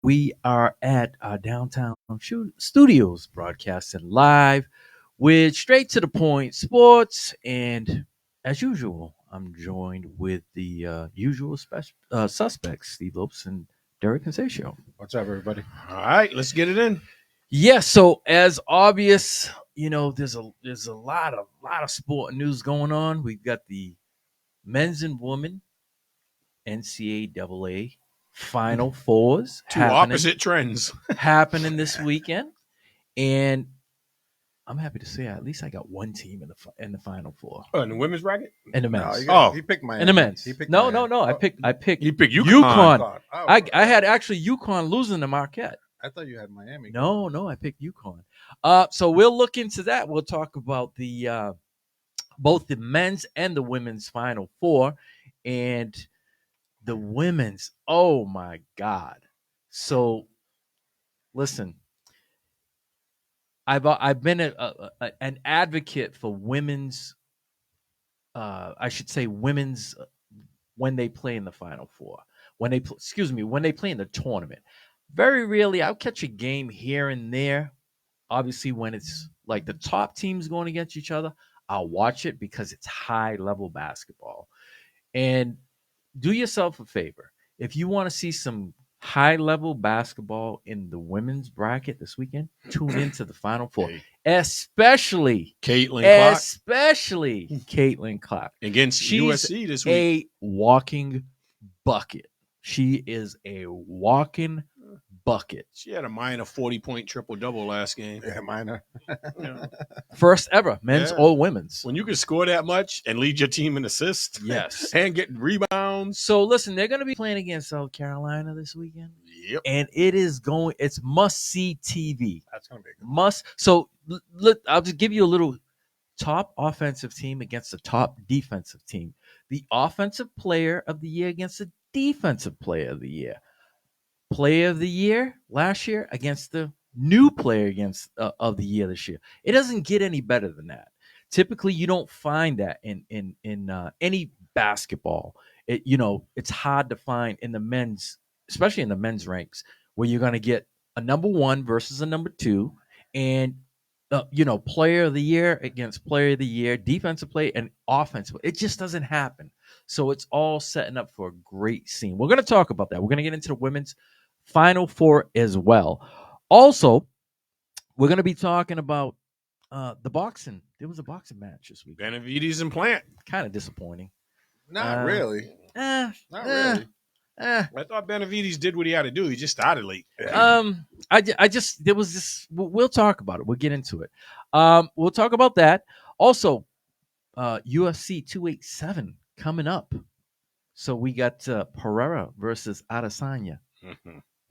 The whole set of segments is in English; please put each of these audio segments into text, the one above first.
We are at our downtown studios broadcasting live with straight to the point sports. And as usual, I'm joined with the usual suspects, Steve Lopes and Derek Consatio. What's up, everybody? All right, let's get it in. Yeah, so as obvious, there's a lot of sport news going on. We've got the men's and women NCAA Final Fours Two opposite trends. happening this weekend, and I'm happy to say at least I got one team in the Final Four Oh, in the women's bracket? in the No, men's. he picked Miami. In the men's. He picked No. Miami. I picked You picked UConn. Oh, I had actually UConn losing to Marquette. I thought you had Miami. No, I picked UConn. So we'll look into that. We'll talk about the both the men's and the women's Final Four, and the women's. Oh my God! So listen, I've been an advocate for women's. I should say women's when they play in the Final Four. When they when they play in the tournament. Very rarely, I'll catch a game here and there. Obviously, when it's like the top teams going against each other, I'll watch it because it's high level basketball. And do yourself a favor. If you want to see some high level basketball in the women's bracket this weekend, tune into the Final Four, Hey. especially Caitlin Clark Against She's USC this week. a walking bucket. She is a walking bucket. She had a minor 40-point triple-double last game. Yeah, minor. First ever, men's Yeah. or women's. When you can score that much and lead your team in assists Yes. and get rebounds. So listen, they're going to be playing against South Carolina this weekend, Yep. and it's must-see TV. That's gonna be good. Must. So look, I'll just give you a little top offensive team against the top defensive team. The offensive player of the year against the defensive player of the year. Player of the year last year against the new player against of the year this year. It doesn't get any better than that. Typically, you don't find that in any basketball. It's hard to find in the men's, especially in the men's ranks, where you're going to get a number one versus a number two, and player of the year against player of the year, defensive play and offensive. It just doesn't happen. So it's all setting up for a great scene. We're going to talk about that. We're going to get into the women's Final Four as well. Also, we're going to be talking about the boxing. There was a boxing match this week. Benavides and Plant. Kind of disappointing. Not really. Not really. I thought Benavides did what he had to do. He just started late. I just there was this. We'll talk about it. We'll get into it. We'll talk about that. Also, UFC 287 coming up. So we got Pereira versus Adesanya.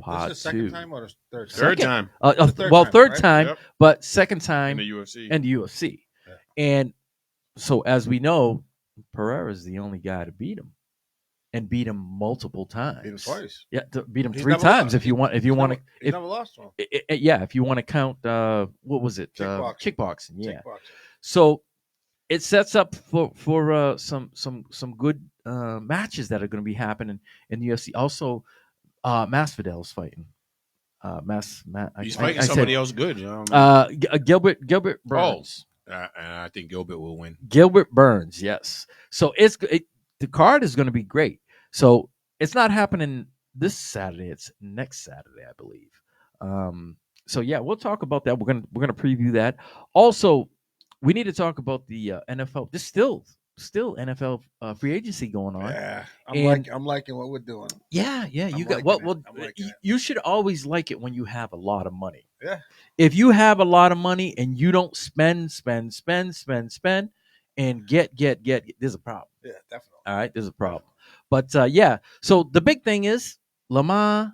Part This is the second two. time or the third time? Third time Third right? time, Yep. but second in time the UFC. in the UFC. Yeah. And so, as we know, Pereira is the only guy to beat him, and beat him multiple times. Beat him twice. Yeah, to beat him He's three never times lost. if you want. If you He's want never- to, he's never lost one. if you want to count, what was it? Kickboxing. Kickboxing. Yeah. Kickboxing. So it sets up for some good matches that are going to be happening in the UFC. Also, Masvidal's fighting. He's fighting somebody else good. Gilbert Burns. And I think Gilbert will win. Gilbert Burns, yes. So the card is going to be great. So it's not happening this Saturday. It's next Saturday, I believe. So yeah, we'll talk about that. We're gonna preview that. Also, we need to talk about the NFL. There's still NFL free agency going on. Yeah, And- I'm liking what we're doing. Yeah. You I'm got liking well. it. I'm liking it. You should always like it when you have a lot of money. Yeah. If you have a lot of money and you don't spend, and get, there's a problem. Yeah, definitely. All right, there's a problem. But yeah, so the big thing is Lamar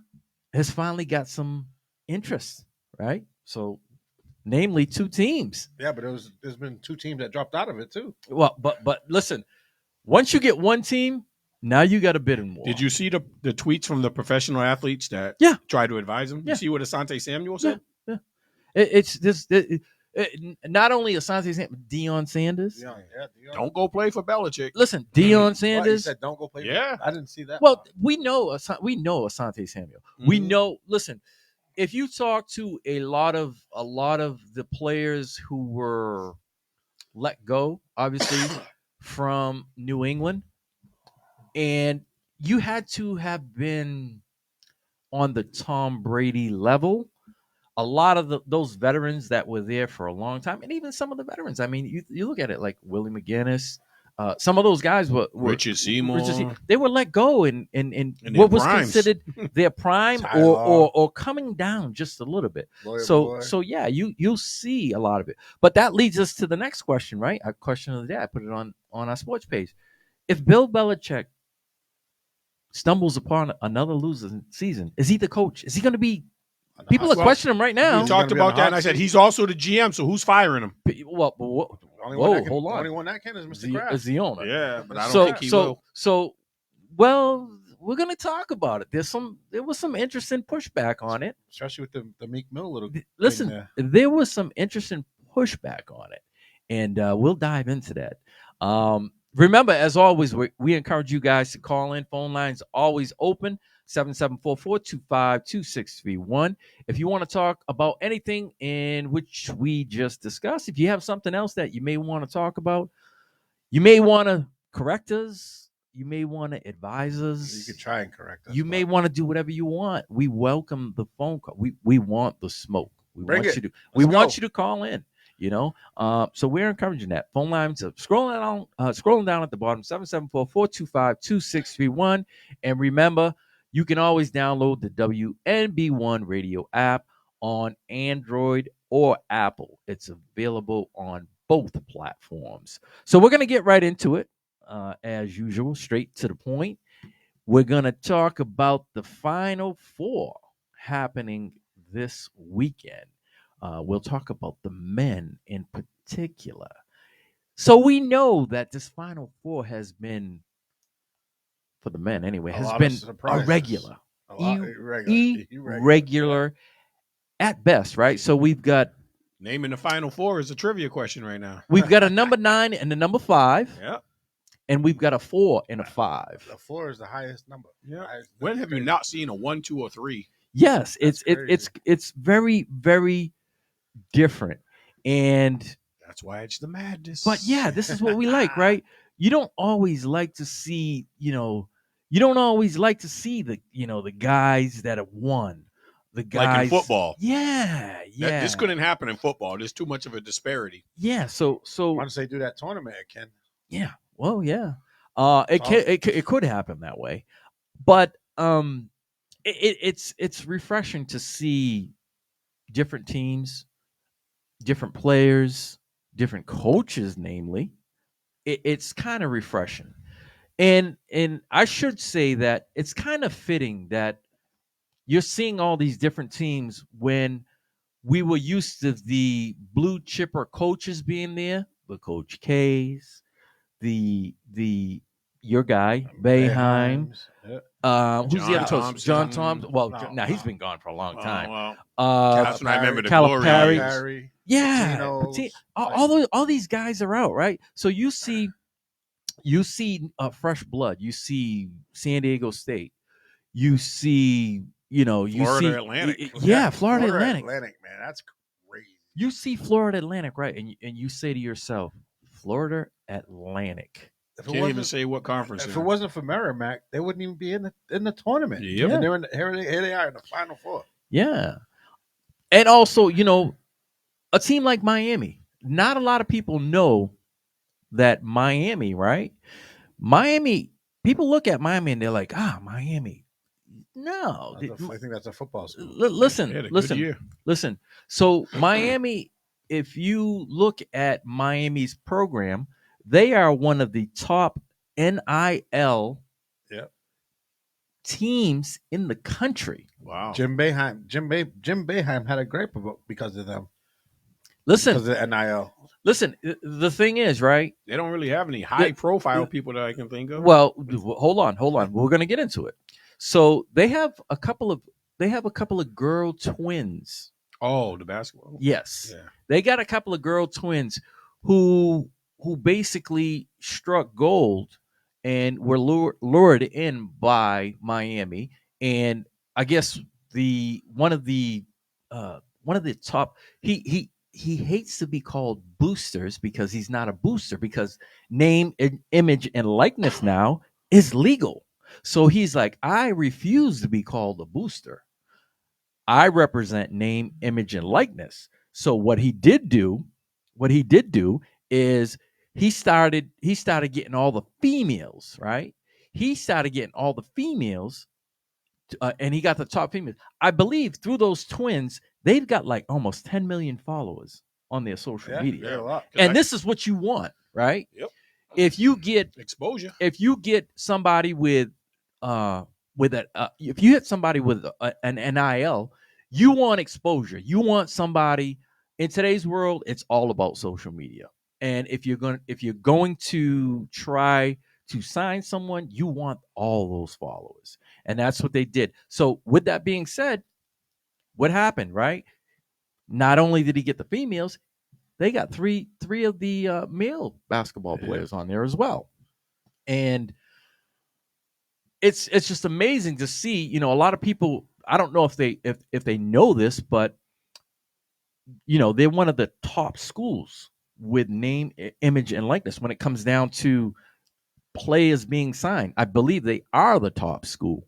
has finally got some interest, right? So, namely, two teams. Yeah, but there's been two teams that dropped out of it too. Well, but listen, once you get one team, now you got a bidding war. Did you see the tweets from the professional athletes that Yeah. tried to advise him? Yeah. You see what Asante Samuel said? It's this. Not only Asante Samuel, Deion Sanders. Dion, Don't go play for Belichick. Listen, Deion What? He Sanders. said don't go play. Yeah. I didn't see that. Well, part. we know Asante Samuel. We Mhm. know. Listen, if you talk to a lot of the players who were let go, obviously from New England, and you had to have been on the Tom Brady level. A lot of those veterans that were there for a long time, and even some of the veterans. I mean, you look at it like Willie McGinnis. Some of those guys were Richard Seymour. They were let go in In what their was primes. considered their prime Tyler. or coming down just a little bit. Lawyer So boy. so yeah, you'll see a lot of it. But that leads us to the next question, right? A question of the day. I put it on our sports page. If Bill Belichick stumbles upon another losing season, is he the coach? Is he going to be? People are Well, questioning him right now. We He's talked gonna be on about the that, and hot I said seat. he's also the GM. So who's firing him? Well, Only whoa, one that can, hold The on. only one that can is Mr. Is Kraft. the owner? Yeah, but I don't So think he so will. so well, we're gonna talk about it. There was some interesting pushback on it. Especially with the Meek Mill little. Listen, there. there was some interesting pushback on it, and we'll dive into that. Remember, as always, we encourage you guys to call in. Phone lines always open. 774-425-2631. If you want to talk about anything in which we just discussed, if you have something else that you may want to talk about, you may want to correct us, you may want to advise us, You can try and correct us. you may want to do whatever you want. We welcome the phone call. We want the smoke. Bring it. We Let's want go. you to call in. So we're encouraging that. Phone lines are scrolling down at the bottom, 774-425-2631. And remember, you can always download the WNB1 radio app on Android or Apple. It's available on both platforms. So we're going to get right into it, as usual, straight to the point. We're going to talk about the Final Four happening this weekend. We'll talk about the men in particular. So we know that this Final Four has been, for the men anyway, A has lot of been surprises. irregular. A lot irregular. Irregular at best, right? So we've got Naming the Final Four is a trivia question right now. a number 9 and a number 5, Yeah. and we've got a 4 and a 5. The 4 is the highest number. Yeah. Highest- When have you not seen a 1, 2, or 3? Yes, That's it's very, very different. And That's why it's the madness. but yeah, this is what we like, right? You don't always like to see, the the guys that have won. The guys Like in football. Yeah. This couldn't happen in football. There's too much of a disparity. Yeah, so Once they do that tournament, it can. yeah. Well, yeah. It could happen that way. But it's refreshing to see different teams, different players, different coaches, namely. It's kind of refreshing. And I should say that it's kind of fitting that you're seeing all these different teams when we were used to the blue chipper coaches being there, the Coach K's, the your guy, Boeheim. Yeah. Who's the John other coach? Thompson. John Thompson. Well, No, now he's no. been gone for a long time. Well, That's when I remember the Calipari. glory days. Harry. Yeah, Patinos, all these guys are out, right? So you see fresh blood. You see San Diego State. You see, Florida Atlantic. Florida Atlantic. Man, that's crazy. You see Florida Atlantic, right? And you say to yourself, Florida Atlantic. If Can't even say what conference. If it they're in. wasn't for Merrimack, they wouldn't even be in the tournament. Yep. And they're here they are in the Final Four. Yeah. And also, a team like Miami. Not a lot of people know that Miami, right? Miami, people look at Miami and they're like, Miami. No. I think that's a football school. Listen, They had a good listen, year. listen. So Miami, if you look at Miami's program, they are one of the top NIL teams in the country. Wow. Jim Boeheim had a great because of them. Listen, Because of the NIL. listen. The thing is, right? They don't really have any high-profile people that I can think of. Well, hold on. We're going to get into it. So they have a couple of girl twins Oh, the basketball. Yes. Yeah. They got a couple of girl twins who basically struck gold and were lured in by Miami. And I guess the one of the top he hates to be called boosters because he's not a booster because name, image, and likeness now is legal. So he's like, I refuse to be called a booster. I represent name, image, and likeness. So what he did do is he started getting all the females, right? He started getting all the females, and he got the top females. I believe through those twins, they've got like almost 10 million followers on their social Yeah, media. they're a lot. And this is what you want, right? Yep. If you get Exposure. somebody with a if you hit somebody with an NIL, you want exposure. You want somebody in today's world. It's all about social media. And if you're going to try to sign someone, you want all those followers, and that's what they did. So, with that being said, what happened? Right? Not only did he get the females, they got three of the male basketball players on there as well, and it's just amazing to see. You know, a lot of people. I don't know if they know this, but you know they're one of the top schools with name, image, and likeness when it comes down to players being signed. I believe they are the top school.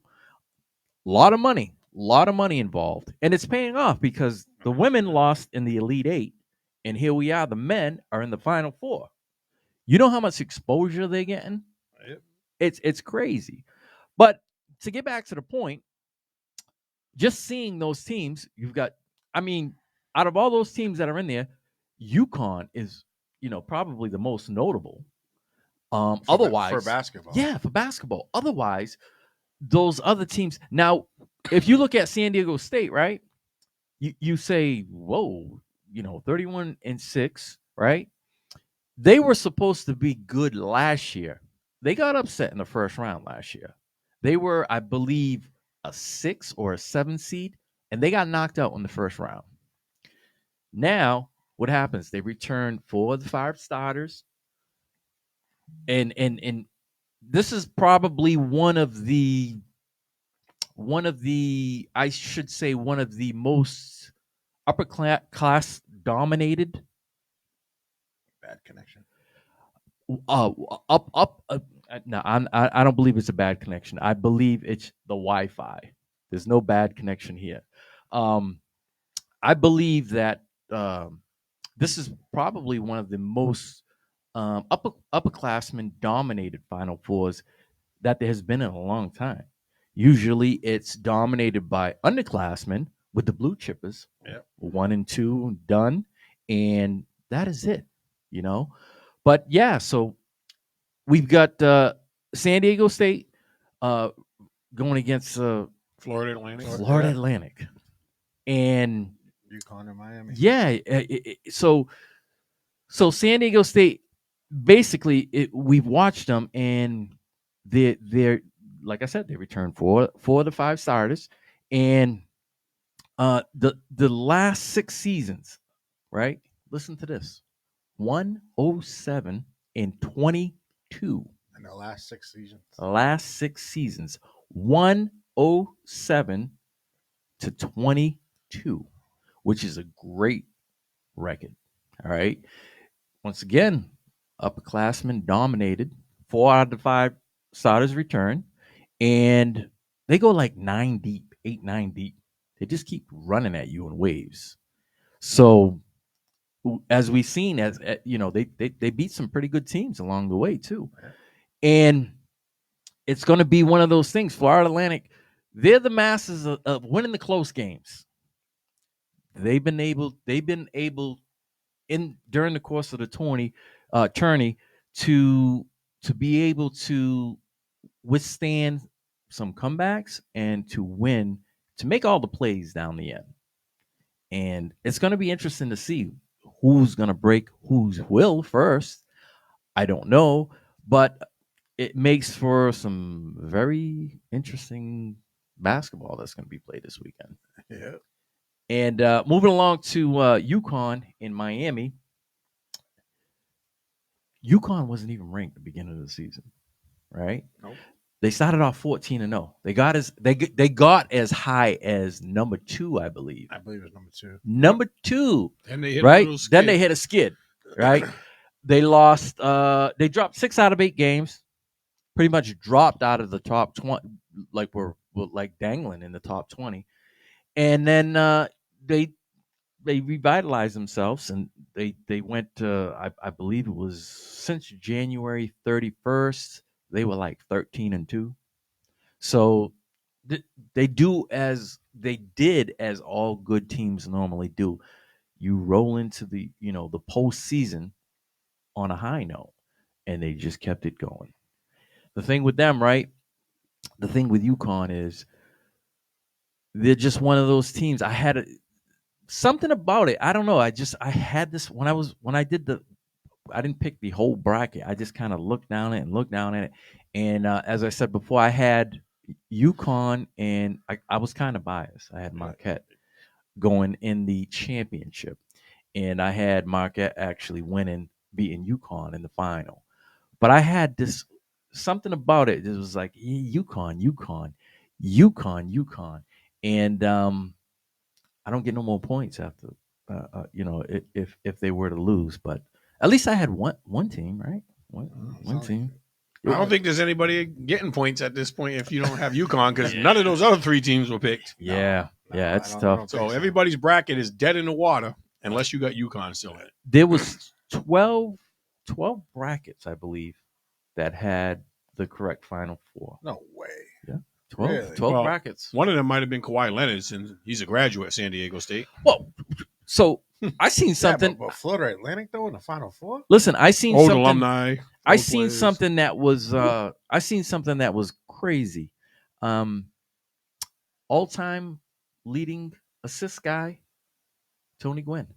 A lot of money involved, and it's paying off because the women lost in the Elite Eight, and here we are. The men are in the Final Four. You know how much exposure they're getting? Yep. It's crazy. But to get back to the point, just seeing those teams, you've got, I mean, out of all those teams that are in there, UConn is, probably the most notable. Otherwise, for basketball. yeah, for basketball. Otherwise, those other teams. Now, if you look at San Diego State, right? You say, whoa, 31-6, right? They were supposed to be good last year. They got upset in the first round last year. They were, I believe, a 6 or a 7 seed, and they got knocked out in the first round. Now, what happens? They return 4 of the 5 starters, and this is probably I should say one of the most upper class dominated Bad connection. up no, I don't believe it's a bad connection. I believe it's the Wi-Fi. There's no bad connection here. I believe that this is probably one of the most upperclassmen dominated Final Fours that there has been in a long time. Usually, it's dominated by underclassmen with the blue chippers, Yep. 1 and 2 done, and that is it. But yeah, so we've got San Diego State going against Florida Atlantic. Florida Atlantic, and UConn and Miami. yeah, so San Diego State basically we've watched them, and they're like I said, they returned 4 of the 5 starters, and the last 6 seasons, right? Listen to this: 107 and 22. In the last 6 seasons. The last 6 seasons, 107 to 22, which is a great record. All right. Once again, upperclassmen dominated. 4 out of the 5 starters return, and they go like 9 deep, 8, 9 deep. They just keep running at you in waves. So, as we've seen, they beat some pretty good teams along the way too, and it's going to be one of those things. Florida Atlantic, they're the masters of winning the close games. They've been able in during the course of the tourney to be able to withstand some comebacks and to win, to make all the plays down the end. And it's going to be interesting to see who's going to break whose will first. I don't know, but it makes for some very interesting basketball that's going to be played this weekend. Yeah. And moving along to UConn in Miami. UConn wasn't even ranked at the beginning of the season, right? Nope. They started off 14-0. They got as high as number 2, I believe. I believe it's number 2. Number 2, Then they hit a right? little skid. Then they hit a skid, right? They lost. They dropped 6 out of 8 games. Pretty much dropped out of the top 20, like we're like dangling in the top 20. And then they revitalized themselves, and they went I believe it was since January 31st, they were like 13-2. So they did as all good teams normally do. You roll into the the postseason on a high note, and they just kept it going. The thing with them, right? The thing with UConn is they're just one of those teams. I had something about it. I don't know. I had this when I did I didn't pick the whole bracket. I just kind of looked down at it and looked down at it. And as I said before, I had UConn, and I was kind of biased. I had Marquette going in the championship, and I had Marquette actually beating UConn in the final. But I had this something about it. It was like UConn, and I don't get no more points after, if they were to lose. But at least I had one team, right? One team. I don't think there's anybody getting points at this point if you don't have UConn, because none of those other 3 teams were picked. Yeah, it's I tough. don't So think everybody's bracket is dead in the water unless you got UConn still in it. There was 12 brackets, I believe, that had the correct Final Four. No way. Yeah, 12, Really? 12 Well, brackets. One of them might have been Kawhi Leonard, and he's a graduate at San Diego State. Well, so I seen something. Yeah, but Florida Atlantic though in the Final Four. Listen, I seen Old something. alumni. I old seen players. something that was. I seen something that was crazy. All-time leading assist guy, Tony Gwynn,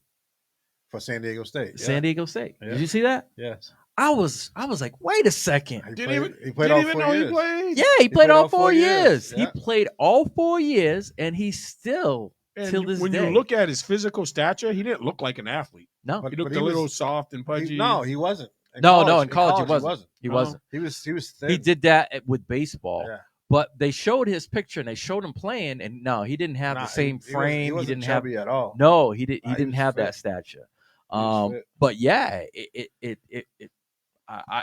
For San Diego State. Yeah. San Diego State. Yeah. Did you see that? Yes. I was like, wait a second. He Didn't played all even 4 know years. he played. Yeah, he played all 4 years. Yeah. He played all 4 years, and he's still And till this when day. you look at his physical stature, he didn't look like an athlete. No, But He looked he a little was- soft and pudgy. He wasn't. In in college he wasn't. He No. wasn't. He was thin. He did that with baseball. Yeah. But they showed his picture and they showed him playing, and no, he didn't have Nah, the same he frame. He wasn't didn't have chubby at all. no. He didn't. He Nah, he didn't was have fit. that stature. was fit. But yeah,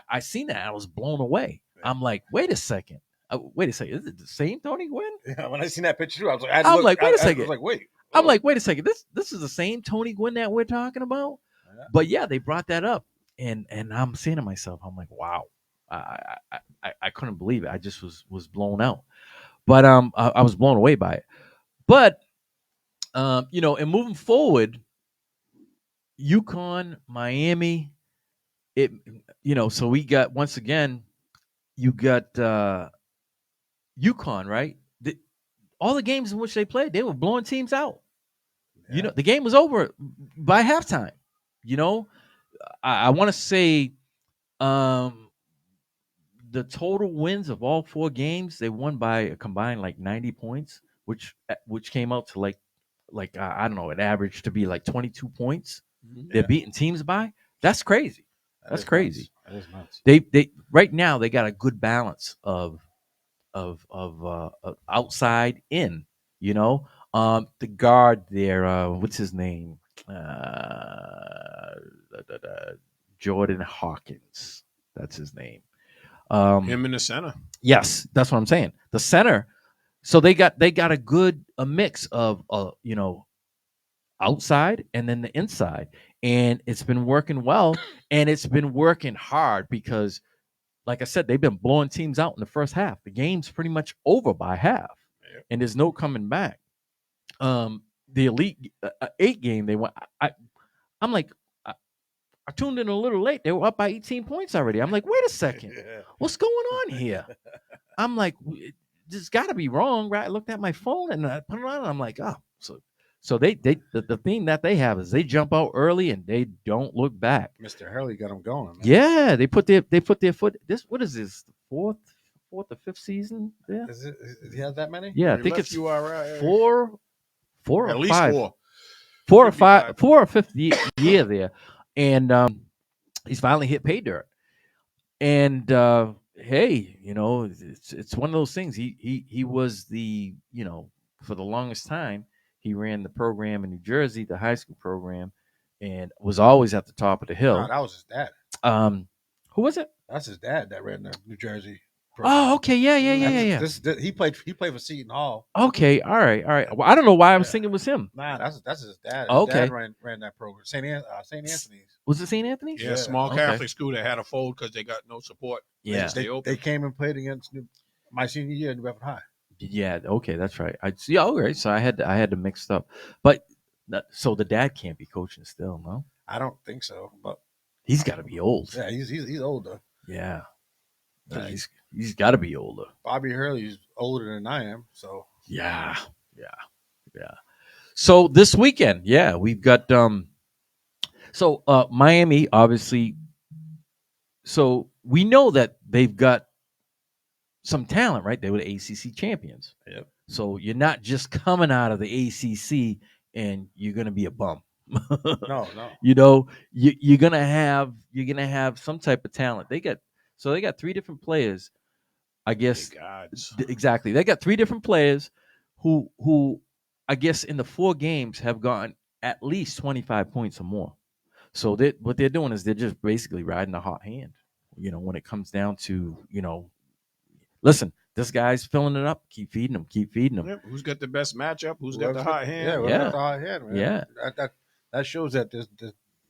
I seen that. I was blown away. Yeah. I'm like, wait a second. Is it the same Tony Gwynn? Yeah, when I seen that picture, I was like, wait a I second. was like, wait. I'm oh. like, wait a second. This is the same Tony Gwynn that we're talking about. Yeah. But yeah, they brought that up, and I'm saying to myself, I'm like, wow. I couldn't believe it. I just was blown out. But I was blown away by it. But and moving forward, UConn, Miami, so we got, once again, you got UConn, right? All the games in which they played, they were blowing teams out. Yeah. The game was over by halftime. I want to say the total wins of all 4 games, they won by a combined like 90 points, which came out to like I don't know, an average to be like 22 points. Mhm. They're beating teams by. That's crazy. That's crazy. That is nuts. They right now they got a good balance of outside in. The guard there, what's his name? Jordan Hawkins. That's his name. Him in the center. Yes, that's what I'm saying. The center. So they got a good mix of outside and then the inside, and it's been working well, and it's been working hard because, like I said, they've been blowing teams out in the first half. The game's pretty much over by half, and there's no coming back. The Elite 8 game, they went. I'm like, I tuned in a little late. They were up by 18 points already. I'm like, wait a second, Yeah. what's going on here? I'm like, this got to be wrong, right? I looked at my phone and I put it on. And I'm like, oh, so they the thing that they have is they jump out early and they don't look back. Mr. Hurley got him going. Man. Yeah, they put their foot. What is this? Fourth or fifth season there? Is he have that many? Yeah, I He think left it's URI. four or At least five. 4. four or fifth year there, and he's finally hit pay dirt. And hey, it's one of those things. He was for the longest time he ran the program in New Jersey, the high school program, and was always at the top of the No, hill. that was his dad. Who was it? That's his dad that ran the New Jersey. Oh, okay, yeah. He played for Seton Hall. Okay, all right. Well, I don't know why I was thinking it was him. Nah, that's his dad. His Okay. dad ran that program. St. Anthony's. Was it St. Anthony's? Yeah, small Catholic school that had a fold because they got no support. Yeah. They came and played against my senior year in New Bedford High. Yeah. Okay, that's right. I see. All right. So I had to mix up, but so the dad can't be coaching still, no? I don't think so, but He's got to be old. yeah, he's older. Yeah. He's got to be older. Bobby Hurley's older than I am, so Yeah. So this weekend, we've got Miami obviously. So we know that they've got some talent, right? They were the ACC champions. Yep. So you're not just coming out of the ACC and you're going to be a bum. no. You're gonna have some type of talent. They got three different players, I guess. Exactly. They got three different players who I guess in the 4 games have gotten at least 25 points or more. So what they're doing is they're just basically riding a hot hand. When it comes down to listen, this guy's filling it up. Keep feeding him. Yep. Who's got the best matchup? Who's got the hot hand? Yeah, got the hot hand, man. Yeah. That shows that there's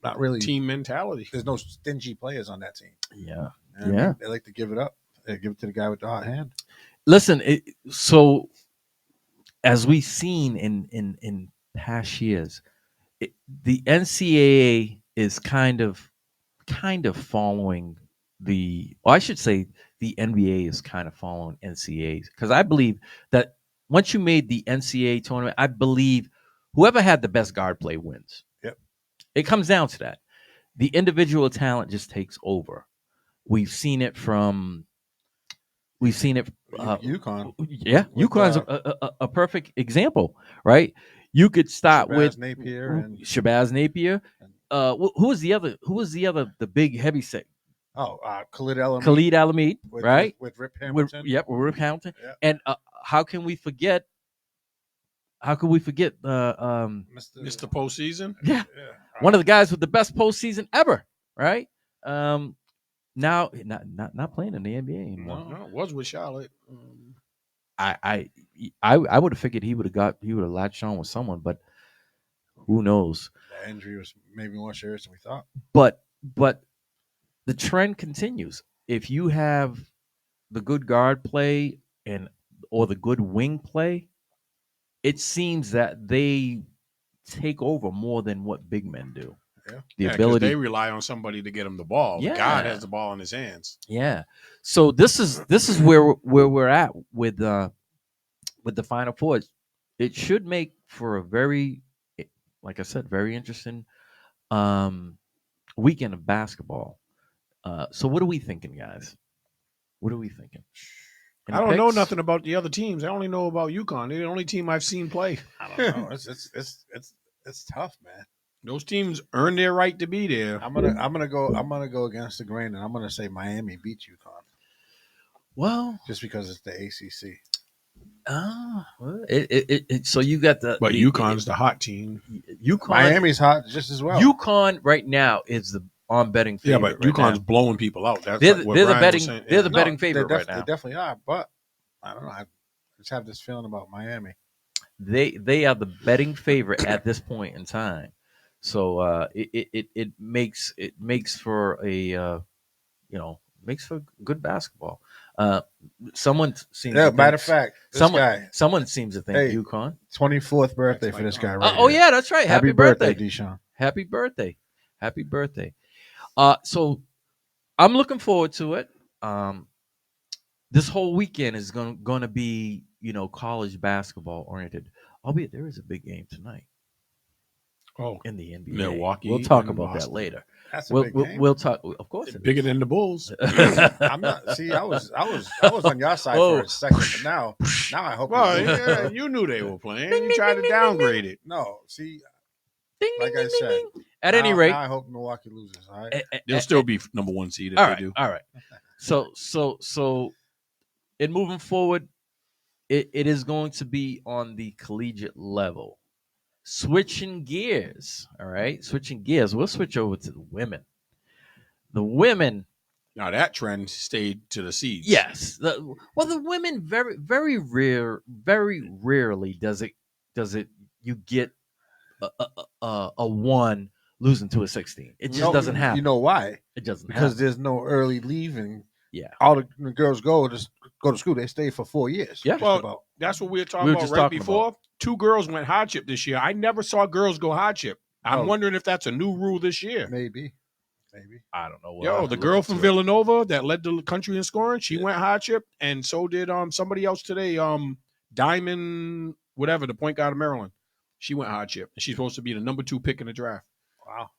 not really team mentality. There's no stingy players on that team. Yeah. Yeah. They like to give it up. They give it to the guy with the hot hand. Listen, so as we've seen in past years, the NCAA is kind of following I should say the NBA is kind of following NCAAs, because I believe that once you made the NCAA tournament, I believe whoever had the best guard play wins. Yep. It comes down to that. The individual talent just takes over. We've seen it from UConn. Yeah, UConn's a perfect example, right? You could start with Shabazz Napier. Who was the other? The big heavy set? Khalid El-Hamid. Khalid El-Hamid, right? With Rip Hamilton. With Rip Hamilton. Yeah. And how can we forget? Mr. Postseason? Yeah. One of the guys with the best postseason ever, right? Now not playing in the NBA anymore. No, it was with Charlotte. I would have figured he would have latched on with someone, but who knows? The injury was maybe more serious than we thought. But the trend continues. If you have the good guard play or the good wing play, it seems that they take over more than what big men do. Yeah. The ability, they rely on somebody to get them the ball. Yeah. The guy has the ball in his hands. Yeah. So this is where we're at with the Final Four. It should make for a very, like I said, very interesting weekend of basketball. So what are we thinking, guys? What are we thinking? I don't know nothing about the other teams. I only know about UConn. They're the only team I've seen play. I don't know. It's tough, man. Those teams earn their right to be there. I'm gonna go against the grain, and I'm gonna say Miami beats UConn. Well, just because it's the ACC. So you got but UConn's the hot team. Miami's hot just as well. UConn right now is the on betting favorite. Yeah, but UConn's blowing people out. They're the betting favorite right now. They definitely are, but I don't know. I just have this feeling about Miami. They are the betting favorite at this point in time. So it makes for makes for good basketball. Someone seems. Yeah, matter of fact, someone seems to think UConn 24th birthday for this guy. Right oh yeah, that's right. Happy birthday, Deshaun. Happy birthday. So I'm looking forward to it. This whole weekend is going to be college basketball oriented. Albeit there is a big game tonight. Oh, in the NBA, Milwaukee. We'll talk about that later. That's a big game. We'll talk. Of course, it's bigger than the Bulls. I'm not. See, I was on your side for a second, but now I hope. Well, you knew they were playing. You tried to downgrade it. No, see, Ding, Like ding, I ding, said, ding, ding. At any rate, now I hope Milwaukee loses. All right. They'll still be number 1 seed if all they right, do. all right. So, in moving forward, it is going to be on the collegiate level. Switching gears, all right. Switching gears. We'll switch over to the women. The women, Now that trend stayed to the seeds. yes. The women very rarely does it. You get a one losing to a 16. It just doesn't happen. You know why? It doesn't Because happen. there's no early leaving. Yeah. All the girls go to school. They stay for 4 years. Yeah. Just Well, about. that's what we were talking We were about just right talking before. 2 girls went hardship this year. I never saw girls go hardship. I'm Oh. wondering if that's a new rule this year. Maybe. I don't know. We'll Yo, have to the look girl into from it. Villanova that led the country in scoring, she Yeah. went hardship, and so did somebody else today. Diamond, whatever, the point guard of Maryland. She went hardship, and she's supposed to be the number 2 pick in the draft. Wow.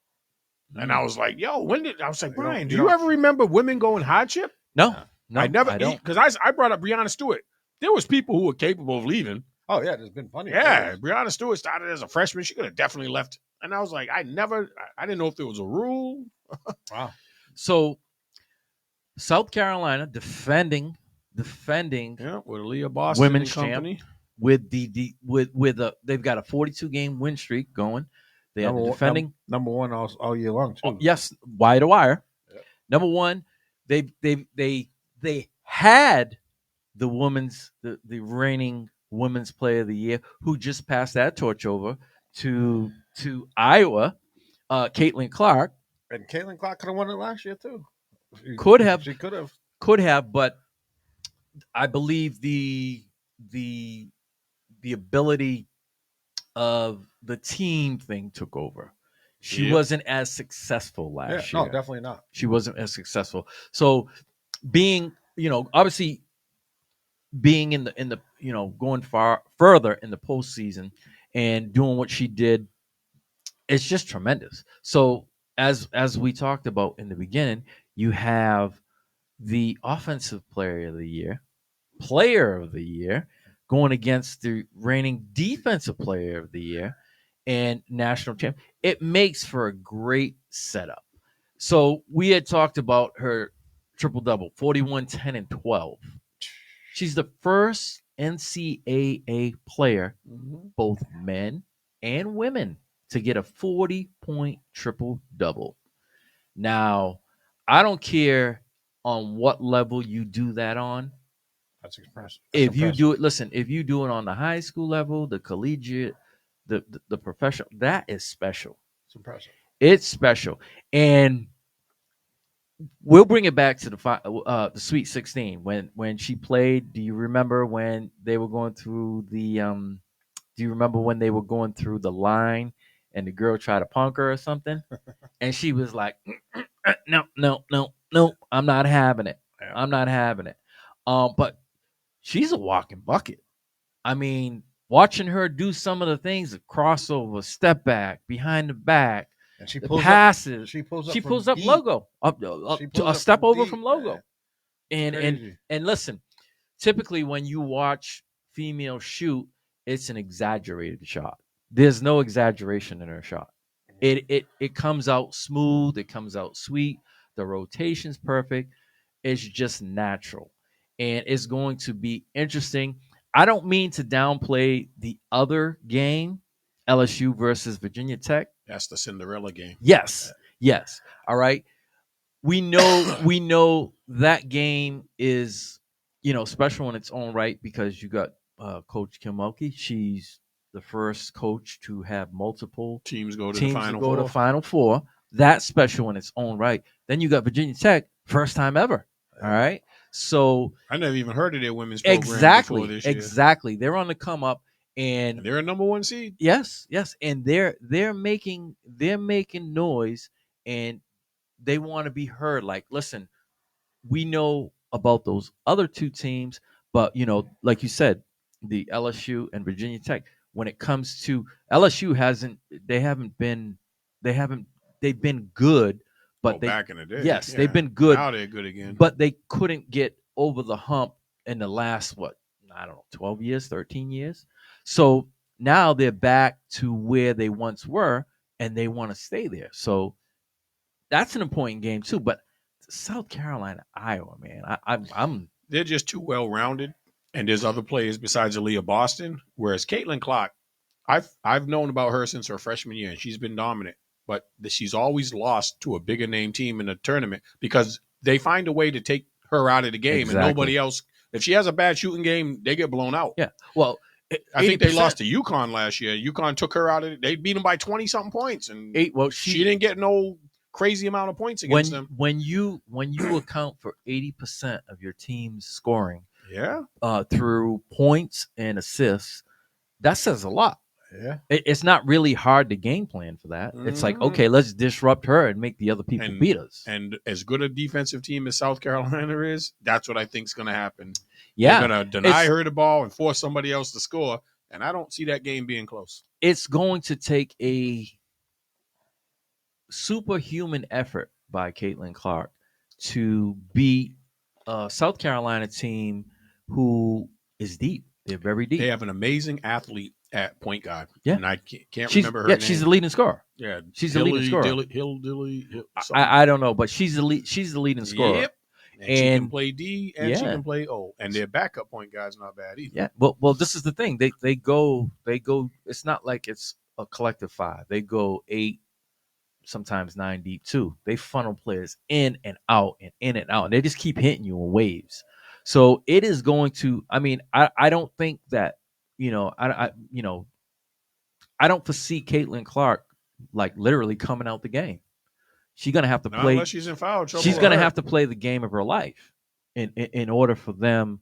And I was like, "Yo, when did?" I was like, You don't- "Brian, you do you don't- ever remember women going hardship?" No, no, I never, I don't. because I brought up Breonna Stewart. There was people who were capable of leaving. Oh yeah, there's been plenty. Yeah, Of Breonna Stewart started as a freshman. She could have definitely left. And I was like, I didn't know if there was a rule. wow. So, South Carolina defending Yeah, with Leah Boston Women's and company. with they've got a 42 game win streak going. They are defending number one all year long too. yes, wire to wire. Yep. Number one, they had the reigning women's player of the year who just passed that torch over to Iowa, Caitlin Clark. And Caitlin Clark could have won it last year too. She Could have, but I believe the ability of the team thing took over. She Yep. wasn't as successful last year. No, definitely not. She wasn't as successful. So being, obviously being in the going further in the postseason and doing what she did, it's just tremendous. So as we talked about in the beginning, you have the offensive player of the year going against the reigning defensive player of the year and national champ. It makes for a great setup. So we had talked about her triple double, 41, 10, and 12. She's the first NCAA player, both men and women, to get a 40-point triple double. Now, I don't care on what level you do that on. That's impressive. If you do it on the high school level, the collegiate, the professional, that is special. It's impressive. It's special. And we'll bring it back to the Sweet 16 when she played. Do you remember when they were going through the do you remember when they were going through the line and the girl tried to punk her or something? And she was like, no, I'm not having it. Yeah. I'm not having it. But she's a walking bucket. I mean, watching her do some of the things, the crossover, step back, behind the back, And she the pulls passes. She pulls up. She from pulls up deep. logo, She to pulls a up step from over deep, from logo. man. And Crazy. and listen, typically when you watch females shoot, it's an exaggerated shot. There's no exaggeration in her shot. It comes out smooth. It comes out sweet. The rotation's perfect. It's just natural, and it's going to be interesting. I don't mean to downplay the other game, LSU versus Virginia Tech. That's the Cinderella game. Yes. All right. We know that game is special in its own right because you got Coach Kim Mulkey. She's the first coach to have multiple Teams go to teams the Final to go Four. to Final Four. That's special in its own right. Then you got Virginia Tech, first time ever. All right. So I never even heard of their women's program before this year. exactly. They're on the come up, and They're a number 1 seed. yes, and they're making noise, and they want to be heard. Like, listen, we know about those other 2 teams, but like you said, the LSU and Virginia Tech. When it comes to LSU, they've been good, but back in the day, yes, yeah. they've been good. Now they're good again. But they couldn't get over the hump in the last 12 years, 13 years. So now they're back to where they once were, and they want to stay there. So that's an important game too. But South Carolina, Iowa, man, I'm They're just too well rounded, and there's other players besides Aaliyah Boston. Whereas Caitlin Clark, I've known about her since her freshman year, and she's been dominant. But she's always lost to a bigger name team in the tournament because they find a way to take her out of the game, Exactly. and nobody else. If she has a bad shooting game, they get blown out. yeah. Well, I think they lost to UConn last year. UConn took her out of it. They beat them by 20 something points, and Well, she didn't get no crazy amount of points against them. When you account for 80% of your team's scoring, Yeah, through points and assists, that says a lot. Yeah. It's not really hard to game plan for that. It's like, Mhm. okay, let's disrupt her and make the other people beat us. And as good a defensive team as South Carolina is, that's what I think is going to happen. Yeah, They're going to deny her the ball and force somebody else to score, and I don't see that game being close. it's going to take a superhuman effort by Caitlin Clark to beat a South Carolina team who is deep. They're very deep. They have an amazing athlete at point guard. Yeah. And I can't remember her yeah, name. she's the leading scorer. Yeah, she's the leading scorer. I don't know, but she's the leading scorer. Yep. And she can play D and she can play O. And their backup point guard's not bad either. Yeah. Well, this is the thing. They go. It's not like it's a collective 5. They go 8, sometimes 9 deep too. They funnel players in and out and in and out, and they just keep hitting you in waves. So it is going to. I mean, I don't think that I don't foresee Caitlin Clark like literally coming out the game. She's gonna have to play. Unless she's in foul trouble. She's gonna have to play the game of her life in order for them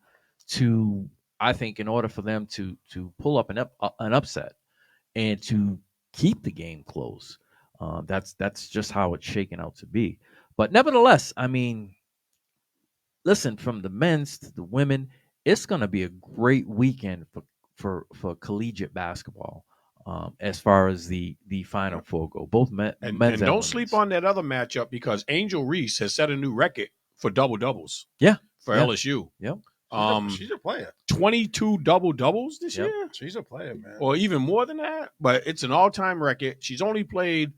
to. I think in order for them to pull up an upset and to keep the game close. That's just how it's shaking out to be. But nevertheless, I mean, listen, from the men's to the women, it's going to be a great weekend for collegiate basketball. As far as the Final Four go, both men's and and don't women's. sleep on that other matchup because Angel Reese has set a new record for double doubles. Yeah, for yeah. LSU. Yep. She's a player. 22 double doubles this Yep. year, She's a player, man. or even more than that. But it's an all-time record. She's only played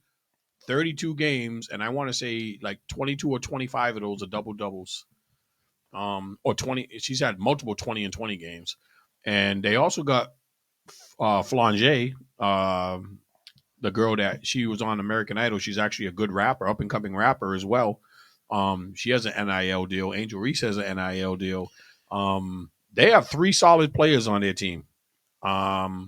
32 games, and I want to say like 22 or 25 of those are double doubles. Or 20. She's had multiple 20 and 20 games, and they also got Flange, the girl that she was on American Idol. She's actually a good rapper, up and coming rapper as well. She has an NIL deal. Angel Reese has an NIL deal. They have 3 solid players on their team. I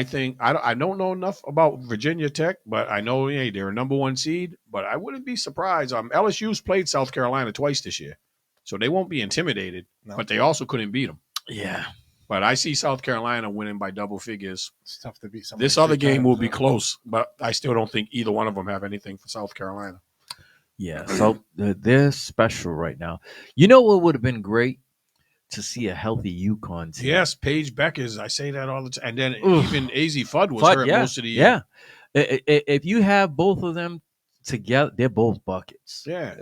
think I don't know enough about Virginia Tech, but I know they're a number 1 seed. But I wouldn't be surprised. LSU's played South Carolina twice this year, so they won't be intimidated. No. But they also couldn't beat them. Yeah. But I see South Carolina winning by double figures. It's tough to beat somebody. This other game will be close, but I still don't think either one of them have anything for South Carolina. Yeah, so they're special right now. You know what would have been great? To see a healthy UConn team. Yes, Paige Beckers. I say that all the time. And then even AZ Fudd was hurt most of the year. Yeah. If you have both of them together, they're both buckets. Yeah.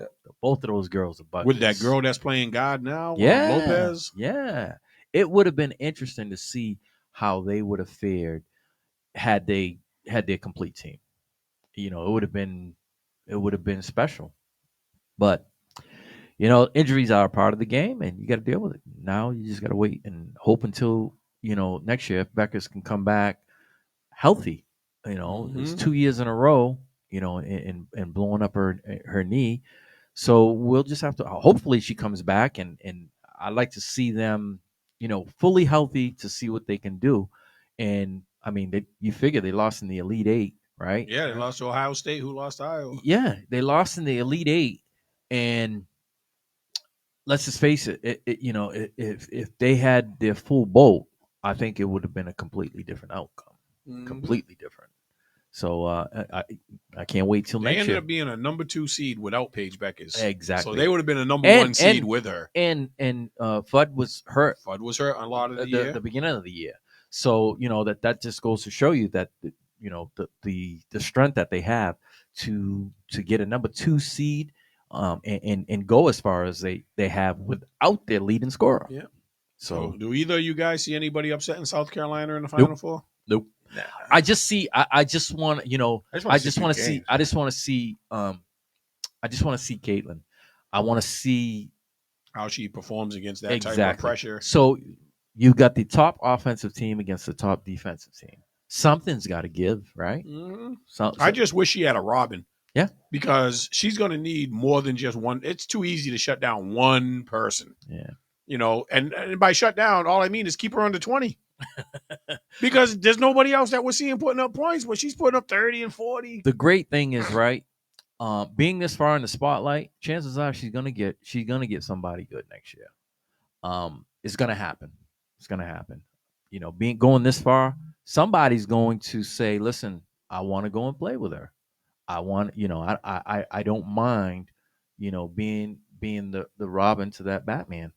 Both of those girls are buckets. With that girl that's playing God now, yeah, Lopez. Yeah. It would have been interesting to see how they would have fared had they had their complete team. It would have been special. But injuries are a part of the game, and you got to deal with it. Now you just got to wait and hope until next year if Beckers can come back healthy. It's 2 years in a row, and blowing up her knee. So we'll just have to. Hopefully, she comes back, and I'd like to see them, fully healthy to see what they can do. And I mean, you figure they lost in the Elite Eight, right? Yeah, they lost to Ohio State, who lost to Iowa. Yeah, they lost in the Elite Eight, and let's just face it. If they had their full boat, I think it would have been a completely different outcome. Mm-hmm. Completely different. So I can't wait till next year. They ended up being a number 2 seed without Paige Beckers. Exactly. So they would have been a number 1 seed with her. And Fudd was hurt. Fudd was hurt a lot of the year. The beginning of the year. So that just goes to show you that the strength that they have to get a number 2 seed. And go as far as they have without their leading scorer. Yeah. So do either of you guys see anybody upsetting South Carolina in the Final Four? Nope. Nah. I just see. I just want I just want to see. I just want to see. I just want to see Caitlin. I want to see how she performs against that type of exactly. pressure. So you've got the top offensive team against the top defensive team. Something's got to give, right? I just wish she had a Robin. Yeah. Because she's going to need more than just one. It's too easy to shut down one person. Yeah. And by shut down, all I mean is keep her under 20. Because there's nobody else that we're seeing putting up points, but she's putting up 30 and 40. The great thing is, right, being this far in the spotlight, chances are she's gonna get somebody good next year. It's gonna happen. It's gonna happen. Going this far, somebody's going to say, "Listen, I want to go and play with her. I want, I don't mind, being the Robin to that Batman.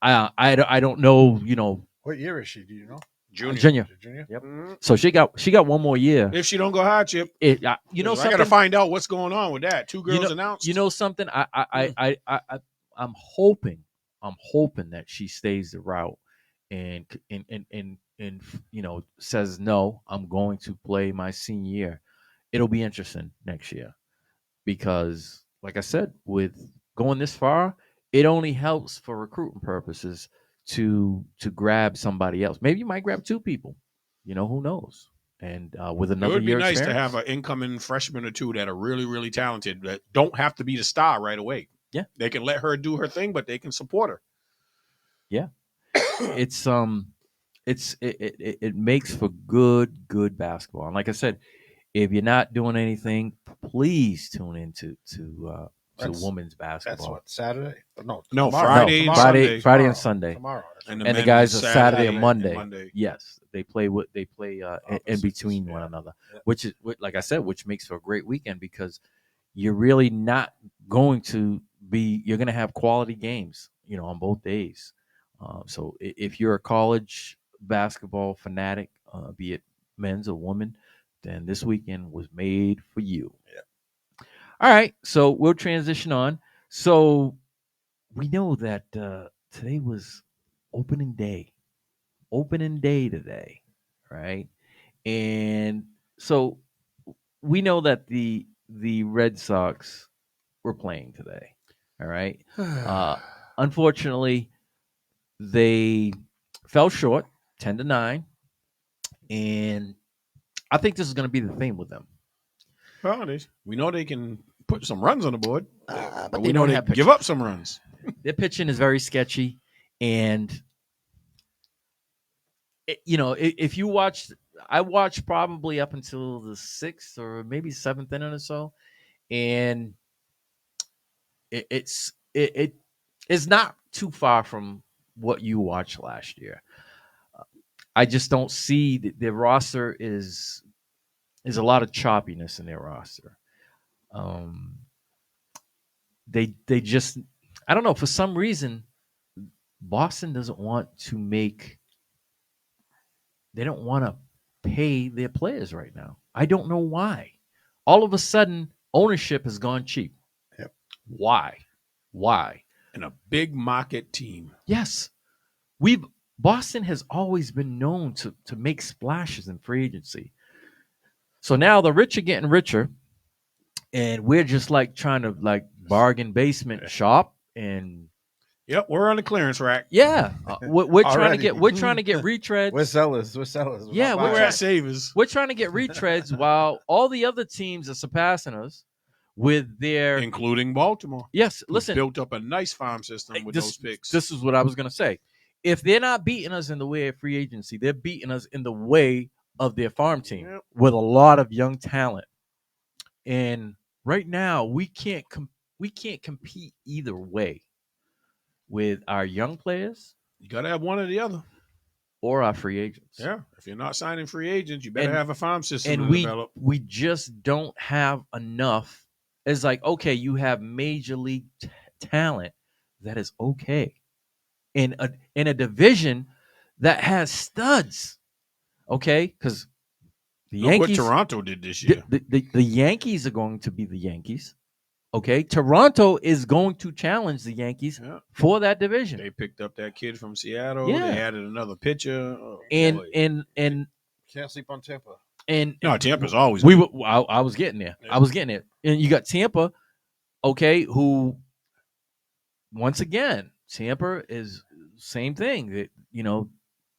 I don't know, What year is she? Do you know? Junior. Yep. So she got one more year. If she don't go high, Chip, I got to find out what's going on with that. Two girls announced. You know something? I'm hoping that she stays the route and says no. I'm going to play my senior year. It'll be interesting next year because, like I said, with going this far, it only helps for recruiting purposes to grab somebody else. Maybe you might grab two people. Who knows? And with another it would be year nice experience, to have an incoming freshman or two that are really, really talented that don't have to be the star right away. Yeah, they can let her do her thing, but they can support her. Yeah, it makes for good basketball. And like I said, if you're not doing anything, please tune into women's basketball. That's what, Saturday? No, tomorrow. Friday, No, Sunday. Friday and Sunday. Tomorrow. And the guys are Saturday and Monday. Monday. Yes, they play in between one another, which is, like I said, which makes for a great weekend because you're really not going to be. You're going to have quality games, on both days. So if you're a college basketball fanatic, be it men's or women, then this weekend was made for you. Yeah. All right, so we'll transition on. So we know that today was opening day today, right? And so we know that the Red Sox were playing today. All right. Unfortunately, they fell short 10-9, and I think this is going to be the theme with them. Well, we know they can put some runs on the board, but we know they give up some runs. Their pitching is very sketchy, and if you watched, I watched probably up until the 6th or maybe 7th inning or so, and it's not too far from what you watched last year. I just don't see their roster is a lot of choppiness in their roster. They just, I don't know, for some reason Boston doesn't want to pay their players right now. I don't know why. All of a sudden ownership has gone cheap. Yep. Why? And a big market team. Yes. Boston has always been known to make splashes in free agency. So now the rich are getting richer, and we're just like trying to bargain basement shop and. Yep, we're on the clearance rack. Yeah, we're trying to get retreads. We're sellers. Yeah, we're at savers. We're trying to get retreads while all the other teams are surpassing us with their, including Baltimore. Yes, listen, built up a nice farm system with those picks. This is what I was going to say. If they're not beating us in the way of free agency, they're beating us in the way of their farm team with a lot of young talent. And right now, we can't compete either way. With our young players, you got to have one or the other, or our free agents. Yeah, if you're not signing free agents, you better have a farm system. And we just don't have enough. It's like, okay, you have major league talent that is okay in a division that has studs. Okay, because the Yankees, what Toronto did this year. The Yankees are going to be the Yankees. Okay, Toronto is going to challenge the Yankees for that division. They picked up that kid from Seattle. Yeah. They added another pitcher. And Can't sleep on Tampa. And No, Tampa's always we were. I was getting there. Yeah. I was getting it. And you got Tampa, okay, who once again, Tampa is same thing.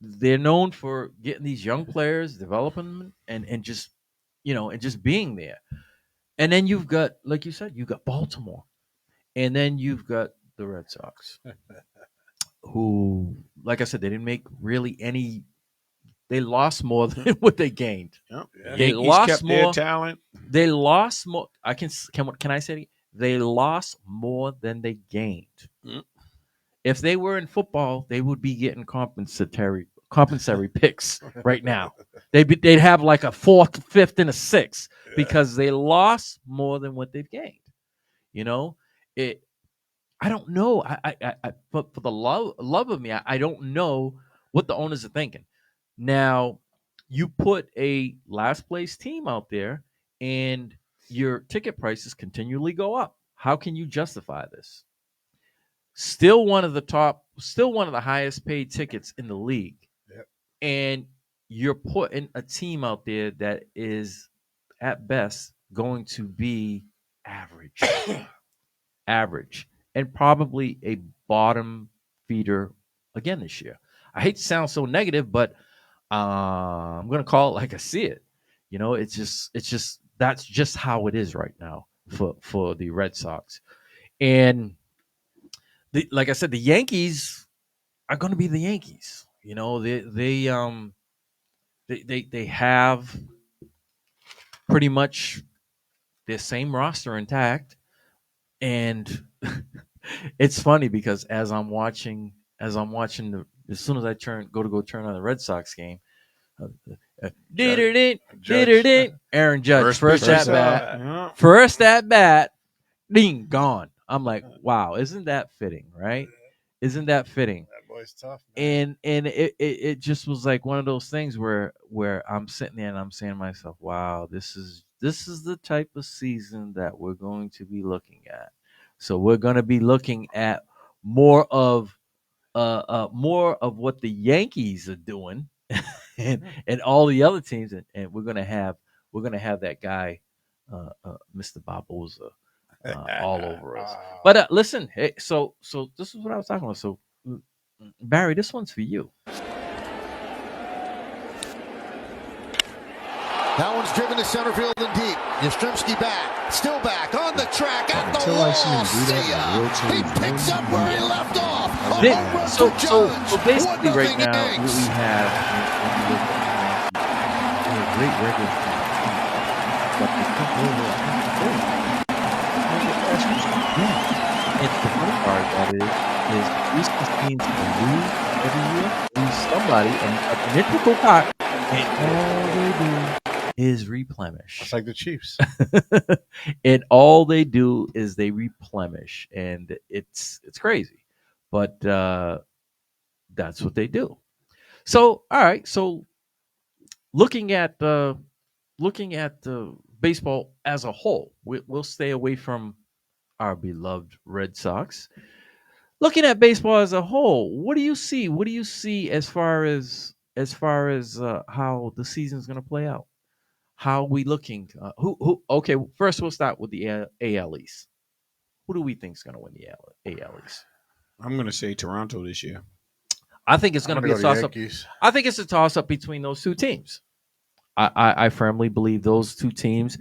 They're known for getting these young players, developing them, and just and just being there. And then you've got, like you said, you've got Baltimore, and then you've got the Red Sox, who, like I said, they didn't make really any. They lost more than what they gained. Yep. Yeah. They Yankees lost kept more. their talent. They lost more. Can I say it? They lost more than they gained. Mm. If they were in football, they would be getting compensatory picks right now. They'd have like a fourth, fifth, and a sixth because they lost more than what they've gained. It. I don't know. For the love of me, I don't know what the owners are thinking. Now, you put a last place team out there, and your ticket prices continually go up. How can you justify this? Still one of the highest paid tickets in the league. Yep. And you're putting a team out there that is at best going to be average. Average. And probably a bottom feeder again this year. I hate to sound so negative, but I'm gonna call it like I see it. It's just that's just how it is right now for the Red Sox. And like I said, the Yankees are going to be the Yankees. They have pretty much their same roster intact, and it's funny because as soon as I go turn on the Red Sox game, Aaron Judge first at bat, Yeah. first at bat, ding, gone. I'm like, wow, isn't that fitting, right? Isn't that fitting? That boy's tough, man. And it just was like one of those things where I'm sitting there and I'm saying to myself, wow, this is the type of season that we're going to be looking at. So we're going to be looking at more of what the Yankees are doing and all the other teams, and we're gonna have that guy, Mr. Barboza, all over us. But listen, hey, so this is what I was talking about. So Barry, this one's for you. That one's driven to center field and deep. Yastrzemski back, still back, on the track, at the Until wall. I see him do that, See ya. the real team He picks up where he left off. A Thi- home run so to Judge. basically, right 1-0 now, Yanks. what we have, if you look at a great regular season, but they took over a It's the funny part about it is these teams can lose every year, lose somebody, and an integral part, and all they do is replenish. It's like the Chiefs. And all they do is they replenish, and it's crazy, but that's what they do. So, all right. So, looking at baseball as a whole, we'll stay away from our beloved Red Sox. Looking at baseball as a whole, what do you see? What do you see as far as how the season's going to play out? How are we looking? Who? Okay, first we'll start with the AL East. Who do we think is going to win the AL East? I'm gonna say Toronto this year. I think it's I'm going to gonna be a go to toss up. Yankees. I think it's a toss up between those two teams. I firmly believe those two teams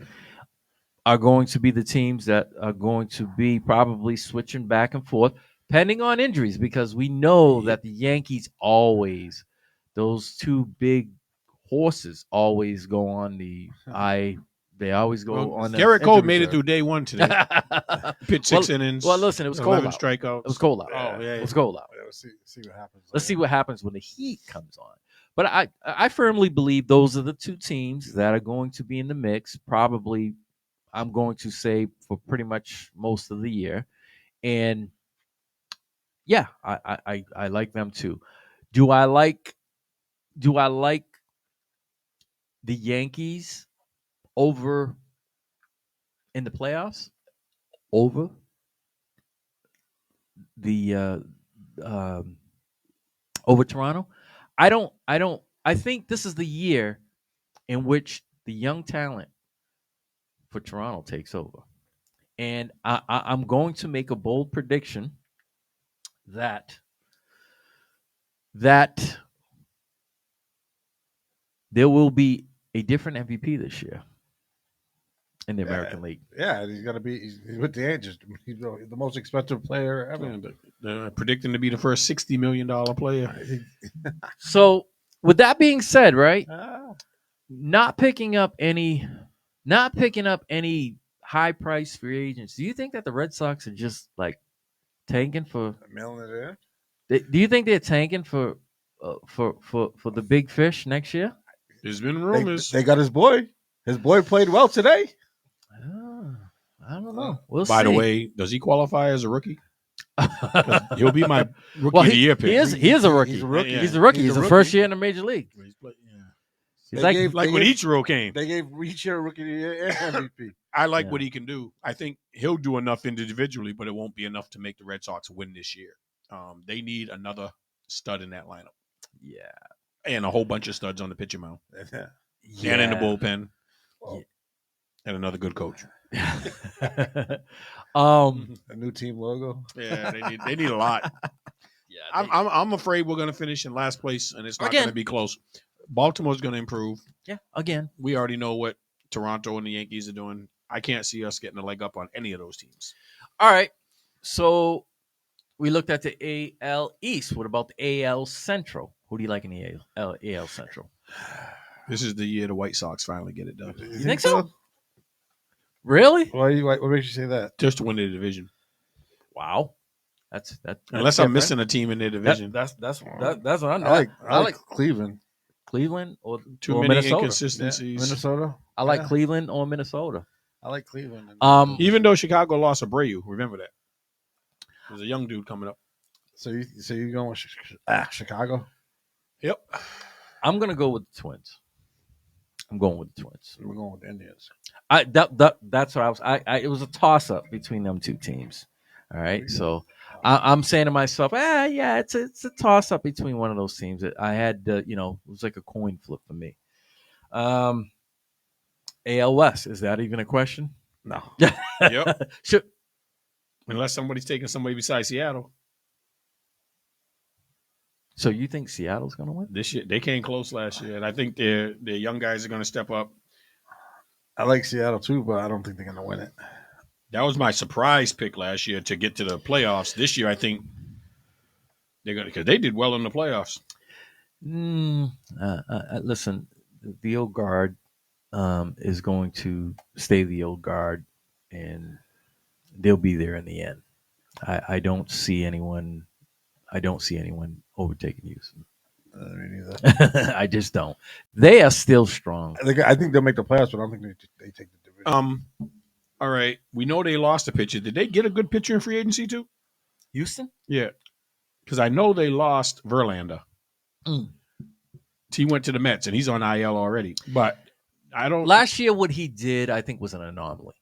are going to be the teams that are going to be probably switching back and forth, depending on injuries, because we know that the Yankees always, those two big horses always go on they always go on the Garrett Cole injury made it reserve. through day one today. Pitched 6 innings. Well, listen, it was cold 11 out. strikeouts. It was cold out. Oh, yeah. It was cold out. Yeah, let's see what happens. Let's see what happens when the heat comes on. But I firmly believe those are the two teams that are going to be in the mix. Probably, I'm going to say for pretty much most of the year, and yeah, I like them too. Do I like the Yankees over in the playoffs over the um, over Toronto? I don't. I think this is the year in which the young talent for Toronto takes over. And I'm going to make a bold prediction that there will be a different MVP this year in the American League. Yeah, he's gonna be. He's with the Angels. He's the most expensive player ever. Yeah, they're predicting to be the first $60 million player. So, with that being said, right, Ah, not picking up any high price free agents. Do you think that the Red Sox are just like tanking for? mailing it in. Do you think they're tanking for the big fish next year? There's been They, rumors. they got his boy. His boy played well today. I don't know. We'll By see. the way, does he qualify as a rookie? He'll be my rookie well, of the year pick. he is a rookie. He's a rookie. Yeah. He's a rookie. He's He's a the first rookie. year in the major league. He's They like gave- Like when Ichiro came. They gave Ichiro rookie of the year and MVP. I like Yeah. what he can do. I think he'll do enough individually, but it won't be enough to make the Red Sox win this year. They need another stud in that lineup yeah. and a whole bunch of studs on the pitching mound Yeah. and in the bullpen Well, and another good coach. a new team logo. Yeah, they need a lot. yeah, I'm afraid we're going to finish in last place, and it's not Again. going to be close. Baltimore's going to improve. yeah, again. We already know what Toronto and the Yankees are doing. I can't see us getting a leg up on any of those teams. All right. So we looked at the AL East. What about the AL Central? Who do you like in the AL Central? This is the year the White Sox finally get it done. You think so? Really? What makes you say that? Just to win the division. Wow. That's Unless I'm different. missing a team in their division. That's what I'm. I like Cleveland. Cleveland or Too or many Minnesota. inconsistencies. Minnesota. I like Yeah. Cleveland or Minnesota. I like Cleveland. Even though Chicago lost Abreu, remember that. There's a young dude coming up. so you going with Chicago? Yep. I'm gonna go with the Twins. I'm going with the Twins. We're going with the Indians. That's what I was. It was a toss up between them two teams. All right, so I'm saying to myself, yeah, it's a toss up between one of those teams. I had, it was like a coin flip for me. AL West, is that even a question? No. Yep. Should, Unless somebody's taking somebody besides Seattle. so you think Seattle's going to win? This year they came close last year, and I think their young guys are going to step up. I like Seattle too, but I don't think they're going to win it. That was my surprise pick last year to get to the playoffs. This year, I think they're going to, because they did well in the playoffs. Listen, the old guard is going to stay the old guard, and they'll be there in the end. I don't see anyone. I don't see anyone overtaking Houston. Me neither. I just don't. They are still strong. I think they'll make the playoffs, but I don't think they take the division. All right, we know they lost a pitcher. Did they get a good pitcher in free agency too? Houston? Yeah, because I know they lost Verlander. He went to the Mets, and he's on IL already. But I don't. Last year, what he did, I think, was an anomaly.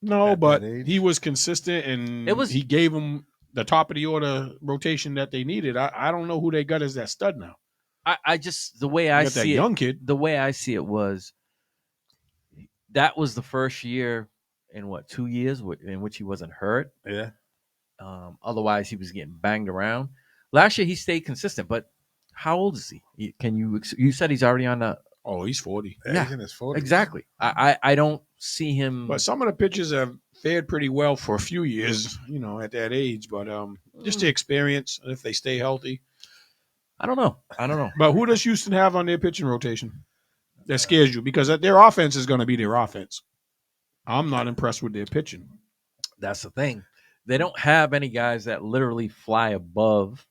No, At but that age? he was consistent, and he gave them the top of the order rotation that they needed. I don't know who they got as that stud now. I just the way I Got that see it, young kid. the way I see it was that was the first year in 2 years in which he wasn't hurt. Yeah. Otherwise, he was getting banged around. Last year, he stayed consistent. But how old is he? Can you? You said he's already on the. Oh, he's 40. Yeah, He's in his 40s. Exactly. I don't see him. But some of the pitchers have fared pretty well for a few years, at that age. But just the experience, and if they stay healthy. I don't know. But who does Houston have on their pitching rotation that scares you? Because their offense is going to be their offense. I'm not impressed with their pitching. That's the thing. They don't have any guys that literally fly above.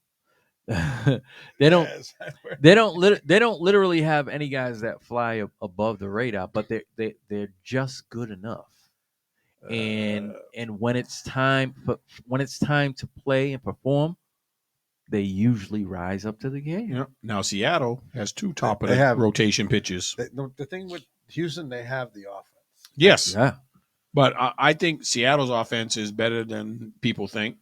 They don't. Yes. They don't literally have any guys that fly above the radar, but they're just good enough. And when it's time to play and perform, they usually rise up to the game. Yeah. Now Seattle has two top of They the have- rotation pitches. The thing with Houston, they have the offense. Yes, Yeah. but I think Seattle's offense is better than people think.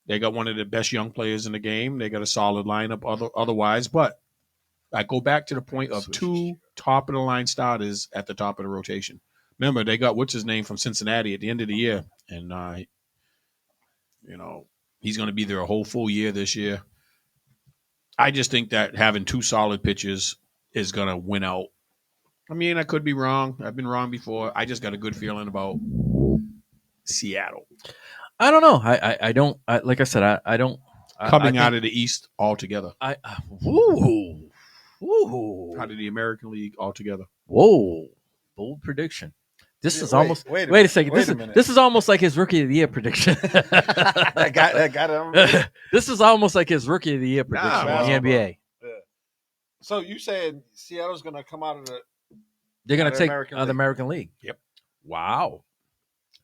They got one of the best young players in the game. They got a solid lineup otherwise, but I go back to the point of two top of the line starters at the top of the rotation. Remember, they got what's his name from Cincinnati at the end of the year, and he's going to be there a whole full year this year. I just think that having two solid pitchers is going to win out. I mean, I could be wrong. I've been wrong before. I just got a good feeling about Seattle I don't know. I don't. Like I said, I don't. coming out of the East altogether. Woo. Out of the American League altogether. Whoa. Bold prediction. This is almost. Wait a second. This is almost like his Rookie of the Year prediction. that got him. This is almost like his Rookie of the Year prediction in the NBA. Yeah. So you said Seattle's going to come out of the. They're going to take American the American League. Yep. Wow.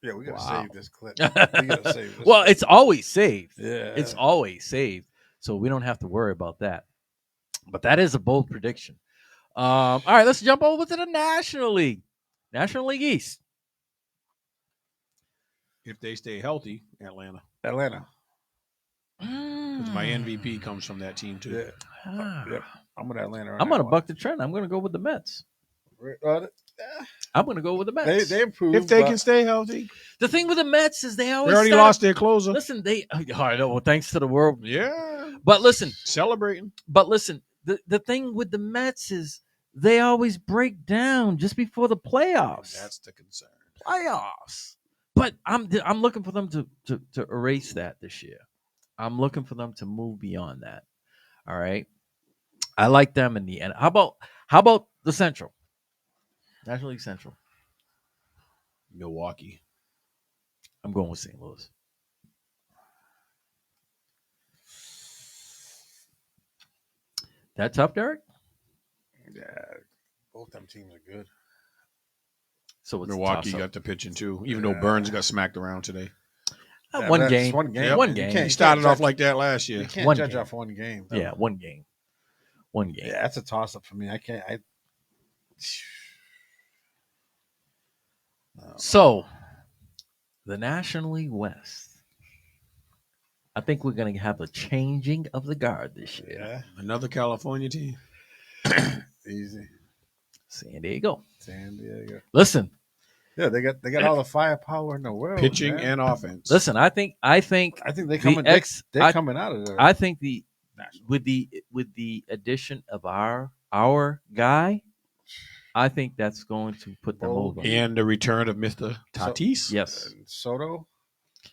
Yeah, we got to save this clip. We got to save this. Well, it's always saved. Yeah. It's always saved. So we don't have to worry about that. But that is a bold prediction. All right, let's jump over to the National League. National League East. If they stay healthy, Atlanta. Atlanta. Because my MVP comes from that team, too. Yeah. Yep. I'm with Atlanta. I'm going to buck the trend. I'm going to go with the Mets. I'm going to go with the Mets. They improved. If they can stay healthy. The thing with the Mets is they always already lost their closer. Listen, I know. Well, thanks to the world. Yeah. But listen. Celebrating. But listen, the thing with the Mets is they always break down just before the playoffs. That's the concern. Playoffs. But I'm looking for them to erase that this year. I'm looking for them to move beyond that. All right. I like them in the end. How about the Central? National League Central. Milwaukee. I'm going with St. Louis. That tough, Derek? Yeah, both them teams are good. So it's Milwaukee got the pitching too, even though Burns got smacked around today. One game. Yep. One game. He started off like that last year. You can't judge off one game. Yeah, one game. One game. Yeah, that's a toss-up for me. I can't. So, the National League West. I think we're going to have a changing of the guard this year. Yeah. Another California team. Easy. San Diego. Listen. Yeah, they got all the firepower in the world. Pitching man. and offense. Listen, I think they coming. They're coming out of there. I think with the addition of our guy, I think that's going to put them over. And the return of Mr. Tatis. Yes. Soto.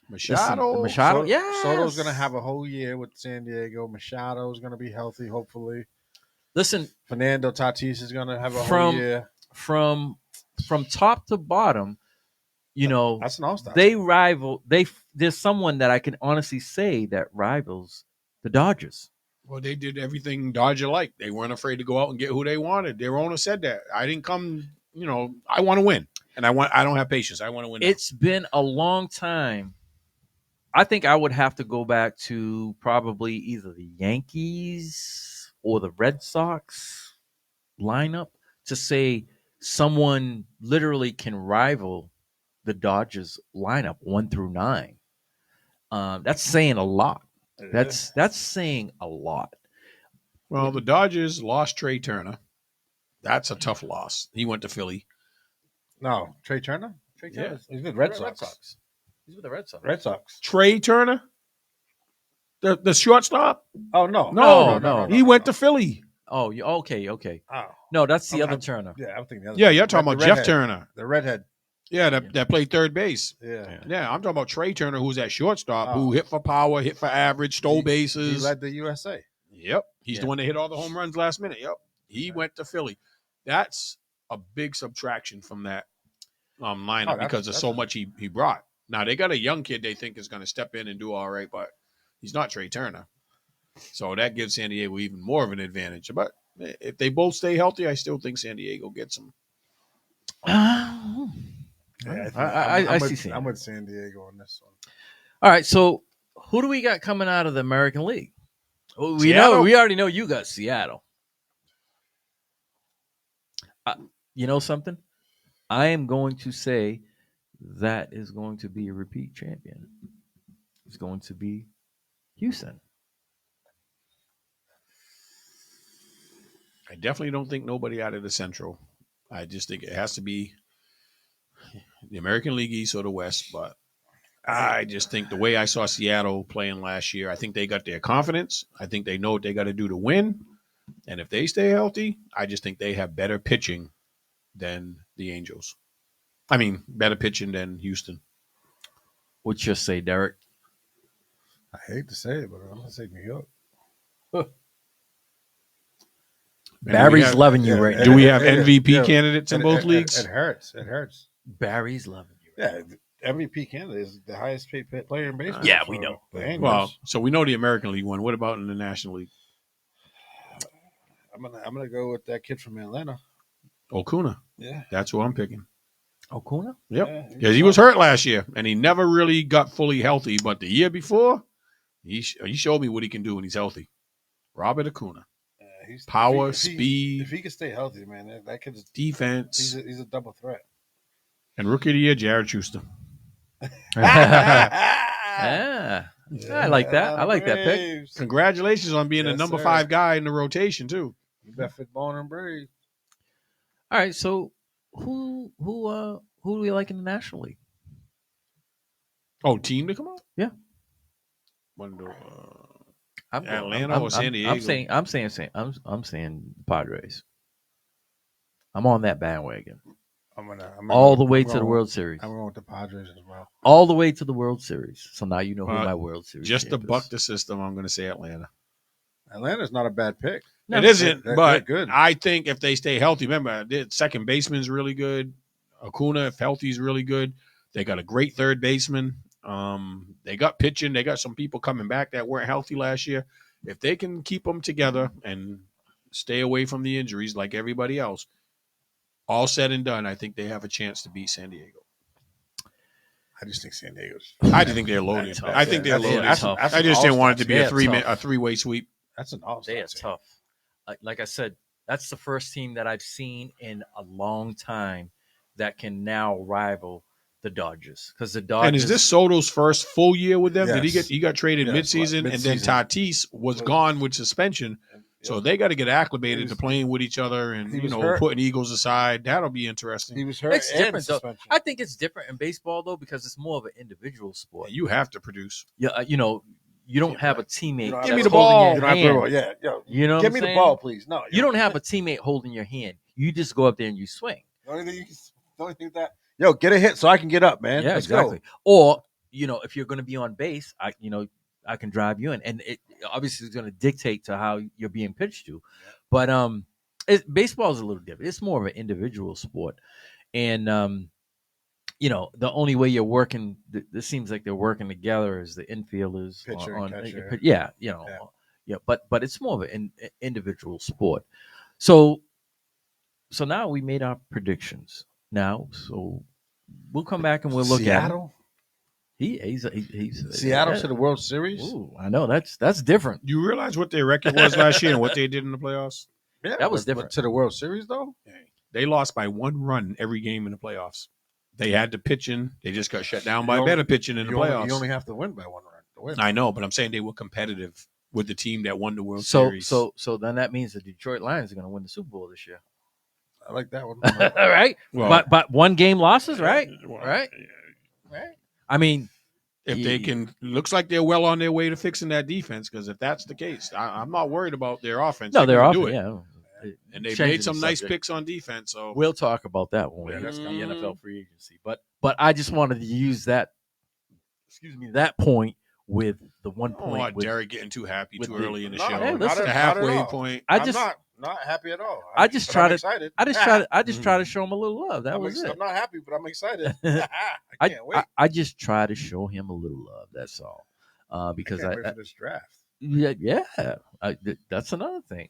Machado. Yeah. Soto's going to have a whole year with San Diego. Machado's going to be healthy, hopefully. Listen, Fernando Tatis is going to have a whole year. From top to bottom, that's an all-star. They rival. There's someone that I can honestly say that rivals the Dodgers. Well, they did everything Dodger-like. They weren't afraid to go out and get who they wanted. Their owner said that. I didn't come, I want to win. And I don't have patience. I want to win. It's been a long time. I think I would have to go back to probably either the Yankees or the Red Sox lineup to say someone literally can rival the Dodgers lineup 1 through 9. That's saying a lot. That's saying a lot. Well, the Dodgers lost Trey Turner. That's a tough loss. He went to Philly. No, Trey Turner? Yeah. He's with Red Sox. He's with the Red Sox. Red Sox. Trey Turner? The shortstop? Oh, no. No. He went to Philly. Oh, okay. Oh. No, that's the other Turner. Yeah, I'm thinking the other. Yeah, you're talking about Jeff Turner. The redhead. Yeah, that played third base. Yeah, I'm talking about Trey Turner, who's at shortstop, who hit for power, hit for average, stole bases. He led the USA. Yep. He's the one that hit all the home runs last minute. Yep. He went to Philly. That's a big subtraction from that lineup because of so much he brought. Now, they got a young kid they think is going to step in and do all right, but he's not Trey Turner. So that gives San Diego even more of an advantage. But if they both stay healthy, I still think San Diego gets them. I see. I'm with San Diego on this one. All right, so who do we got coming out of the American League? We already know you got Seattle. You know something? I am going to say that is going to be a repeat champion. It's going to be Houston. I definitely don't think nobody out of the Central. I just think it has to be the American League East or the West. But I just think the way I saw Seattle playing last year, I think they got their confidence. I think they know what they got to do to win. And if they stay healthy, I just think they have better pitching than the Angels. I mean, better pitching than Houston. What's your say, Derek? I hate to say it, but I'm gonna say New York. Barry's loving you right now. Do we have MVP candidates in both leagues? It hurts. It hurts. Barry's loving you. Yeah, MVP candidate is the highest paid player in baseball. Yeah, we know. Well, so we know the American League one. What about in the National League? I'm gonna go with that kid from Atlanta. Acuna. Yeah, That's who I'm picking. Acuna? Yep. Yeah, Because he was hurt last year, and he never really got fully healthy. But the year before, he showed me what he can do when he's healthy. Robert Acuna. He's Power, if speed. If he can stay healthy, man, that kid's Defense. he's a double threat. And Rookie of the Year, Jared Schuster. Yeah. I like that. I like that pick. Braves. Congratulations on being the Yes, number sir. 5 guy in the rotation, too. You Bedford born and Braves. All right, so who do we like in the National League? Oh, team to come out? Yeah. Wonder, I'm Atlanta or San Diego? I'm saying Padres. I'm on that bandwagon. I'm All the going- way I'm to the going- World Series. I'm going with the Padres as well. All the way to the World Series. So now you know who my World Series Just to champ buck is. the system, I'm going to say Atlanta. Atlanta's not a bad pick. No, It isn't, they're but good. I think if they stay healthy, remember, their second baseman's really good. Acuna, if healthy, is really good. They got a great third baseman. They got pitching. They got some people coming back that weren't healthy last year. If they can keep them together and stay away from the injuries like everybody else, all said and done, I think they have a chance to beat San Diego. I just think San Diego's. I think they're loaded. tough. I think they're That's- loaded. that's tough. I just didn't want it to be They're a tough. three-way sweep. That's an all-star. They are team. tough. Like I said, that's the first team that I've seen in a long time that can now rival the Dodgers. Because the Dodgers. And is this Soto's first full year with them? Did Yes. he got traded Yes, midseason, and then midseason. Tatis was gone with suspension. So they got to get acclimated to playing with each other and he was hurt. putting egos aside. That'll be interesting. He was hurt. It's and different, though. suspension. I think it's different in baseball, though, because it's more of an individual sport. You have to produce. Yeah, you don't have a teammate. You don't that's have me the holding ball. your You don't have to hand. worry about- yo, You know, give what me I'm the saying? ball, please. No, You don't have a teammate holding your hand. You just go up there and you swing. The only thing that get a hit so I can get up, man. Yeah, Let's exactly. go. Or if you're going to be on base, I can drive you in, and it obviously is going to dictate to how you're being pitched to. But baseball is a little different. It's more of an individual sport, and the only way you're working, this seems like they're working together as the infielders, Pitcher and catcher. yeah. But it's more of an individual sport. So now we made our predictions. Now, so we'll come back and we'll look Seattle? at him. He's Seattle to the World Series. Ooh, I know that's different. You realize what their record was last year and what they did in the playoffs? Yeah, That was but different. to the World Series though. They lost by 1 run every game in the playoffs. They had the pitching. They just got shut down by You better only- pitching in the playoffs. You only have to win by 1 run to win. I know, but I'm saying they were competitive with the team that won the World So Series. so then that means the Detroit Lions are going to win the Super Bowl this year. I like that one. All right, Well- but 1 game losses, right? Well, Right. I mean, if they can, looks like they're well on their way to fixing that defense. Because if that's the case, I'm not worried about their offense. no, They're they're gonna off. do it. Yeah, And they've Changing made some the nice subject. picks on defense. So We'll talk about that when we Yeah, get that's to the coming. NFL free agency. But I just wanted to use that point with the 1 I don't point. want with- Derek getting too happy with too the- early in the No, show. hey, It's listen, the not at halfway all. point. I I'm just not happy at all. I just But try I'm to- excited. I just try to show him a little love. That was it. I'm not happy, but I'm excited. I I, can't wait. I just try to show him a little love. That's all. Because can't wait for this draft. that's another thing.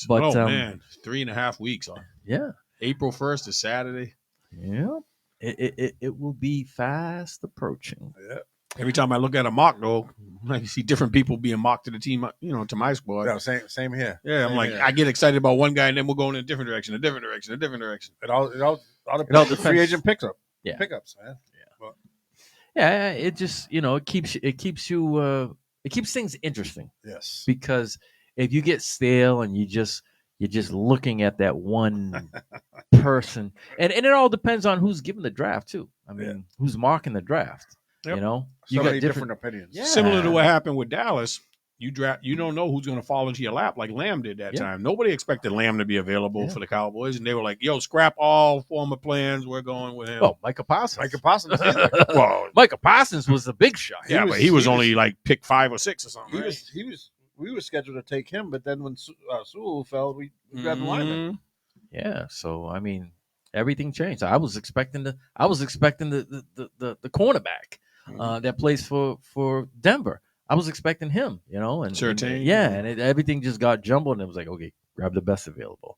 But, oh man, 3.5 weeks on Yeah, April 1st is Saturday. yeah. It will be fast approaching. Yeah. Every time I look at a mock, though, I see different people being mocked to the team, to my squad. No, same here. Yeah, I'm Same like, here. I get excited about one guy, and then we'll go in a different direction, a different direction, a different direction. It all all depends. depends. Free agent pickups, man. Yeah, it just it keeps things interesting Yes. because if you get stale and you just you're just looking at that one person, and it all depends on who's giving the draft too. I mean, who's marking the draft. Yep. You know, So you many got different opinions. Yeah. Similar to what happened with Dallas. You don't know who's going to fall into your lap like Lamb did that time. Nobody expected Lamb to be available for the Cowboys, and they were like, "Yo, scrap all former plans. We're going with him." Oh, Micah Parsons. Micah Parsons either. Well, Micah Parsons was a big shot. but he was only like pick 5 or 6 or something. We were scheduled to take him, but then when Sewell fell, we grabbed the lineman. Yeah, so I mean, everything changed. I was expecting the cornerback that plays for Denver. I was expecting him, and everything just got jumbled, and it was like, okay, grab the best available.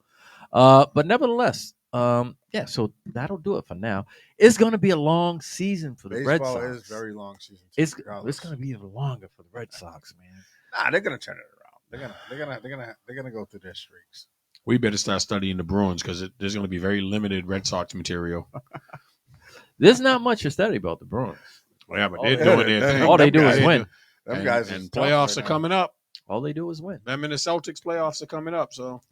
But nevertheless, so that'll do it for now. It's going to be a long season for the Red Sox. Baseball is very long season. It's going to be even longer for the Red Sox, man. Nah, they're going to turn it around. They're gonna go through their streaks. We better start studying the Bruins because there's going to be very limited Red Sox material. There's not much to study about the Bruins. Well, yeah, but they're doing their thing. All they do is win. Them guys and playoffs are coming up. All they do is win. Them and the Celtics playoffs are coming up. So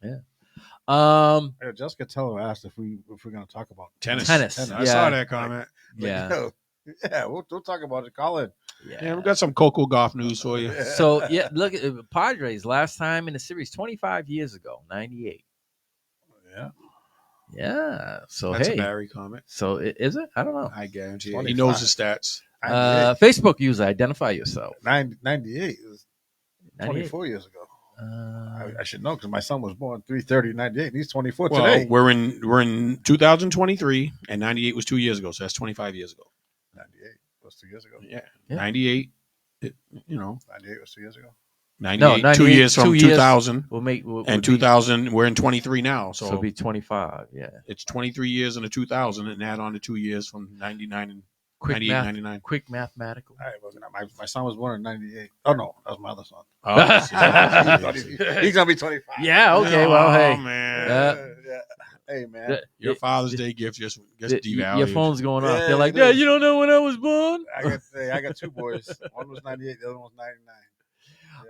Jessica Tello asked if we're going to talk about tennis. I saw that comment. Yeah, we'll talk about it. Call it. Yeah, we got some Coco Golf news for you. So look at Padres last time in the series 25 years ago, 98. Yeah. So That's a Barry comment. So is it? I don't know. I guarantee it. He knows the stats. Facebook user, identify yourself. 98 is 24 years ago. I should know because my son was born 3/30/98. And he's 24 today. We're in 2023, and 98 was 2 years ago, so that's 25 years ago. 98 was 2 years ago. Yeah. 98. 98 was 2 years ago. 98, 2 years from 2000. We'll 2000, we're in 23 now. So it'll be 25. Yeah. It's 23 years in the 2000 and add on the 2 years from 99 and 98, 99. Quick mathematical. All right, my son was born in 98. Oh, no. That was my other son. Oh, he's going to be 25. Yeah, okay. Well, hey. Man. Hey, man. Your Father's Day gift just devalued. Your phone's going off. Yeah, They're like, yeah, you don't know when I was born? I got 2 boys. One was 98. The other one was 99.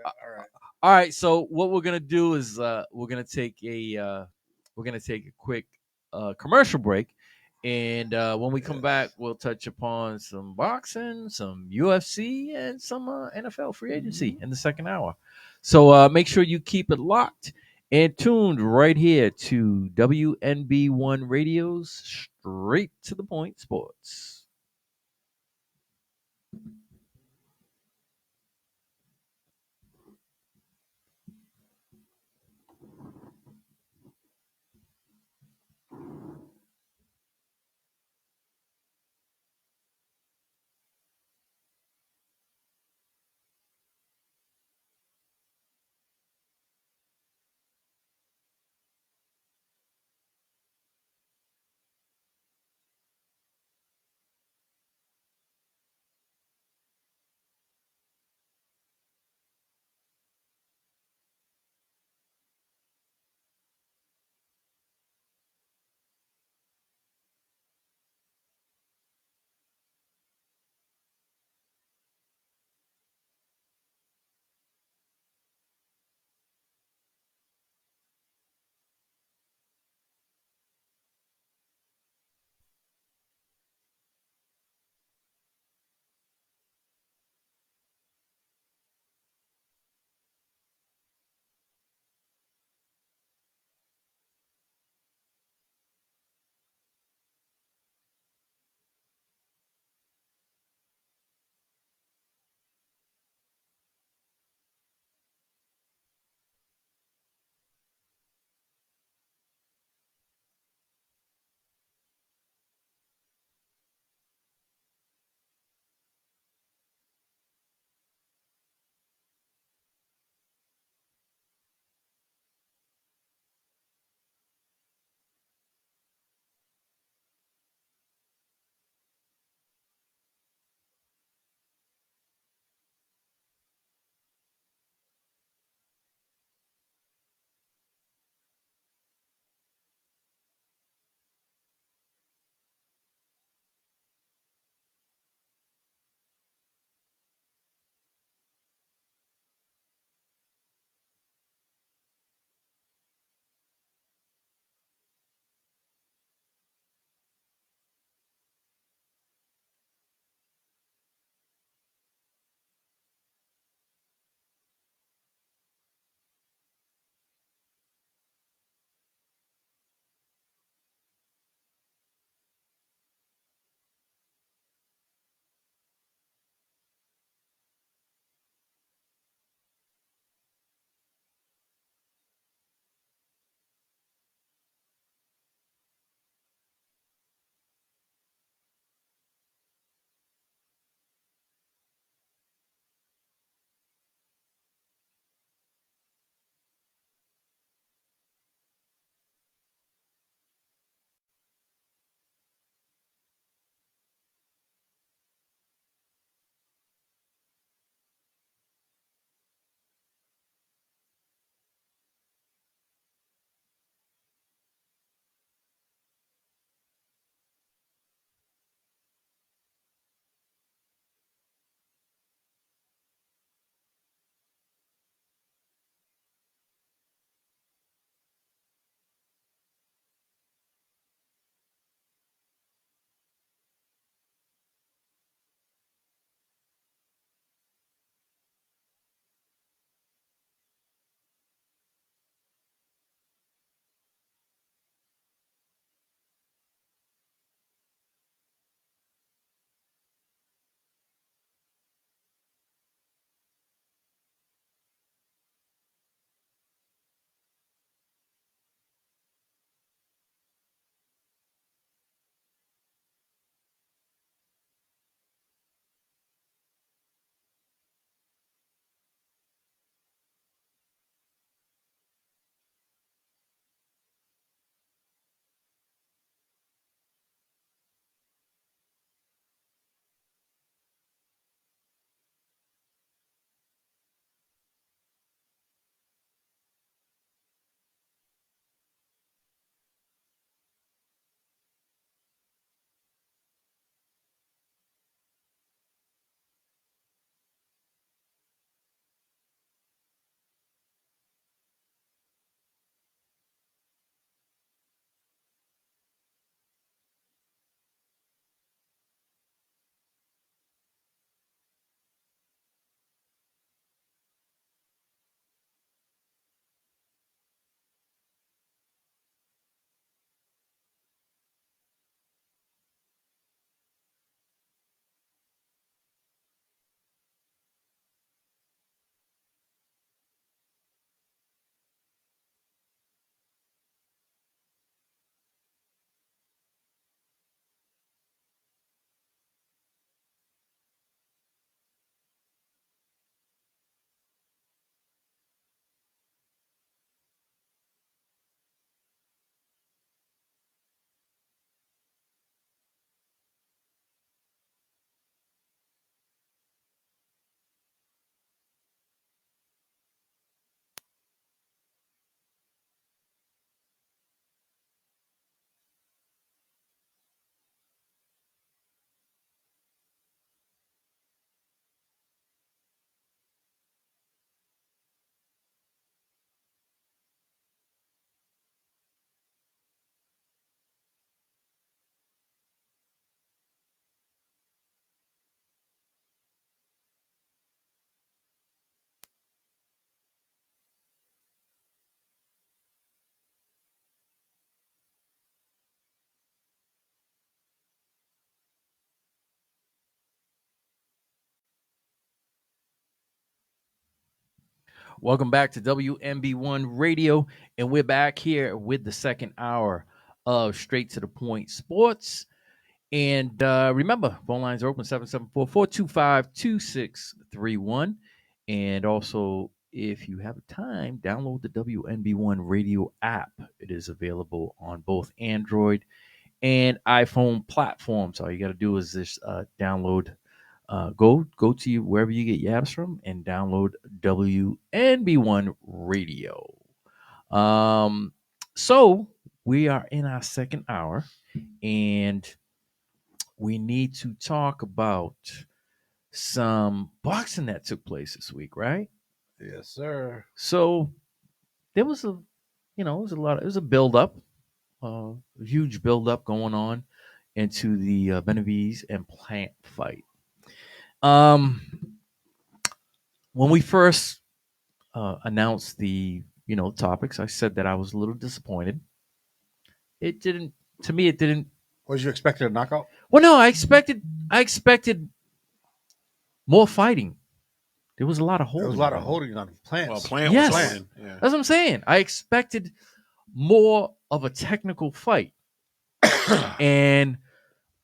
Yeah, all right. So what we're gonna do is we're gonna take a quick commercial break, and when we come back, we'll touch upon some boxing, some UFC, and some NFL free agency in the second hour. So make sure you keep it locked and tuned right here to WNB1 Radio's Straight to the Point Sports. Welcome back to WNB1 Radio, and we're back here with the second hour of Straight to the Point Sports. And remember, phone lines are open 774-425-2631. And also, if you have time, download the WNB1 Radio app. It is available on both Android and iPhone platforms. All you got to do is just download. Go to wherever you get your apps from and download WNB1 Radio. So we are in our second hour, and we need to talk about some boxing that took place this week, right? Yes, sir. So there was a, it was a build up, a huge build up going on into the Benavides and Plant fight. When we first announced the topics, I said that I was a little disappointed. It didn't. To me, it didn't. Was you expecting a knockout? Well, no, I expected more fighting. There was a lot of holding. There was a lot of holding on Plant. Well, Plant Yes. was playing. Yeah. That's what I'm saying. I expected more of a technical fight, and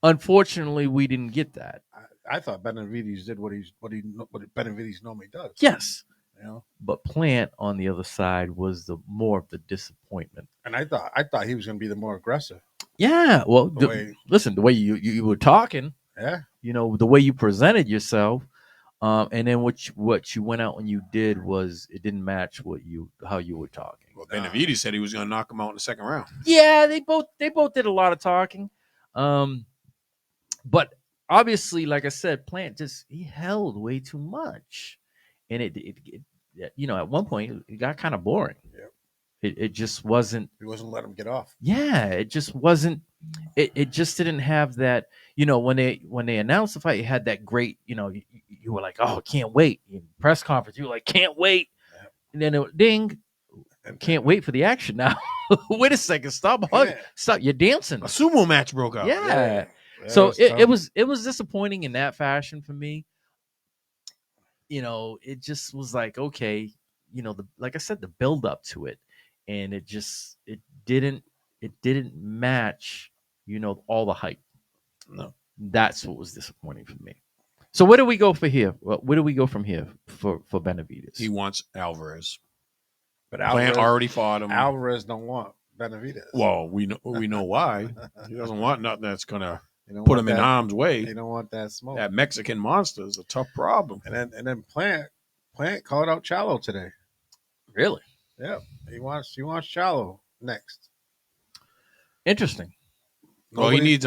unfortunately, we didn't get that. I thought Benavides did what Benavides normally does. Yes, You know, but Plant on the other side was the more of the disappointment. and I thought he was going to be the more aggressive. Yeah, well, The the way you were talking, Yeah, the way you presented yourself, and then what you went out and you did it didn't match how you were talking. Well, Benavides said he was going to knock him out in the second round. Yeah, they both did a lot of talking, but obviously, like I said, Plant he held way too much, and it at one point it got kind of boring. Yep. It just wasn't. he wasn't letting him get off. Yeah, it just wasn't. It just didn't have that. When they announced the fight, it had that great. You were like, oh, can't wait. In press conference, you were like, can't wait. Yeah. And then ding, can't wait for the action now. Wait a second, stop hugging, stop. You're dancing. A sumo match broke out. Yeah. Yeah, So it tough. was disappointing in that fashion for me. It just was like, okay, like I said, the build up to it, and it didn't match, all the hype. No. That's what was disappointing for me. So where do we go for here? Where do we go from here for Benavides? He wants Alvarez. But Plant already fought him. Alvarez don't want Benavides. Well, we know why. He doesn't want nothing that's gonna You don't put want him in that- harm's way. You don't want that smoke. That Mexican monster is a tough problem. And then Plant called out Chalo today. Really Yeah, he wants Chalo next. interesting. Well, he needs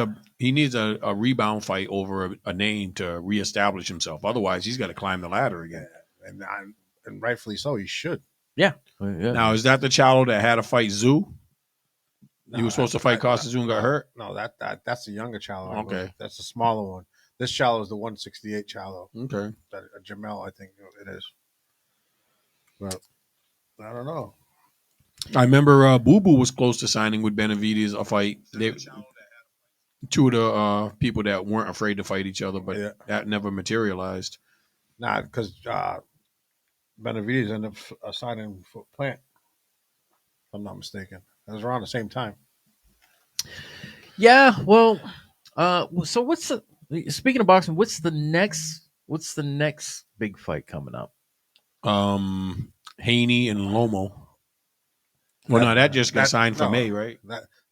a rebound fight over a name to reestablish himself. Otherwise, he's got to climb the ladder again. And rightfully so. He should. Yeah. Now, is that the Chalo that had to fight Zoo? He was supposed to fight Costa Zoo and got hurt? No, that's the younger Chalo. I Okay. believe. That's the smaller one. This Chalo is the 168 Chalo. Okay. That Jamel, I think it is. But I don't know. I remember Boo Boo was close to signing with Benavides a fight. Two of the people that weren't afraid to fight each other, but that never materialized. Nah, because Benavides ended up signing for Plant. If I'm not mistaken. It was around the same time. Yeah. Well. So speaking of boxing? What's the next big fight coming up? Haney and Lomo. Well, no, that just got signed for May, right?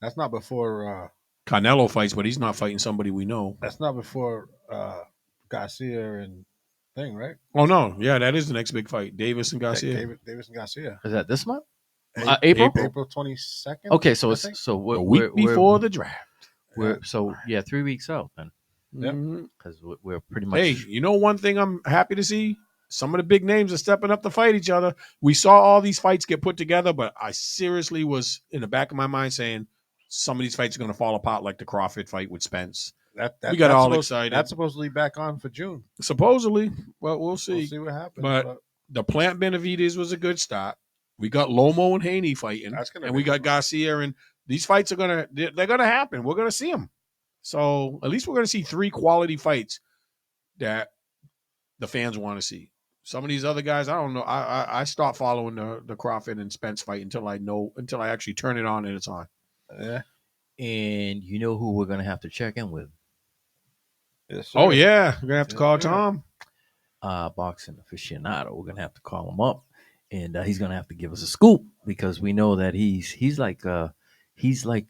That's not before Canelo fights, but he's not fighting somebody we know. That's not before Garcia and thing, right? Oh no, yeah, that is the next big fight. Davis and Garcia. Davis and Garcia. Is that this month? April 22nd. Okay, so a week before the draft. We're 3 weeks out then. Yep. Because we're pretty much. Hey, you know one thing I'm happy to see? Some of the big names are stepping up to fight each other. We saw all these fights get put together, but I seriously was in the back of my mind saying some of these fights are going to fall apart, like the Crawford fight with Spence. We got all excited. That's supposedly back on for June. Supposedly, but we'll see. We'll see what happens. But the Plant Benavides was a good start. We got Lomo and Haney fighting, and we got Garcia, and these fights they're gonna happen. We're gonna see them. So at least we're gonna see 3 quality fights that the fans want to see. Some of these other guys, I don't know. I start following the Crawford and Spence fight until I actually turn it on and it's on. Yeah. And you know who we're gonna have to check in with? Yes, sir. Oh yeah, we're gonna have to Yes, call sir. Tom. Boxing aficionado. We're gonna have to call him up, and he's gonna have to give us a scoop because we know that he's like the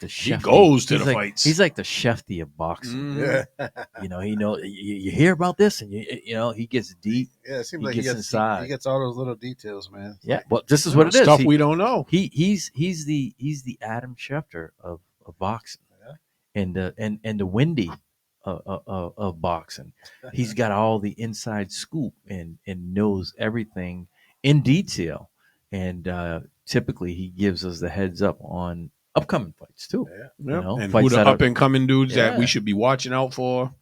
chef. goes to he's the like, fights. He's like the chefty of boxing. Mm. Yeah. You know, you hear about this, and you know he gets deep. Yeah, it seems He like gets inside. He gets all those little details, man. It's Yeah, like, well, this is what it is. Stuff we don't know. He's the Adam Schefter of boxing, and the Wendy of boxing. He's got all the inside scoop and knows everything in detail, and typically he gives us the heads up on upcoming fights too. Yeah. Yep. know, And fights who the that are- up and coming dudes that Yeah. we should be watching out for.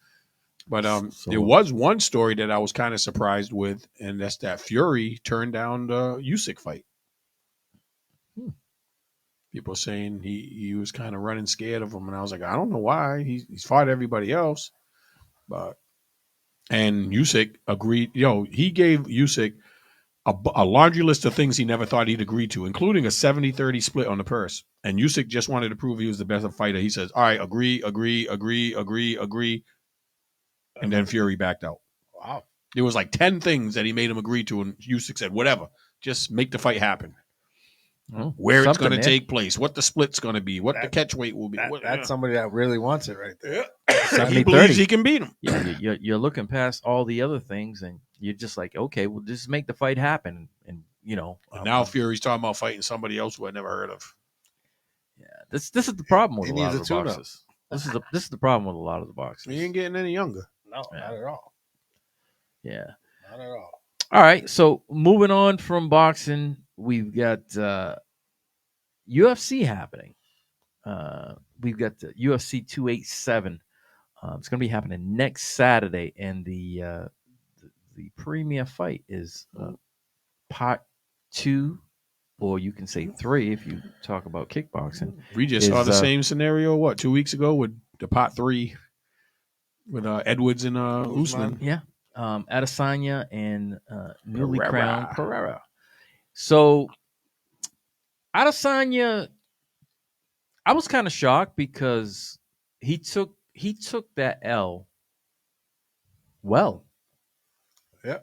But So- there was one story that I was kind of surprised with, and that's that Fury turned down the Usyk fight. People saying he was kind of running scared of him, and I was like, I don't know why. He's fought everybody else, and Usyk agreed. He gave Usyk a laundry list of things he never thought he'd agree to, including a 70-30 split on the purse. And Usyk just wanted to prove he was the best fighter. He says, all right, agree. And then Fury backed out. wow. There was like 10 things that he made him agree to, and Usyk said, whatever, just make the fight happen. Oh, Where it's something going to there. take place, what the split's going to be, what the catch weight will be. That's somebody that really wants it right there. He 70-30. believes he can beat him. Yeah, you're looking past all the other things, and you're just like, okay, well, just make the fight happen, and you know. And now Fury's talking about fighting somebody else who I never heard of. Yeah, this is the problem with He a lot needs of a the tune-up. boxers. This is the problem with a lot of the boxers. He ain't getting any younger. No, Yeah. not at all. Yeah. Not at all. All right. So moving on from boxing, we've got UFC happening. We've got the UFC 287. It's going to be happening next Saturday, and the premier fight is part 2, or you can say 3 if you talk about kickboxing. We just saw the same scenario, 2 weeks ago with the pot 3 with Edwards and Usman. Yeah. Adesanya and newly Pereira. crowned Pereira. So Adesanya, I was kind of shocked because he took that L well. Yeah.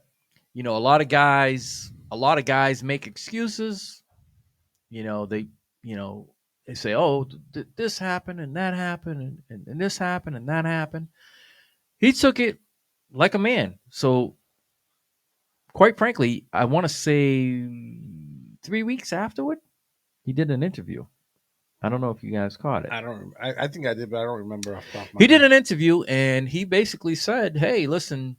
You know, a lot of guys make excuses. They say, "Oh, this happened and that happened and this happened and that happened." He took it like a man. So, quite frankly, I want to say 3 weeks afterward, he did an interview. I don't know if you guys caught it. I don't. I think I did, but I don't remember off the top of my He did head. an interview, and he basically said, "Hey, listen,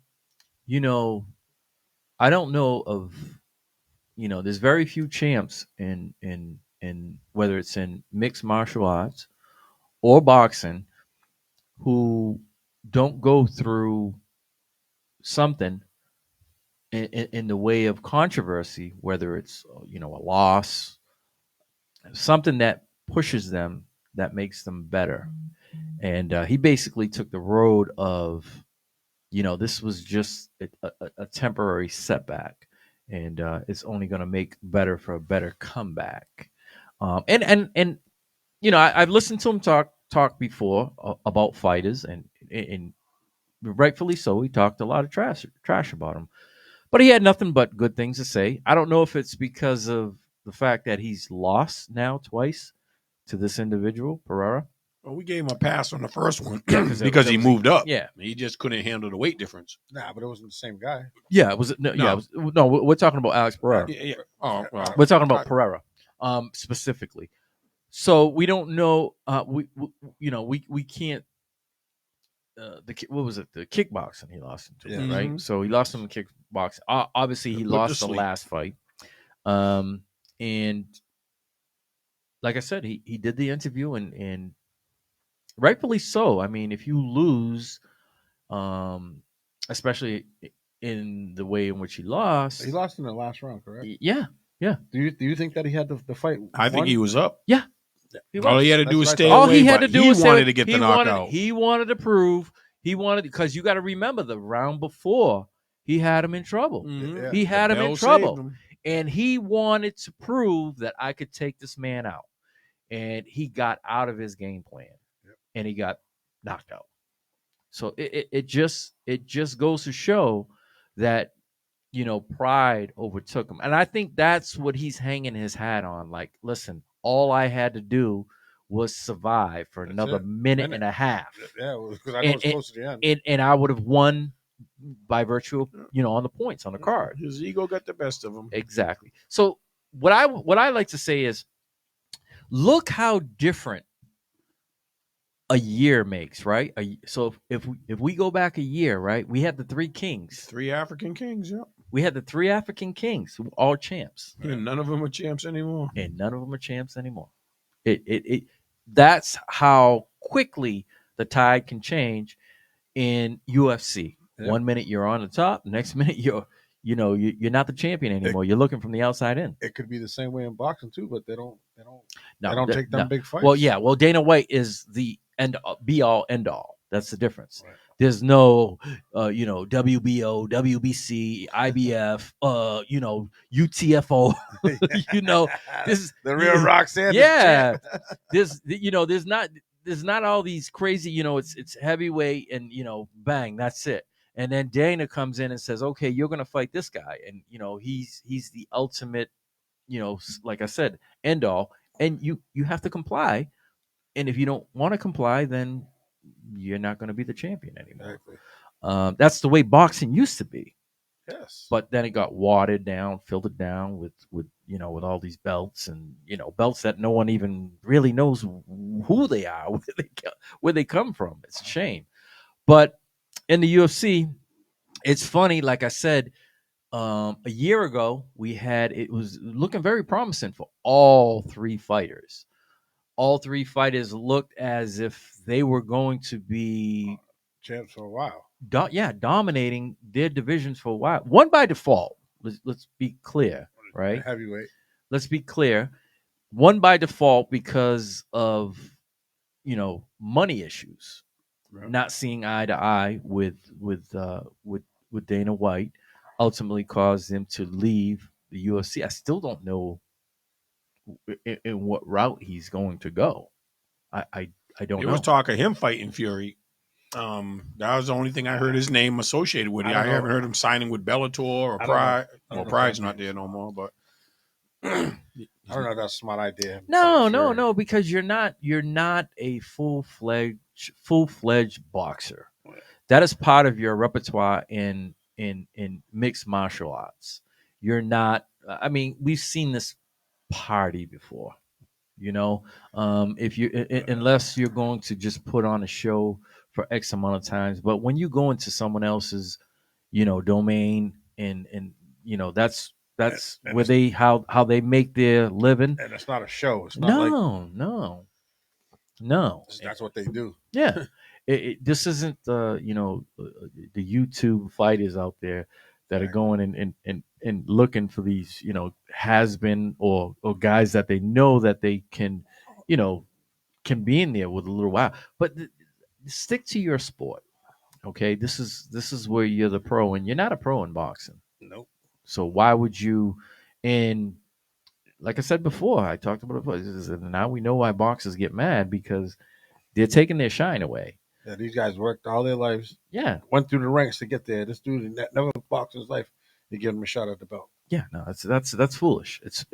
I don't know of, there's very few champs in whether it's in mixed martial arts or boxing who don't go through something in the way of controversy, whether it's a loss, something that pushes them, that makes them better." And he basically took the road of, this was just a temporary setback, and it's only going to make better for a better comeback. And I've listened to him talk before about fighters, and rightfully so. He talked a lot of trash about him, but he had nothing but good things to say. I don't know if it's because of the fact that he's lost now twice to this individual, Pereira. Well, we gave him a pass on the first one Yeah, 'cause because he moved up. Yeah. He just couldn't handle the weight difference. Nah, but it wasn't the same guy. Yeah, it was no. We're talking about Alex Pereira. Yeah. Oh, well. We're talking about Pereira, specifically. So we don't know. We can't. What was it? The kickboxing he lost him to, Yeah. right? Mhm. So he lost him in kickboxing. Obviously, he Put to lost the sleep. last fight. And like I said, he did the interview, and rightfully so. I mean, if you lose, especially in the way in which he lost, He lost in the last round, correct? yeah. Do you think that he had the fight? I think won? he was up. He All was. he had to That's do was what I stay thought. All away. he had to but do he was wanted say, to get he the wanted, knockout. He wanted to prove because you got to remember the round before he had him in trouble. Mhm. He had The him in bell trouble. saved him. And he wanted to prove that I could take this man out. And he got out of his game plan. And he got knocked out. So it just goes to show that, you know, pride overtook him. And I think that's what he's hanging his hat on. Like, listen, all I had to do was survive for another minute and a half. Yeah, because I know it's close to the end. And I would have won by virtue of, you know, on the points on the card. His ego got the best of him. Exactly. So what I like to say is, look how different a year makes, right? So if we go back a year, right, we had the three kings. 3 African kings, yeah. We had the 3 African kings, who all champs. And none of them are champs anymore. And none of them are champs anymore. That's how quickly the tide can change in UFC. Yeah. 1 minute you're on the top, next minute you're not the champion anymore. You're looking from the outside in. It could be the same way in boxing too, but they don't take them No. big fights. Well, yeah. Well, Dana White is the be all end all. That's the difference. Right. There's no, WBO, WBC, IBF, UTFO. This is the real Roxanne. Yeah, there's not all these crazy. It's heavyweight and bang, that's it. And then Dana comes in and says, okay, you're gonna fight this guy, and he's the ultimate, like I said, end all, and you have to comply. And if you don't want to comply, then you're not going to be the champion anymore. Exactly. That's the way boxing used to be. Yes. But then it got watered down, filtered down with all these belts and belts that no one even really knows who they are, where they come from. It's a shame. But in the UFC, it's funny. Like I said, a year ago, it was looking very promising for all 3 fighters. All 3 fighters looked as if they were going to be champs for a while. Dominating their divisions for a while. One by default. Let's be clear, right? Heavyweight. Let's be clear. One by default because of money issues, Right. not seeing eye to eye with Dana White, ultimately caused him to leave the UFC. I still don't know in what route he's going to go. I don't know. There was talk of him fighting Fury. That was the only thing I heard his name associated with it. I haven't heard him signing with Bellator or Pride. Well, Pride's not there no more, but I don't know if that's a smart idea. No, because you're not a full-fledged boxer. That is part of your repertoire in mixed martial arts. You're not. I mean, we've seen this party before. If you unless you're going to just put on a show for X amount of times, but when you go into someone else's, domain and that's and where they how they make their living. And it's not a show. It's not no. That's what they do. Yeah, this isn't the YouTube fighters out there that are going and looking for these has been or guys that they know that they can be in there with a little while, but stick to your sport. Okay, this is where you're the pro, and you're not a pro in boxing. Nope. So why would you? And like I said before, I talked about it before. Now we know why boxers get mad, because they're taking their shine away. Yeah, these guys worked all their lives. Yeah, went through the ranks to get there. This dude never boxed in his life. You give him a shot at the belt. Yeah, no, that's foolish. It's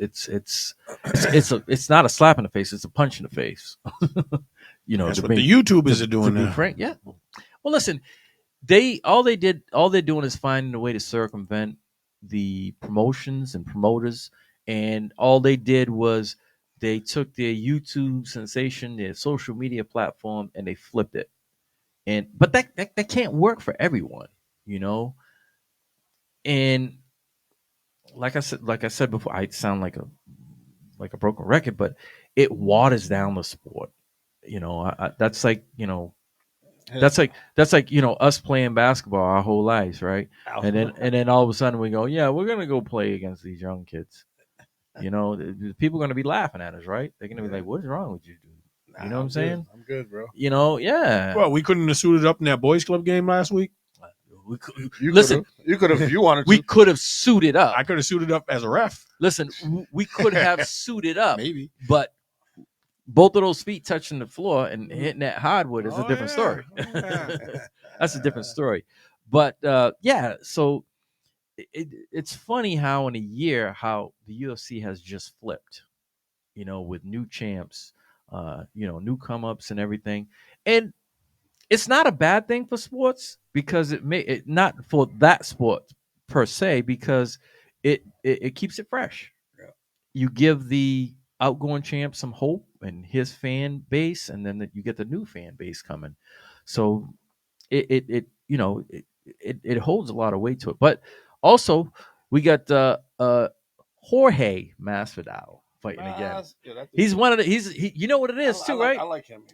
not a slap in the face. It's a punch in the face. That's what the YouTubers are doing now. Frank, yeah. Well, listen, all they're doing is finding a way to circumvent the promotions and promoters, and all they did was they took their YouTube sensation, their social media platform, and they flipped it. But that can't work for everyone, And like I said before, I sound like a broken record, but it waters down the sport. That's like that's like us playing basketball our whole lives, right? And then all of a sudden we go, yeah, we're gonna go play against these young kids. People are gonna be laughing at us, right? They're gonna be like, "What's wrong with you, dude?" You know what I'm saying? I'm good, bro. Yeah. Well, we couldn't have suited up in that boys club game last week. Listen, you could have if you wanted to. we could have suited up. I could have suited up as a ref. Listen, we could have suited up, Maybe. but both of those feet touching the floor and hitting that hardwood is a different story. That's a different story. But yeah, so it's funny how in a year how the UFC has just flipped, with new champs, new come ups and everything. And it's not a bad thing for sports because it not for that sport per se, because it keeps it fresh. Yeah. You give the outgoing champ some hope and his fan base, and then you get the new fan base coming. So it holds a lot of weight to it. But also we got Jorge Masvidal fighting again. Yeah, He's one of the you know what it is too, right? I like him.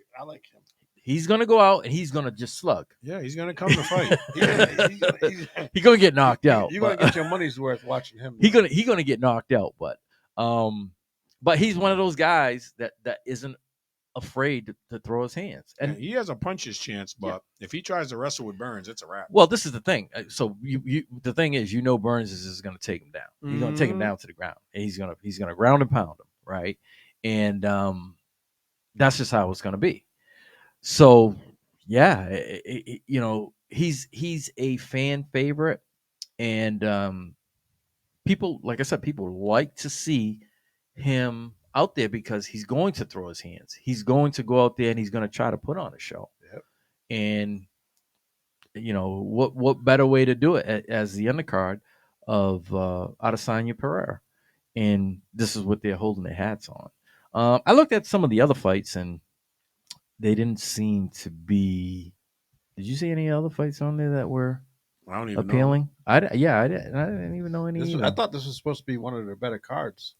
He's gonna go out and he's gonna just slug. Yeah, he's gonna come to fight. He's gonna get knocked out. You're gonna get your money's worth watching him. He gonna get knocked out, but he's one of those guys that isn't afraid to throw his hands. And And he has a puncher's chance, but if he tries to wrestle with Burns, it's a wrap. well, this is the thing. So the thing is, Burns is gonna take him down. He's gonna take him down to the ground, and he's gonna ground and pound him, right? And that's just how it's gonna be. So yeah, he's a fan favorite, and people, like I said, people like to see him out there because he's going to throw his hands. He's going to go out there and he's going to try to put on a show. Yep. And what better way to do it as the undercard of Adesanya Pereira, and this is what they're holding their hats on. I looked at some of the other fights and they didn't seem to be. Did you see any other fights on there that were I don't even appealing? I didn't even know any. I thought this was supposed to be one of their better cards.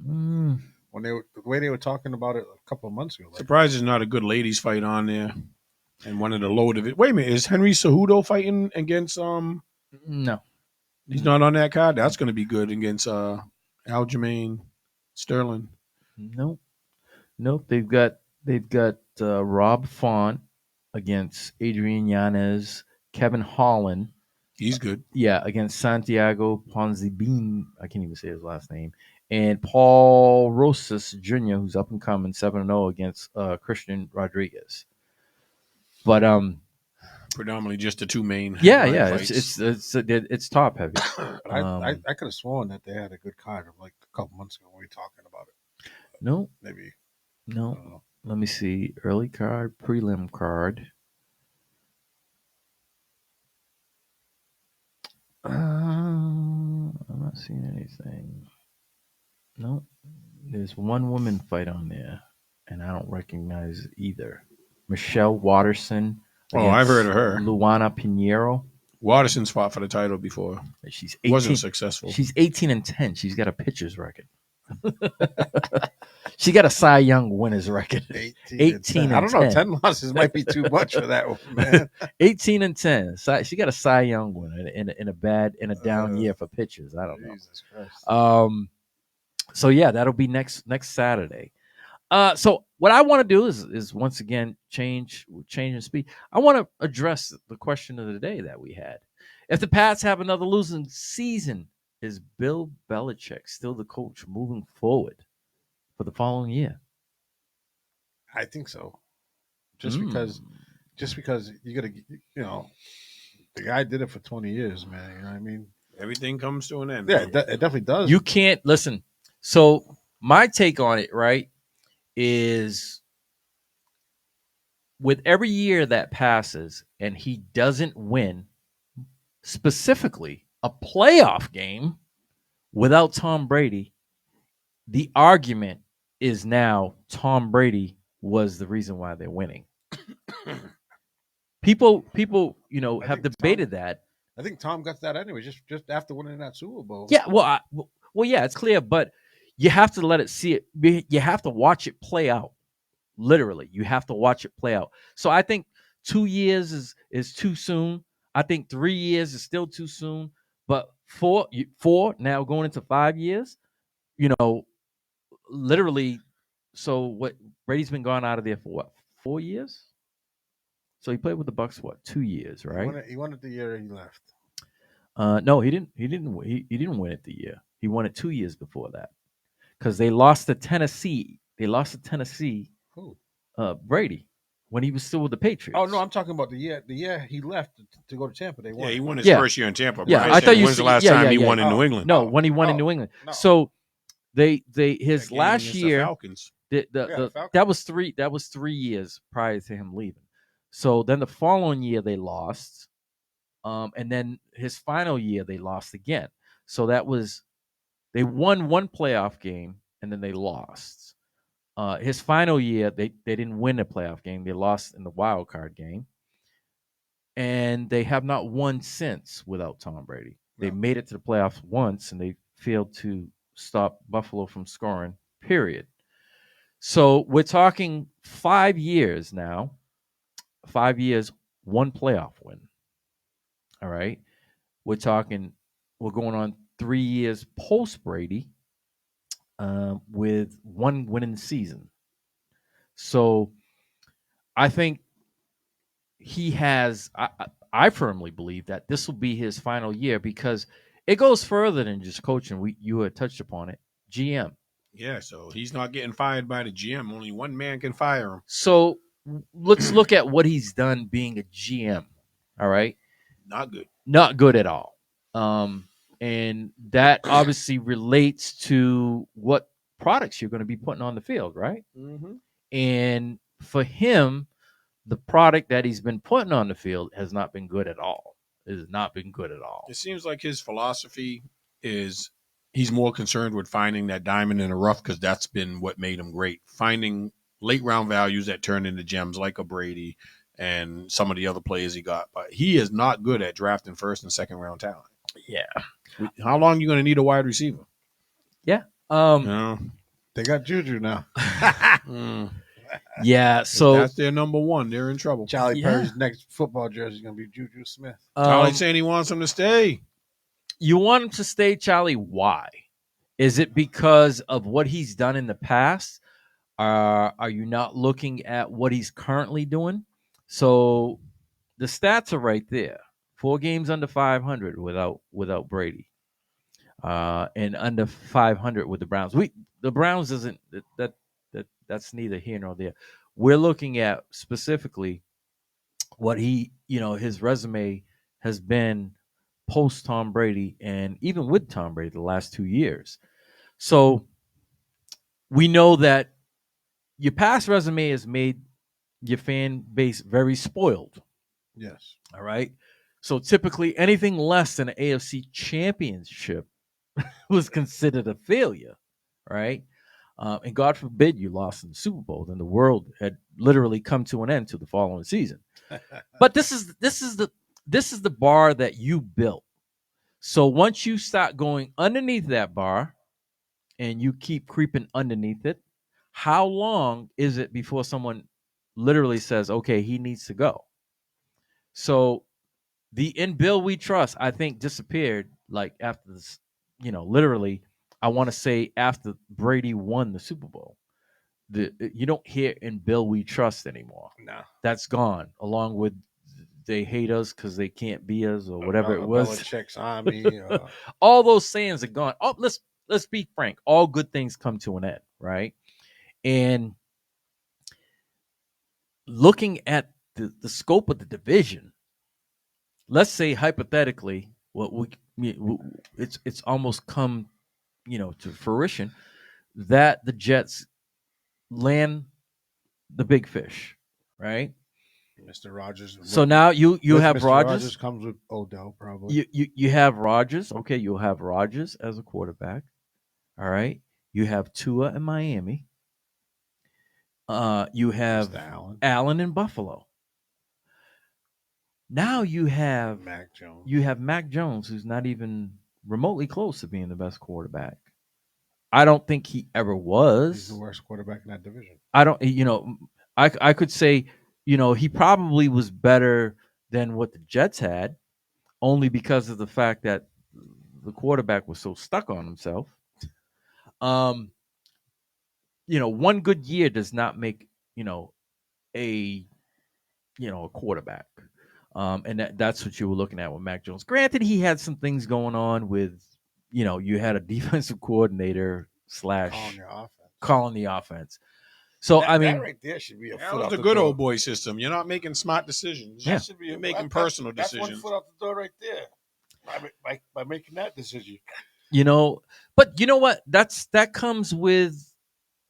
Mm. When the way they were talking about it a couple of months ago. Surprised there's not a good ladies fight on there. And one of the low division. Wait a minute, is Henry Cejudo fighting against No, he's not on that card? That's gonna be good against Aljamain Sterling. nope. They've got Rob Font against Adrian Yanez, Kevin Holland. He's good. Yeah, against Santiago Ponzibin. I can't even say his last name. And Paul Rosas Jr., who's up and coming, 7-0 against Christian Rodriguez. But Predominantly just the two main. fights. It's top heavy. I could have sworn that they had a good card of like a couple months ago when we were talking about it. No, Maybe. no. Let me see. Early card, prelim card. I'm not seeing anything. No, there's one woman fight on there, and I don't recognize either. Michelle Watterson. Oh, I've heard of her. Luana Pinheiro. Watterson's fought for the title before. She's 18. Wasn't successful. She's 18-10. She's got a pitcher's record. She got a Cy Young winners record. 18 I don't know. 10. 10 losses might be too much for that one, man. 18-10. She got a Cy Young winner in a down year for pitchers. I don't know. Jesus Christ. So yeah, that'll be next Saturday. So what I want to do is once again change in speed. I want to address the question of the day that we had. If the Pats have another losing season, is Bill Belichick still the coach moving forward for the following year? I think so. Just because you got to, the guy did it for 20 years, man. You know what I mean? Everything comes to an end. Yeah, it definitely does. You can't listen. So my take on it, right, is with every year that passes and he doesn't win, specifically a playoff game without Tom Brady, the argument is now Tom Brady was the reason why they're winning. People, have debated that. I think Tom got that anyway, just after winning that Super Bowl. Yeah, well, yeah, it's clear, but you have to let it see it. You have to watch it play out. Literally, you have to watch it play out. So I think 2 years is too soon. I think 3 years is still too soon. But four now going into 5 years, literally. So what? Brady's been gone out of there for what? 4 years. So he played with the Bucks 2 years, right? He won it the year he left. No, he didn't. He didn't. He didn't win it the year. He won it 2 years before that because they lost to Tennessee. They lost to Tennessee. Who? Brady, when he was still with the Patriots. Oh no, I'm talking about the year he left to go to Tampa. They won. Yeah, he won his Yeah. first year in Tampa. Yeah, Brian I said, thought you when's the said- last yeah, time yeah, he yeah. won in Oh, New England? No, when he won in New England. no. So his That game last against the year, Falcons. The Falcons. that was 3 years prior to him leaving. So then the following year they lost, and then his final year they lost again. So that was they won one playoff game and then they lost. His final year they didn't win a playoff game. They lost in the wild card game, and they have not won since without Tom Brady. They No. made it to the playoffs once and they failed to stop Buffalo from scoring. Period. So we're talking 5 years now. 5 years, one playoff win. All right. We're going on 3 years post Brady with one winning season. So I think I firmly believe that this will be his final year because it goes further than just coaching. You had touched upon it. GM. Yeah, so he's not getting fired by the GM. Only one man can fire him. So let's look at what he's done being a GM. All right. Not good. Not good at all. And that obviously relates to what products you're going to be putting on the field, right? Mm-hmm. And for him, the product that he's been putting on the field has not been good at all. It has not been good at all. It seems like his philosophy is he's more concerned with finding that diamond in the rough because that's been what made him great. Finding late round values that turn into gems like a Brady and some of the other players he got. But he is not good at drafting first and second round talent. Yeah. How long are you going to need a wide receiver? Yeah. No. They got Juju now. Yeah. So that's their number one. They're in trouble. Charlie Yeah. Perry's next football jersey is going to be Juju Smith. Charlie's saying he wants him to stay. you want him to stay, Charlie? Why? Is it because of what he's done in the past? Are you not looking at what he's currently doing? So the stats are right there. 4 games under 500 without Brady, and under 500 with the Browns. The Browns isn't that's neither here nor there. We're looking at specifically what his resume has been post Tom Brady and even with Tom Brady the last 2 years. So we know that your past resume has made your fan base very spoiled. Yes. All right. So typically anything less than an AFC championship was considered a failure. Right. And God forbid you lost in the Super Bowl, then the world had literally come to an end to the following season. But this is the bar that you built. So once you start going underneath that bar and you keep creeping underneath it, how long is it before someone literally says, okay, he needs to go? So the "in Bill we trust," I think, disappeared like after this, literally, I want to say after Brady won the Super Bowl. You don't hear "in Bill we trust" anymore. No. That's gone, along with they hate us because they can't be us or whatever it was. Belichick's army. All those sayings are gone. Oh, let's be frank. All good things come to an end, right? And looking at the scope of the division, let's say hypothetically, it's almost come, to fruition that the Jets land the big fish, right? Mr. Rogers. So now you have Mr. Rodgers. Comes with Odell probably. You have Rodgers. Okay, you'll have Rodgers as a quarterback. All right. You have Tua in Miami. You have Mr. Allen in Buffalo. Now you have Mac Jones. You have Mac Jones, who's not even remotely close to being the best quarterback. I don't think he ever was. He's the worst quarterback in that division. I don't. I could say, he probably was better than what the Jets had, only because of the fact that the quarterback was so stuck on himself. One good year does not make, a a quarterback. And that's what you were looking at with Mac Jones. Granted, he had some things going on with, you had a defensive coordinator Calling your offense. calling the offense. So that, I mean, that right there should be a That foot was out the the good door. old boy system. You're not making smart decisions. Yeah. Should be You're making personal that's decisions. 1 foot out the door right there. By making that decision. but you know what? That comes with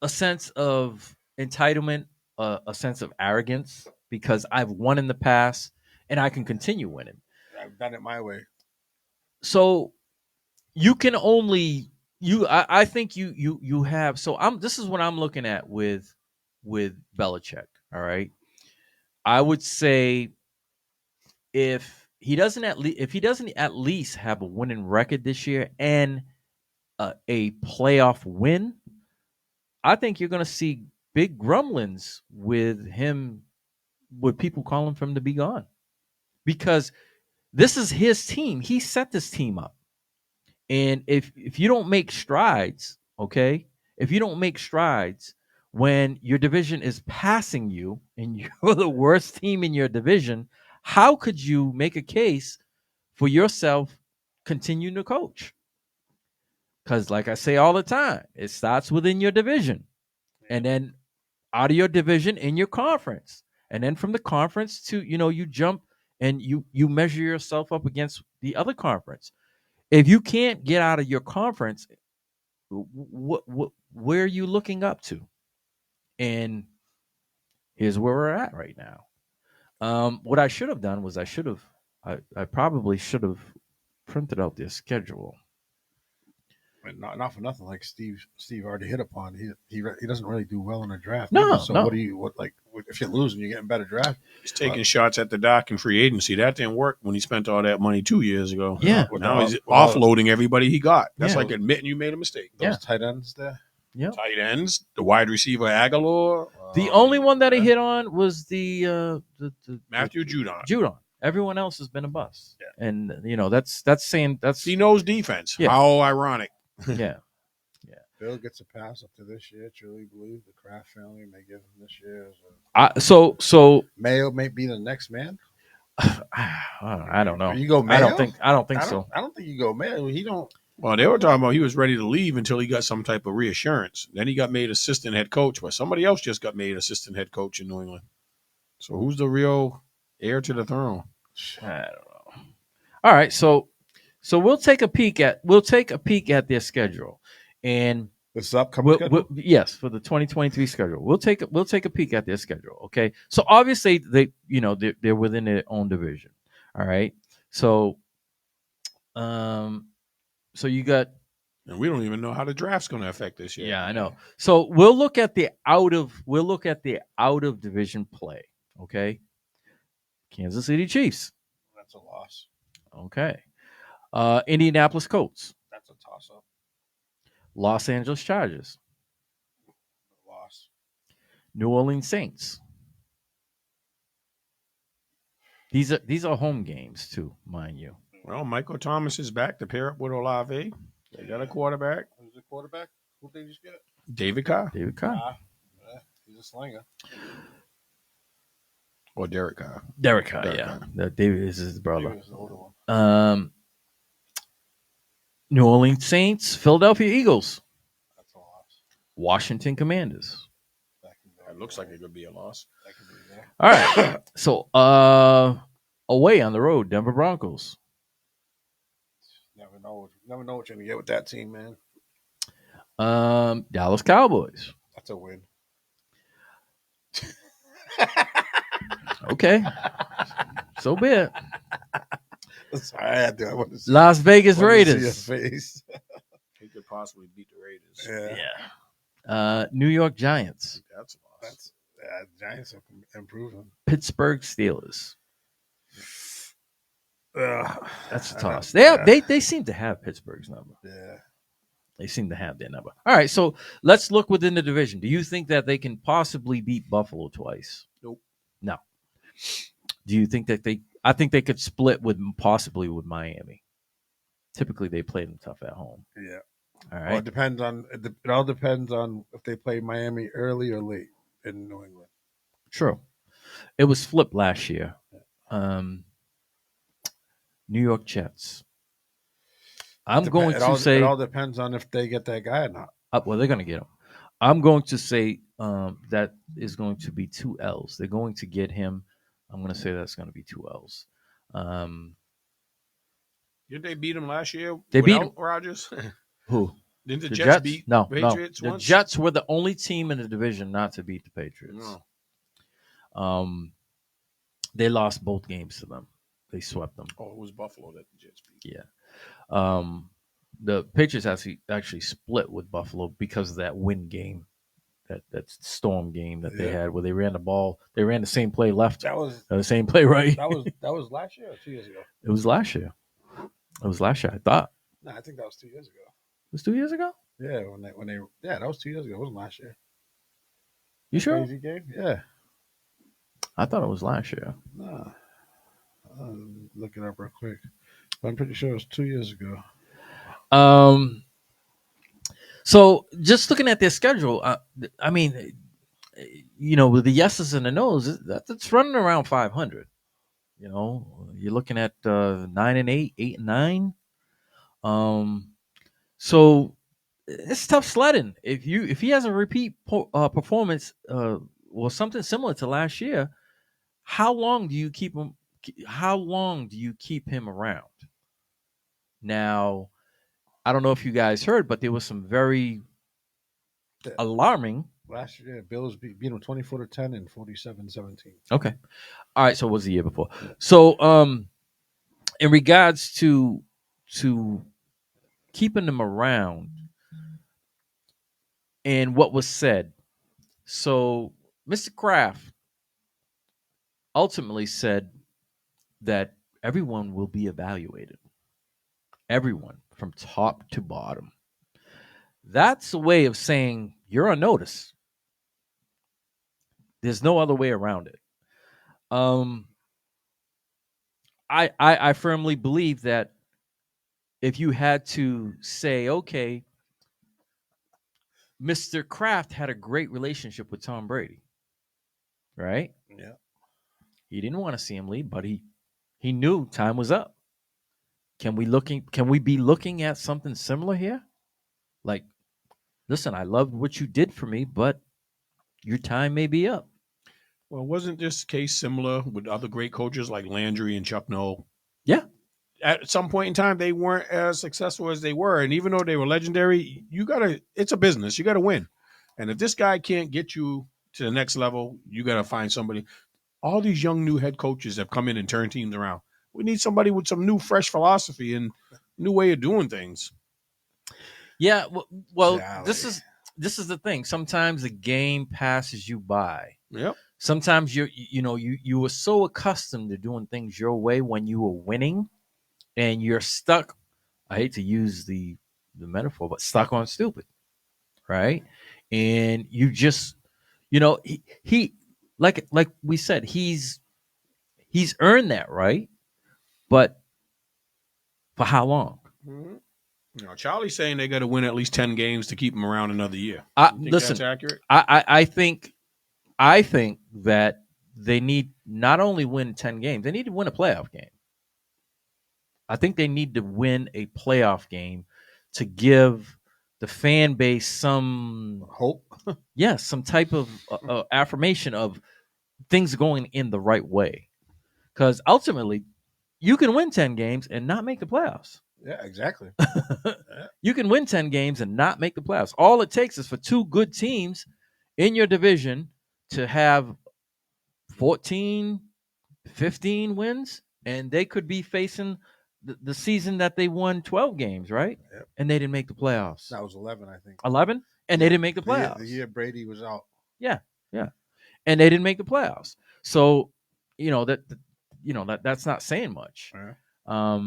a sense of entitlement, a sense of arrogance, because I've won in the past and I can continue winning. I've done it my way. So you can only I think you have. So this is what I'm looking at with Belichick. All right, I would say if he doesn't at least have a winning record this year and a playoff win, I think you're going to see big grumblings with him, with people calling for him to be gone, because this is his team. He set this team up. And if you don't make strides, okay, if you don't make strides when your division is passing you and you're the worst team in your division, how could you make a case for yourself continuing to coach? Because, like I say all the time, it starts within your division, and then out of your division in your conference, and then from the conference to you jump and you measure yourself up against the other conference. If you can't get out of your conference, where are you looking up to? And here's where we're at right now. What I should have done was I probably should have printed out their schedule. And not for nothing, like Steve already hit upon. He doesn't really do well in a draft. No, either. So no. if you're losing, you're getting better draft. He's taking shots at the doc in free agency. That didn't work when he spent all that money 2 years ago. Yeah. Now he's offloading everybody he got. That's Yeah. like admitting you made a mistake. Those tight ends there. Yeah. Tight ends, the wide receiver Aguilar, The only one that he hit on was the Matthew Judon. Judon. Everyone else has been a bust. Yeah. And that's saying that's He knows defense. Yeah. How ironic. yeah. Bill gets a pass up to this year. Truly believe the Kraft family may give him this year. So Mayo may be the next man. I don't know. You go Mayo. I don't think so. I don't think you go Mayo. He don't. Well, they were talking about he was ready to leave until he got some type of reassurance. Then he got made assistant head coach, but somebody else just got made assistant head coach in New England. So who's the real heir to the throne? I don't know. All right, so we'll take a peek at their schedule, and This upcoming schedule? yes, for the 2023 schedule, we'll take a peek at their schedule. Okay, so obviously they're within their own division. All right, so so you got. And we don't even know how the draft's going to affect this year. Yeah, I know. So we'll look at the out of division play. Okay, Kansas City Chiefs. That's a loss. Okay, Indianapolis Colts. That's a toss up. Los Angeles Chargers. Loss. New Orleans Saints. These are home games too, mind you. Well, Michael Thomas is back to pair up with Olave. They got a quarterback. Who's the quarterback? Who did they just get? David Carr David Carr. He's a slinger. or Derek Carr. Derek Carr, Derek yeah. Carr. David is his brother. He was the older one. New Orleans Saints, Philadelphia Eagles, That's a loss. Washington Commanders. That can be It looks like it could be a loss. That can be there. All right. So away on the road, Denver Broncos. Never know what you're gonna get with that team, man. Dallas Cowboys. That's a win. Okay. So be it. Sorry, I had to. I want to see, Las Vegas wanted to see Raiders. your face. He could possibly beat the Raiders. Yeah. New York Giants. That's a loss. That's Giants are improving. Pittsburgh Steelers. That's a toss. Yeah. They seem to have Pittsburgh's number. Yeah. They seem to have their number. All right, so let's look within the division. Do you think that they can possibly beat Buffalo twice? Nope. No. Do you think that I think they could split possibly with Miami. Typically, they play them tough at home. Yeah. All Well, right. it all depends on if they play Miami early or late in New England. True. It was flipped last year. New York Jets. I'm going to say it all depends on if they get that guy or not. well, they're going to get him. I'm going to say that is going to be 2 L's. They're going to get him. I'm going to say that's going to be 2 L's. Did they beat him last year? They beat him. Rodgers. Who? Didn't the The Jets beat No, Patriots no. The once? Jets were the only team in the division not to beat the Patriots. No. They lost both games to them. They swept them. Oh, it was Buffalo that the Jets beat. Yeah. The Patriots actually split with Buffalo because of that win game, that storm game that they had where they ran the ball. They ran the same play left. That was the same play right. that was last year or 2 years ago. It was last year. It was last year. I thought No, I think that was 2 years ago. it was 2 years ago. Yeah, when they that was 2 years ago. It wasn't last year. You sure? Crazy game. Yeah. I thought it was last year. Nah. Look it up real quick. But I'm pretty sure it was 2 years ago. So just looking at their schedule, I mean, with the yeses and the nos, that's running around 500. You're looking at 9-8, 8-9. So it's tough sledding. If he has a repeat performance, or something similar to last year, how long do you keep him? How long do you keep him around? Now, I don't know if you guys heard, but there was some very alarming. Last year, Bills beat them 24-10 and 47-17. Okay. All right. So it was the year before. So, in regards to keeping them around and what was said, so Mr. Kraft ultimately said that everyone will be evaluated. Everyone from top to bottom. That's a way of saying you're on notice. There's no other way around it. I firmly believe that if you had to say, okay, Mr. Kraft had a great relationship with Tom Brady, right? Yeah. He didn't want to see him leave, but he knew time was up. Can we be looking at something similar here? Like, listen, I loved what you did for me, but your time may be up. Well, wasn't this case similar with other great coaches like Landry and Chuck Noll? Yeah. At some point in time, they weren't as successful as they were. And even though they were legendary, it's a business. You got to win. And if this guy can't get you to the next level, you got to find somebody. All these young new head coaches have come in and turned teams around. We need somebody with some new, fresh philosophy and new way of doing things. Yeah. Well, this is the thing. Sometimes the game passes you by. Yep. Sometimes you were so accustomed to doing things your way when you were winning, and you're stuck. I hate to use the metaphor, but stuck on stupid, right? And you just, he like we said, he's earned that right, but for how long? Mm-hmm. Charlie's saying they got to win at least 10 games to keep him around another year. Listen, that's accurate? I think that they need not only win 10 games, they need to win a playoff game. I think they need to win a playoff game to give the fan base some hope. Yes, some type of affirmation of things going in the right way. Because ultimately, you can win 10 games and not make the playoffs. Yeah, exactly. You can win 10 games and not make the playoffs. All it takes is for two good teams in your division to have 14, 15 wins, and they could be facing the season that they won 12 games, right? Yep. And they didn't make the playoffs. That was 11, I think. 11? And they didn't make the playoffs. The year Brady was out. Yeah. And they didn't make the playoffs. So, that's not saying much. Yeah.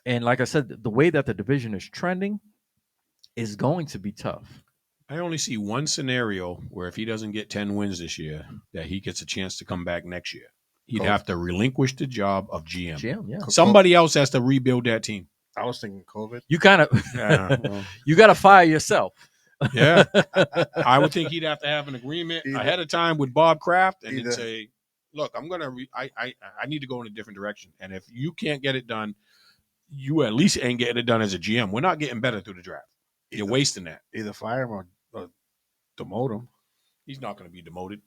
And like I said, the way that the division is trending is going to be tough. I only see one scenario where if he doesn't get 10 wins this year, that he gets a chance to come back next year. He'd have to relinquish the job of GM. Yeah. Somebody else has to rebuild that team. I was thinking COVID. You kind of you got to fire yourself. Yeah. I would think he'd have to have an agreement ahead of time with Bob Kraft and then say, look, I'm going to, I need to go in a different direction. And if you can't get it done, you at least ain't getting it done as a GM. We're not getting better through the draft. You're wasting that. Either fire him or demote him. He's not going to be demoted.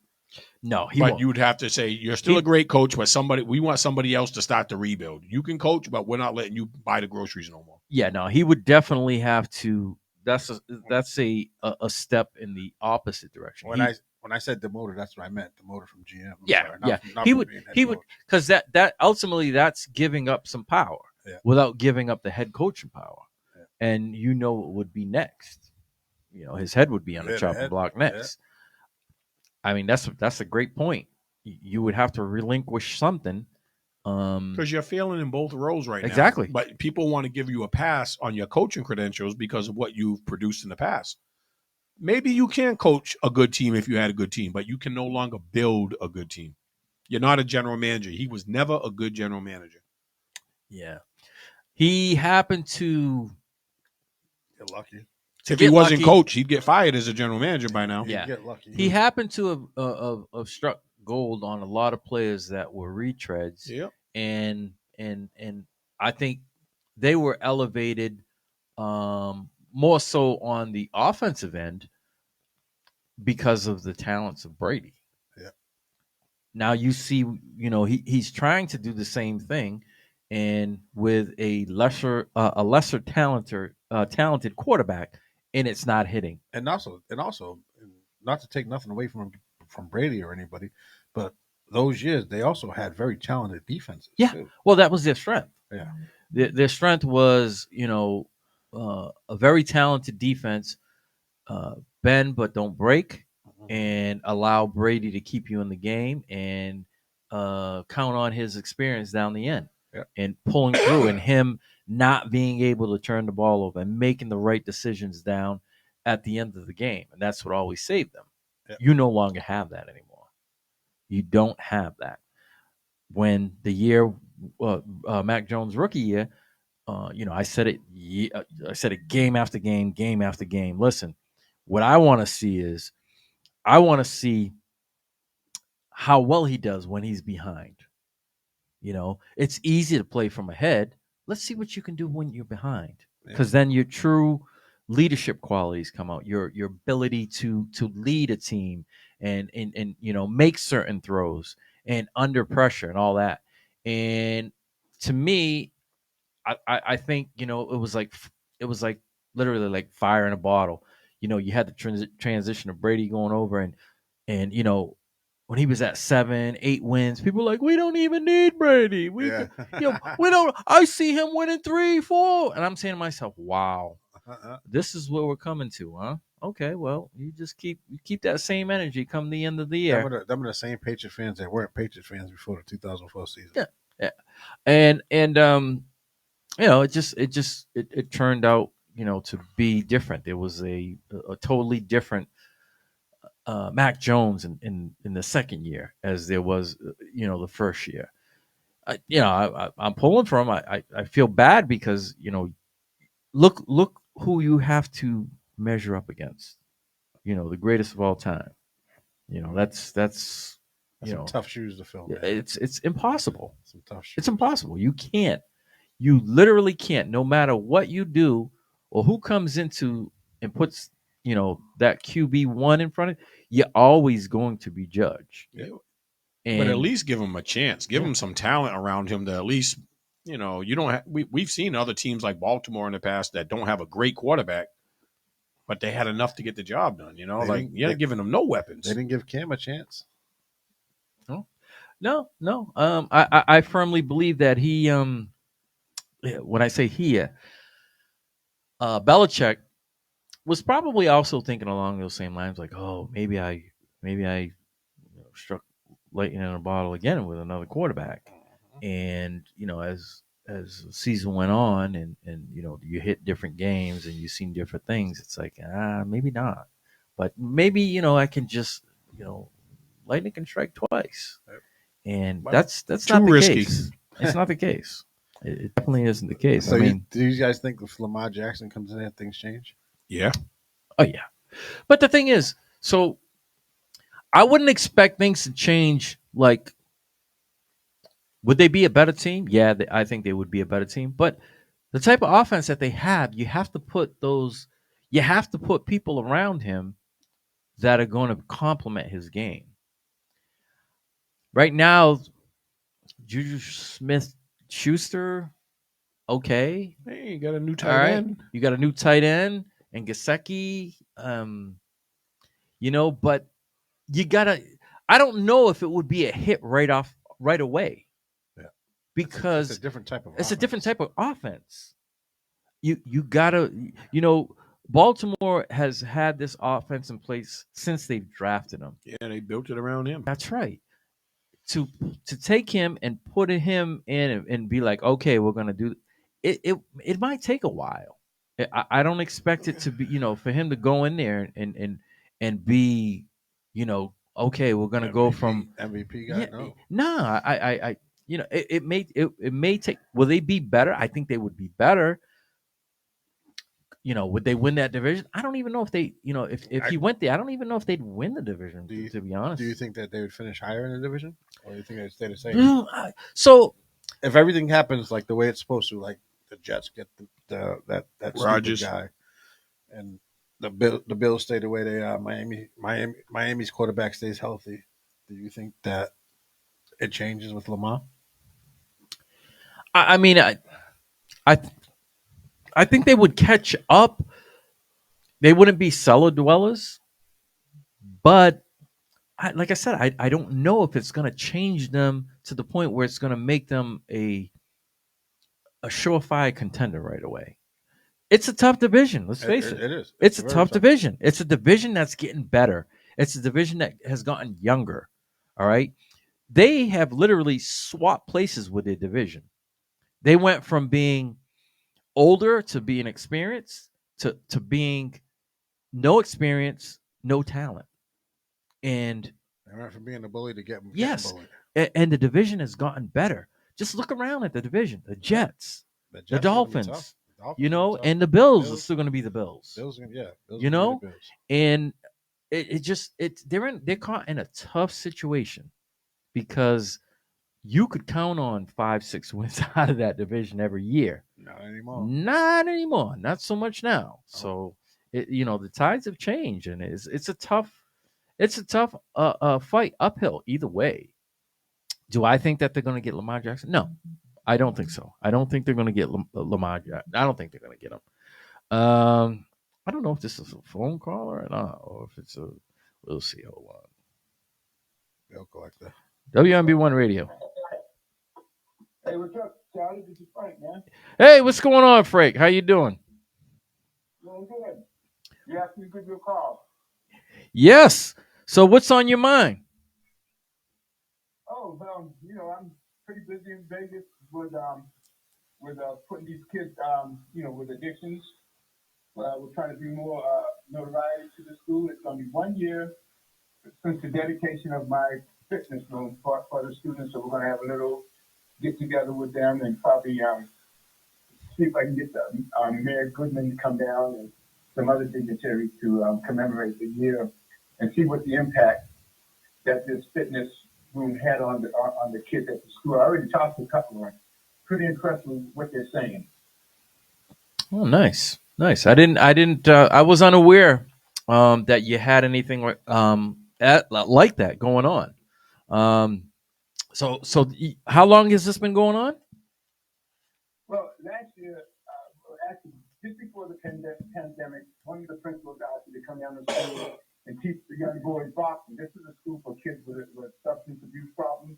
No, he But won't. you would have to say, you're still a great coach, but we want somebody else to start the rebuild. You can coach, but we're not letting you buy the groceries no more. Yeah, no, he would definitely have to. That's a step in the opposite direction. When I said demoted, that's what I meant. Demoted from GM. Not he would because that ultimately that's giving up some power without giving up the head coaching power, and what would be next. His head would be on the chopping block next. I mean, that's a great point. You would have to relinquish something. Because you're failing in both roles right now. Exactly. But people want to give you a pass on your coaching credentials because of what you've produced in the past. Maybe you can coach a good team if you had a good team, but you can no longer build a good team. You're not a general manager. He was never a good general manager. Yeah. He happened to get lucky. If he wasn't coach, he'd get fired as a general manager by now. Yeah. Get lucky. He happened to have struck gold on a lot of players that were retreads. Yeah. And I think they were elevated more so on the offensive end because of the talents of Brady. Yeah. Now you see, he's trying to do the same thing, and with a lesser talented quarterback, and it's not hitting. And also, not to take nothing away from Brady or anybody, but those years they also had very talented defenses. Yeah, too. Well, that was their strength. Yeah, their strength was a very talented defense, bend but don't break, and allow Brady to keep you in the game and count on his experience down the end and pulling through, and him not being able to turn the ball over and making the right decisions down at the end of the game, and that's what always saved them. You no longer have that anymore. You don't have that. When the year Mac Jones rookie year, I said it game after game, game after game. Listen, what I want to see is how well he does when he's behind. It's easy to play from ahead. Let's see what you can do when you're behind, because then your true leadership qualities come out. Your ability to lead a team and make certain throws and under pressure and all that. And to me, I think it was like literally like fire in a bottle. You had the transition of Brady going over, and when he was at 7-8 wins, people were like, we don't even need Brady. We don't. I see him winning 3-4, and I'm saying to myself, wow, this is what we're coming to, huh? Okay, well, you just keep that same energy come the end of the year. Them are the same Patriot fans that weren't Patriot fans before the 2004 season. Yeah. And it turned out to be different. There was a totally different Mac Jones in the second year as there was the first year. I'm pulling from. I feel bad because look who you have to measure up against. The greatest of all time. That's some tough shoes to fill. Man. It's impossible. Some tough shoes. It's impossible. You can't. You literally can't. No matter what you do or who comes into and puts that QB1 in front of you're always going to be judged. Yeah. But at least give him a chance. Give him some talent around him to at least you don't. We've seen other teams like Baltimore in the past that don't have a great quarterback, but they had enough to get the job done. You're not giving them no weapons. They didn't give Cam a chance. No. I firmly believe that he. When I say he, Belichick was probably also thinking along those same lines, like, oh, maybe I struck lightning in a bottle again with another quarterback, and as the season went on, and you hit different games and you've seen different things, it's like maybe not, but maybe I can just lightning can strike twice, and that's too not the risky. case. It's not the case. It definitely isn't the case. So do you guys think if Lamar Jackson comes in, things change? Yeah. Oh yeah. But the thing is, so I wouldn't expect things to change. Like, would they be a better team? Yeah, I think they would be a better team. But the type of offense that they have, you have to put people around him that are going to complement his game. Right now, Juju Smith Schuster, okay. Hey, you got a new All tight right. end. You got a new tight end and Gasecki. But you gotta I don't know if it would be a hit right away. Yeah. Because it's a different type of it's a offense. different type of offense. You gotta Baltimore has had this offense in place since they drafted him. Yeah, they built it around him. That's right. To take him and put him in and be like, okay, we're gonna do it. It might take a while. I don't expect it to be, for him to go in there and be, okay, we're gonna go from MVP guy. yeah, No, nah. It may take. Will they be better? I think they would be better. Would they win that division? I don't even know if they, if he went there, I don't even know if they'd win the division. To be honest, do you think that they would finish higher in the division, or do you think they'd stay the same? So if everything happens like the way it's supposed to, like the Jets get that stupid guy, and the Bills stay the way they are, Miami's quarterback stays healthy, do you think that it changes with Lamar? I mean, I think they would catch up. They wouldn't be cellar dwellers, but like I said, I don't know if it's going to change them to the point where it's going to make them a surefire contender right away. It's a tough division. Let's face it. It is. It's a tough division. It's a division that's getting better. It's a division that has gotten younger. All right. They have literally swapped places with their division. They went from being older to being experienced to being no experience, no talent. And they went from being a bully to getting yes, bullied. And the division has gotten better. Just look around at the division. The Jets, the Dolphins, and the Bills are still going to be the Bills. Bills, and they're caught in a tough situation because you could count on 5-6 wins out of that division every year. Not anymore. Not so much now. So the tides have changed, and it's a tough fight uphill either way. Do I think that they're going to get Lamar Jackson? No, I don't think so. I don't think they're going to get Lamar Jackson. I don't think they're going to get him. I don't know if this is a phone call or not, or if it's a. We'll see. Hold on. Bill collector. WNB1 Radio. Hey, what's up, Charlie? This is Frank, man. Hey, what's going on, Frank? How you doing? Doing good. You asked me to give you a call. Yes. So what's on your mind? Oh, well, I'm pretty busy in Vegas with putting these kids, with addictions. We're trying to bring more notoriety to the school. It's going to be 1 year since the dedication of my fitness room for the students. So we're going to have a little get together with them and probably see if I can get the Mayor Goodman to come down and some other dignitaries to commemorate the year and see what the impact that this fitness room had on the kids at the school. I already talked to a couple of them. Pretty impressed with what they're saying. Oh, nice. I was unaware that you had anything like that going on. So how long has this been going on? Well, last year, actually, just before the pandemic, one of the principals asked me to come down to school and teach the young boys boxing. This is a school for kids with substance abuse problems.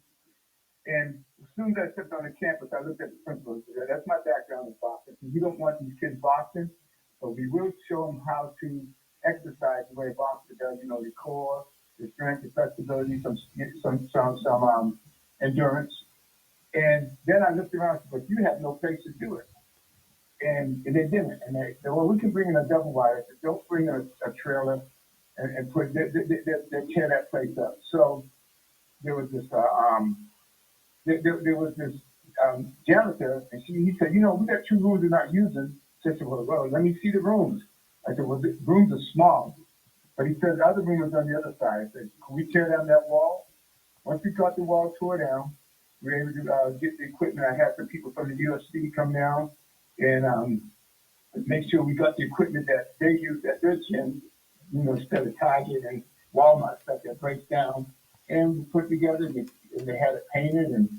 And as soon as I stepped on the campus, I looked at the principal and said, that's my background in boxing. We don't want these kids boxing, but we will show them how to exercise the way a boxer does, the core, the strength, the flexibility, some endurance. And then I looked around and said, but you have no place to do it. And they didn't. And they said, well, we can bring in a double wire. Said, don't bring a trailer and put, they tear that place up. So there was this, there was this janitor, and he said, we got 2 rooms we're not using. I said, well, let me see the rooms. I said, well, the rooms are small. But he said the other room was on the other side. He said, can we tear down that wall? Once we got the wall tore down, we were able to get the equipment. I had some people from the UFC come down and make sure we got the equipment that they use at their gym, instead of Target and Walmart stuff that breaks down. And we put together, and they had it painted. And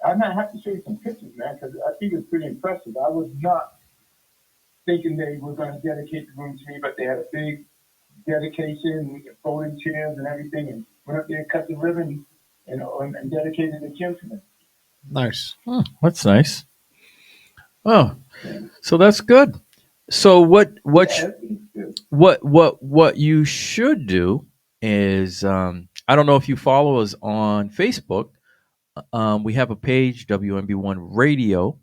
I might have to show you some pictures, man, because I think it's pretty impressive. I was not thinking they were going to dedicate the room to me, but they had a big dedication, folding chairs and everything, and went up there and cut the ribbon and dedicated the gym to me. Nice. Oh, that's nice. Oh, so that's good. So what you should do is I don't know if you follow us on Facebook. We have a page, WNB1 Radio.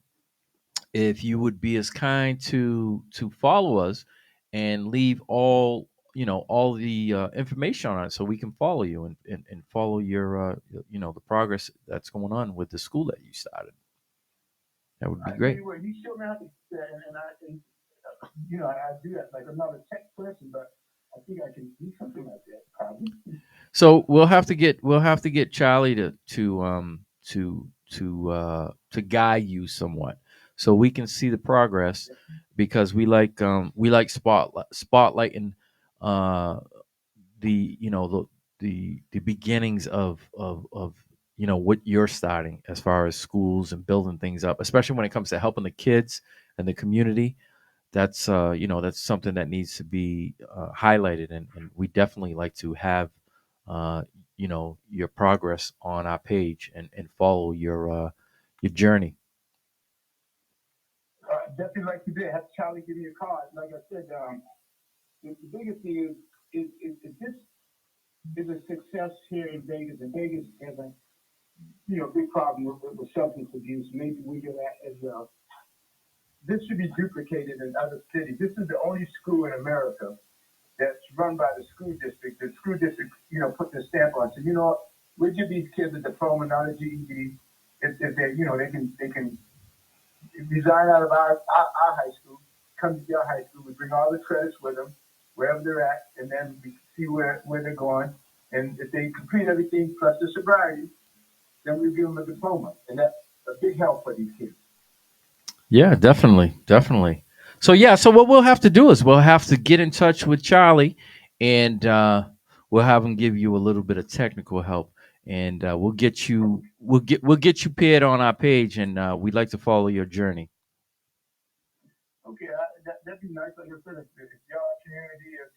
If you would be as kind to follow us and leave all the information on it, so we can follow you and follow your the progress that's going on with the school that you started. That would be great. You showed me how to, I do that. Like I'm not a tech person, but I think I can do something like that probably. So we'll have to get Charlie to guide you somewhat, so we can see the progress, because we like spotlighting the beginnings of what you're starting as far as schools and building things up, especially when it comes to helping the kids and the community. That's that's something that needs to be highlighted, and we definitely like to have your progress on our page and follow your journey. Definitely like to do. Have Charlie give me a card. Like I said, the biggest thing is this is a success here in Vegas, and Vegas has a big problem with substance abuse. Maybe we get that as well. This should be duplicated in other cities. This is the only school in America that's run by the school district. The school district, put their stamp on. So, we give these kids a diploma, not a GED. If they, they can resign out of our high school, come to your high school. We bring all the credits with them, wherever they're at, and then we see where they're going. And if they complete everything plus the sobriety, then we give them a diploma. And that's a big help for these kids. Yeah, definitely. So what we'll have to do is we'll have to get in touch with Charlie, and we'll have him give you a little bit of technical help, and we'll get you paired on our page, and we'd like to follow your journey. Okay, that'd be nice. Like I said, if your community is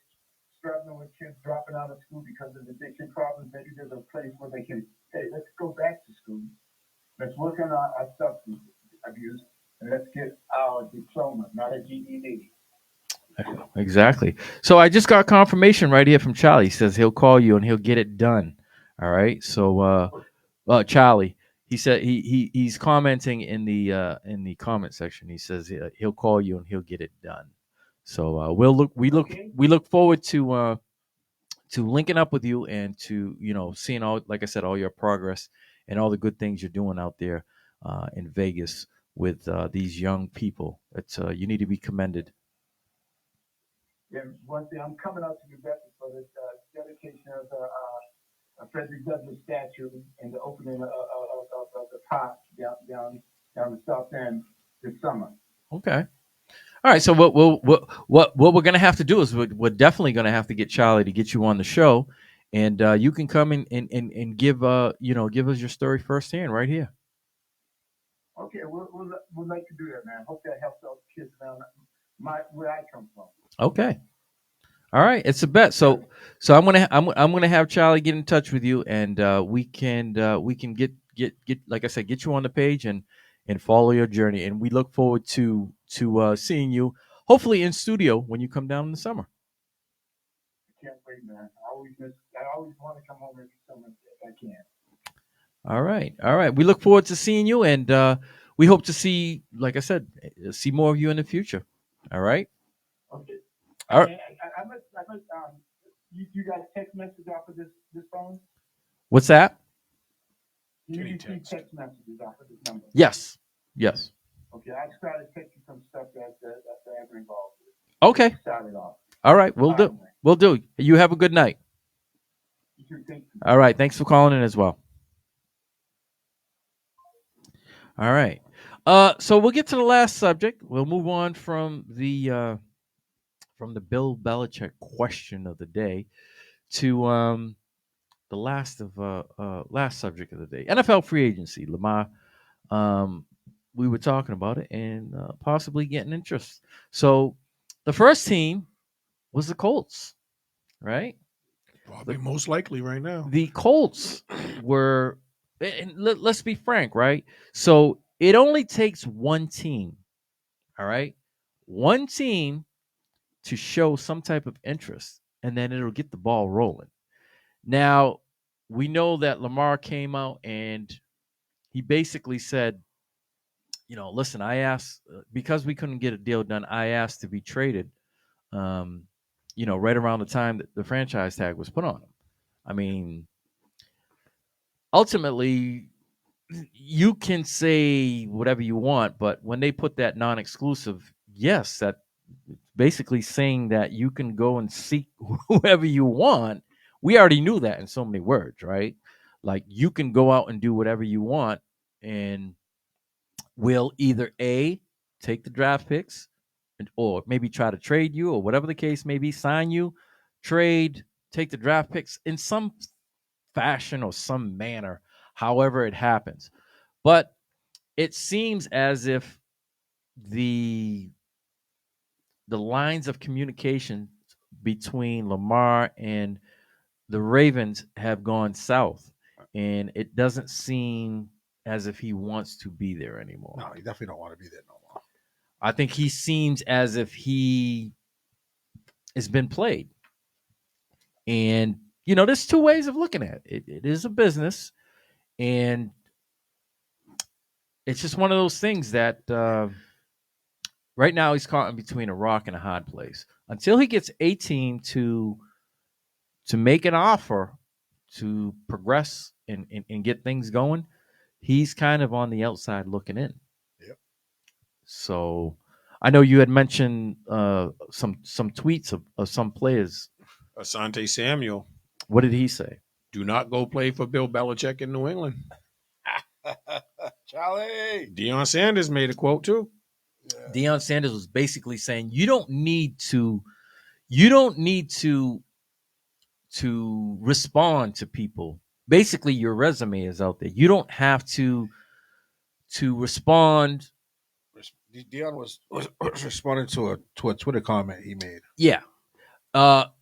struggling with kids dropping out of school because of addiction problems, maybe there's a place where they can, hey, let's go back to school. Let's work on our substance abuse. Let's get our diploma, not a GED. Exactly. So I just got confirmation right here from Charlie. He says he'll call you and he'll get it done. All right. So Charlie, he said he's commenting in the comment section. He says he'll call you and he'll get it done. So we look forward to linking up with you and to seeing all, like I said, all your progress and all the good things you're doing out there in Vegas with these young people. It's you need to be commended. Yeah, one thing, I'm coming out to New Bedford for the dedication of a Frederick Douglass statue and the opening of the park down the South End this summer. Okay. All right. So what we're gonna have to do is we're definitely gonna have to get Charlie to get you on the show, and you can come in and give give us your story firsthand right here. Okay, we'd like to do that, man. Hope that helps out kids around where I come from. Okay. All right, it's a bet. So I'm gonna have Charlie get in touch with you, and we can get like I said, get you on the page and follow your journey. And we look forward to seeing you hopefully in studio when you come down in the summer. I can't wait, man. I always want to come home every summer if I can. All right. We look forward to seeing you, and we hope to see, like I said, see more of you in the future. All right. Okay. All right. I must, you got a text message off of this phone? What's that? You receive text messages off of this number? Yes. Okay, I started texting some stuff that I'm involved with. Okay. Started off. All right, we'll do. Will do. You have a good night. You too. Thank you. All right. Thanks for calling in as well. All right. So we'll get to the last subject. We'll move on from the Bill Belichick question of the day to the last subject of the day, NFL free agency. Lamar, we were talking about it and possibly getting interest. So the first team was the Colts, right? Probably most likely right now. The Colts were, and let's be frank, right? So it only takes one team, all right, one team to show some type of interest, and then it'll get the ball rolling. Now, we know that Lamar came out and he basically said, listen, I asked because we couldn't get a deal done. I asked to be traded, right around the time that the franchise tag was put on him. I mean, ultimately, you can say whatever you want, but when they put that non-exclusive, yes, that basically saying that you can go and seek whoever you want. We already knew that in so many words, right? Like you can go out and do whatever you want, and we'll either A, take the draft picks, or maybe try to trade you, or whatever the case may be, sign you, trade, take the draft picks in some fashion or some manner, however it happens. But it seems as if the lines of communication between Lamar and the Ravens have gone south, and it doesn't seem as if he wants to be there anymore. No, he definitely don't want to be there no more. I think he seems as if he has been played. And, there's two ways of looking at it. It is a business, and it's just one of those things that right now he's caught in between a rock and a hard place. Until he gets a team to make an offer to progress and get things going, he's kind of on the outside looking in. Yep. So I know you had mentioned some tweets of some players. Asante Samuel. What did he say? Do not go play for Bill Belichick in New England. Charlie. Deion Sanders made a quote too. Yeah. Deion Sanders was basically saying you don't need to respond to people. Basically, your resume is out there. You don't have to respond. Deion was responding to a Twitter comment he made. Yeah.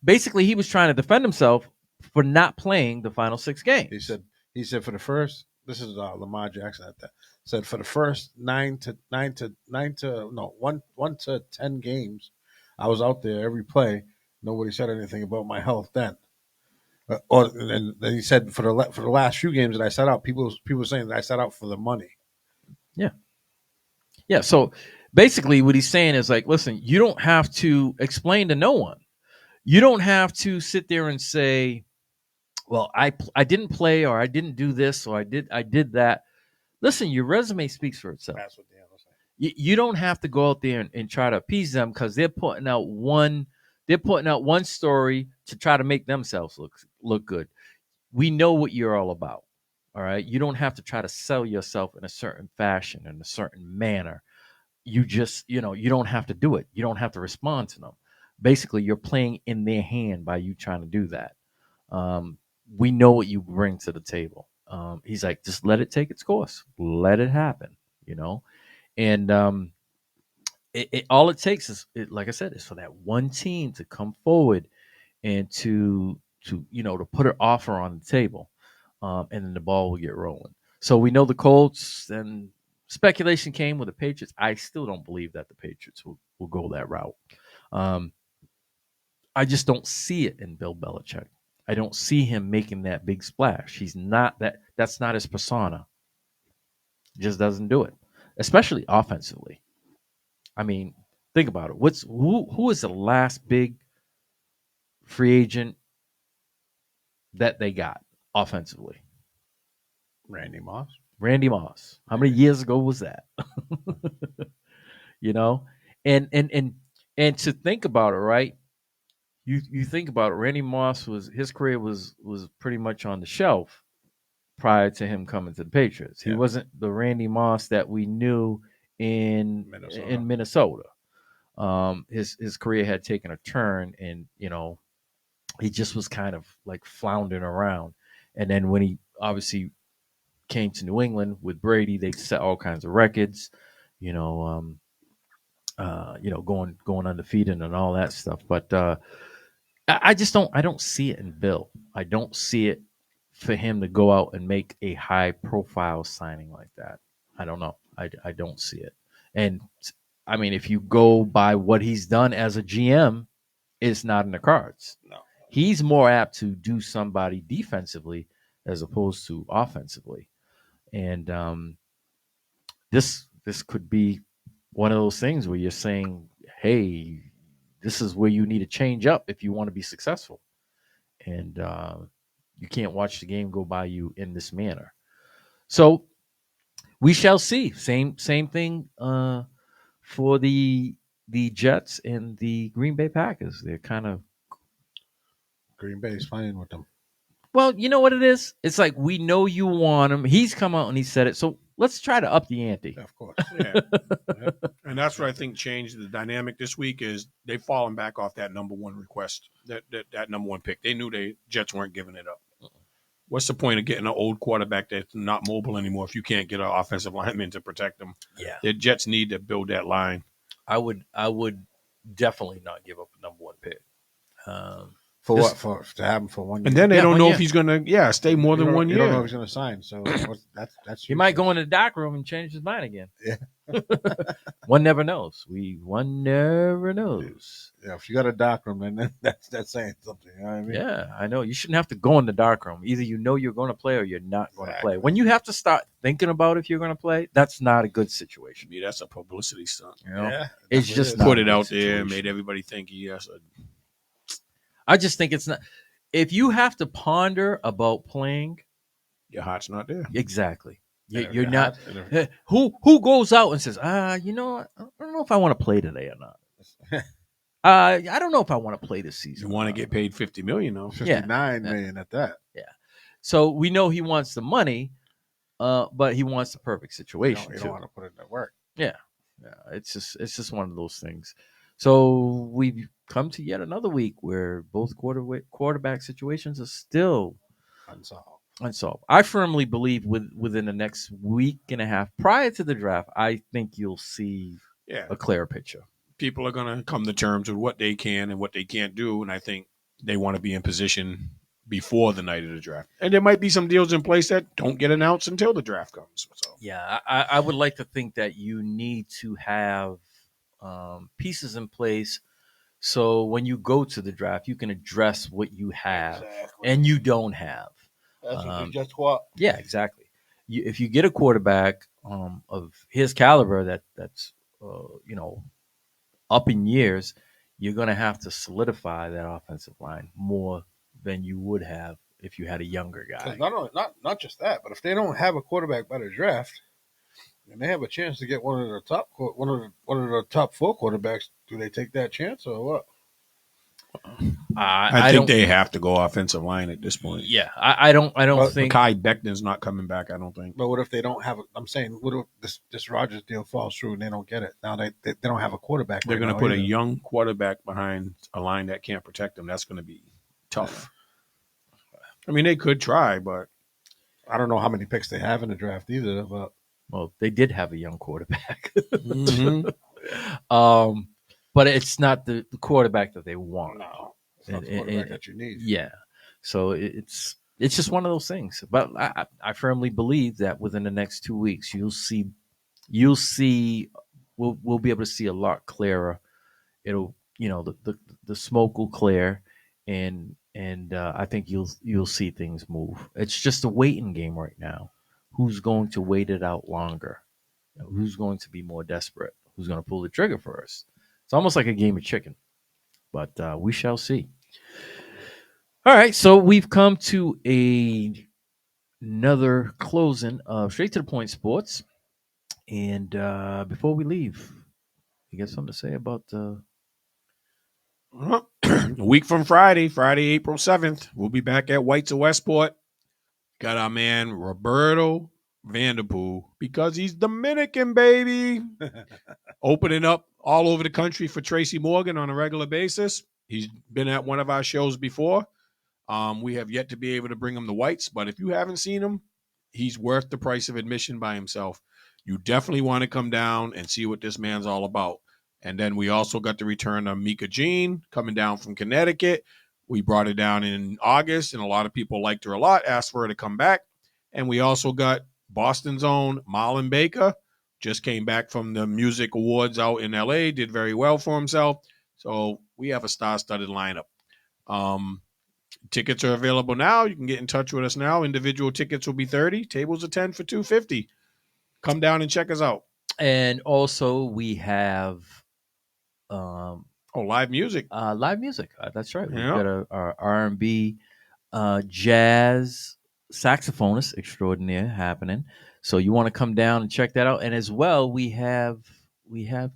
Basically, he was trying to defend himself for not playing the final 6 games. He said for the first. This is Lamar Jackson at that. Said for the first 1 to 10 games, I was out there every play. Nobody said anything about my health then. And then he said for the last few games that I sat out, people saying that I sat out for the money. Yeah. Yeah. So basically, what he's saying is like, listen, you don't have to explain to no one. You don't have to sit there and say, well, I didn't play, or I didn't do this, or I did that. Listen, your resume speaks for itself. That's what Dan was saying. You don't have to go out there and try to appease them because they're putting out one story to try to make themselves look good. We know what you're all about. All right. You don't have to try to sell yourself in a certain fashion, in a certain manner. You just, you don't have to do it. You don't have to respond to them. Basically, you're playing in their hand by you trying to do that. We know what you bring to the table. He's like, just let it take its course. Let it happen, And all it takes is, like I said, is for that one team to come forward and to put an offer on the table, and then the ball will get rolling. So we know the Colts, and speculation came with the Patriots. I still don't believe that the Patriots will go that route. I just don't see it in Bill Belichick. I don't see him making that big splash. He's not that. That's not his persona. He just doesn't do it, especially offensively. I mean, think about it. Who is the last big free agent that they got offensively? Randy Moss. How many years ago was that? And to think about it, right? you think about it, Randy Moss his career was pretty much on the shelf prior to him coming to the Patriots. He wasn't the Randy Moss that we knew in Minnesota. His career had taken a turn, and he just was kind of like floundering around. And then when he obviously came to New England with Brady, they set all kinds of records. You know, going undefeated and all that stuff. But I just don't see it in Bill. I don't see it for him to go out and make a high profile signing like that. I don't know. I don't see it. And I mean, if you go by what he's done as a GM, it's not in the cards. No. He's more apt to do somebody defensively as opposed to offensively. And this could be one of those things where you're saying, hey, this is where you need to change up if you want to be successful. And you can't watch the game go by you in this manner. So we shall see. Same thing for the Jets and the Green Bay Packers. They're kind of Green Bay's playing with them. well, you know what it is? It's like we know you want him. He's come out and he said it. So let's try to up the ante. Yeah, of course. Yeah. And that's what I think changed the dynamic this week is they've fallen back off that number one request, that number one pick. They knew the Jets weren't giving it up. What's the point of getting an old quarterback that's not mobile anymore if you can't get an offensive lineman to protect them? Yeah. The Jets need to build that line. I would definitely not give up a number one pick. For what? For to have him for 1 year. And then they don't 1 know year. if he's going to stay more than 1 You don't know year. if he's going to sign. So that's He might go in the dock room and change his mind again. Yeah. One never knows. One never knows. Yeah, if you got a dark room, then that's saying something. You know what I mean? Yeah, I know. You shouldn't have to go in the dark room. Either you know you're going to play or you're not going to play. When you have to start thinking about if you're going to play, that's not a good situation. Yeah, that's a publicity stunt. You know? Yeah, It's just Put not it a good out there, situation. made everybody think he has a I just think it's not. If you have to ponder about playing, your heart's not there. exactly. And You're if not. and Who goes out and says, you know what? I don't know if I want to play today or not. I don't know if I want to play this season. You want to get paid $50 million though. 59 million at that. Yeah. So we know he wants the money, but he wants the perfect situation. You too. don't want to put it to work. Yeah. It's just one of those things. So we've come to yet another week where both quarterback situations are still unsolved. I firmly believe within the next week and a half prior to the draft, I think you'll see a clearer picture. People are going to come to terms with what they can and what they can't do, and I think they want to be in position before the night of the draft. And there might be some deals in place that don't get announced until the draft comes. So. Yeah, I would like to think that you need to have pieces in place so when you go to the draft, you can address what you have and you don't have. That's what you just want. Yeah, exactly. If you get a quarterback of his caliber that's up in years, you're going to have to solidify that offensive line more than you would have if you had a younger guy. Not just that, but if they don't have a quarterback by the draft, and they have a chance to get one of the top four quarterbacks, do they take that chance or what? I think they have to go offensive line at this point. Yeah, I don't think Kai Beckton's not coming back. I don't think. But what if they don't have? I'm saying, what if this Rodgers deal falls through and they don't get it? Now they don't have a quarterback. They're going to put a young quarterback behind a line that can't protect them. That's going to be tough. I mean, they could try, but I don't know how many picks they have in the draft either. But well, they did have a young quarterback. Mm-hmm. But it's not the quarterback that they want. No, it's not the quarterback that you need. Yeah, so it's just one of those things. But I firmly believe that within the next 2 weeks, you'll see we'll be able to see a lot clearer. It'll the smoke will clear, and I think you'll see things move. It's just a waiting game right now. Who's going to wait it out longer? Who's going to be more desperate? Who's going to pull the trigger first? It's almost like a game of chicken, but we shall see. All right, so we've come to another closing of Straight to the Point Sports. And before we leave, you got something to say about A week from Friday, April 7th, we'll be back at White's of Westport. Got our man Roberto Vanderpool, because he's Dominican, baby. Opening up all over the country for Tracy Morgan on a regular basis. He's been at one of our shows before. We have yet to be able to bring him to White's, but if you haven't seen him, he's worth the price of admission by himself. You definitely want to come down and see what this man's all about. And then we also got the return of Mika Jean coming down from Connecticut. We brought her down in August, and a lot of people liked her a lot, asked for her to come back. And we also got Boston's own Marlon Baker, just came back from the music awards out in LA, did very well for himself. So we have a star-studded lineup. Tickets are available now. You can get in touch with us now. Individual tickets will be $30. Tables are $10 for $250. Come down and check us out. And also we have live music. Live music. That's right. We've Yeah. got our R&B, jazz saxophonist extraordinaire happening. So you want to come down and check that out. And as well, we have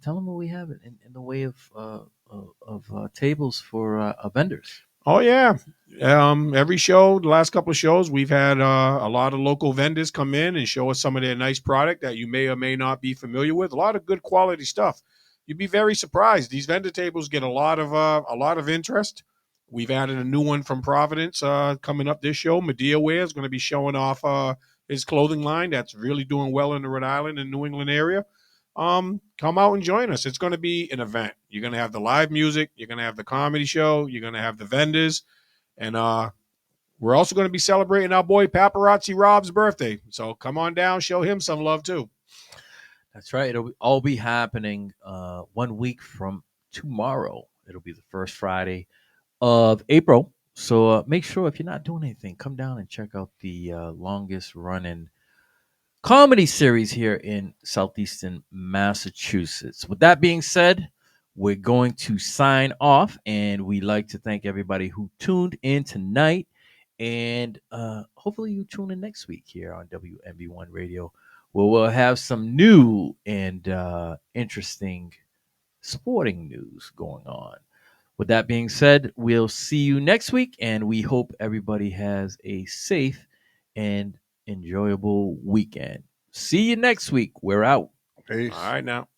tell them what we have in the way of tables for vendors. Oh yeah. Every show, the last couple of shows, we've had a lot of local vendors come in and show us some of their nice product that you may or may not be familiar with. A lot of good quality stuff. You'd be very surprised. These vendor tables get a lot of interest. We've added a new one from Providence coming up this show. Medea Wear is going to be showing off his clothing line that's really doing well in the Rhode Island and New England area. Come out and join us. It's going to be an event. You're going to have the live music. You're going to have the comedy show. You're going to have the vendors. And we're also going to be celebrating our boy Paparazzi Rob's birthday. So come on down, show him some love too. That's right. It'll all be happening 1 week from tomorrow. It'll be the first Friday of April. So make sure, if you're not doing anything, come down and check out the longest running comedy series here in southeastern Massachusetts. With that being said, we're going to sign off, and we'd like to thank everybody who tuned in tonight. And hopefully you tune in next week here on WNB1 Radio, where we'll have some new and interesting sporting news going on. With that being said, we'll see you next week, and we hope everybody has a safe and enjoyable weekend. See you next week. We're out. Peace. All right now.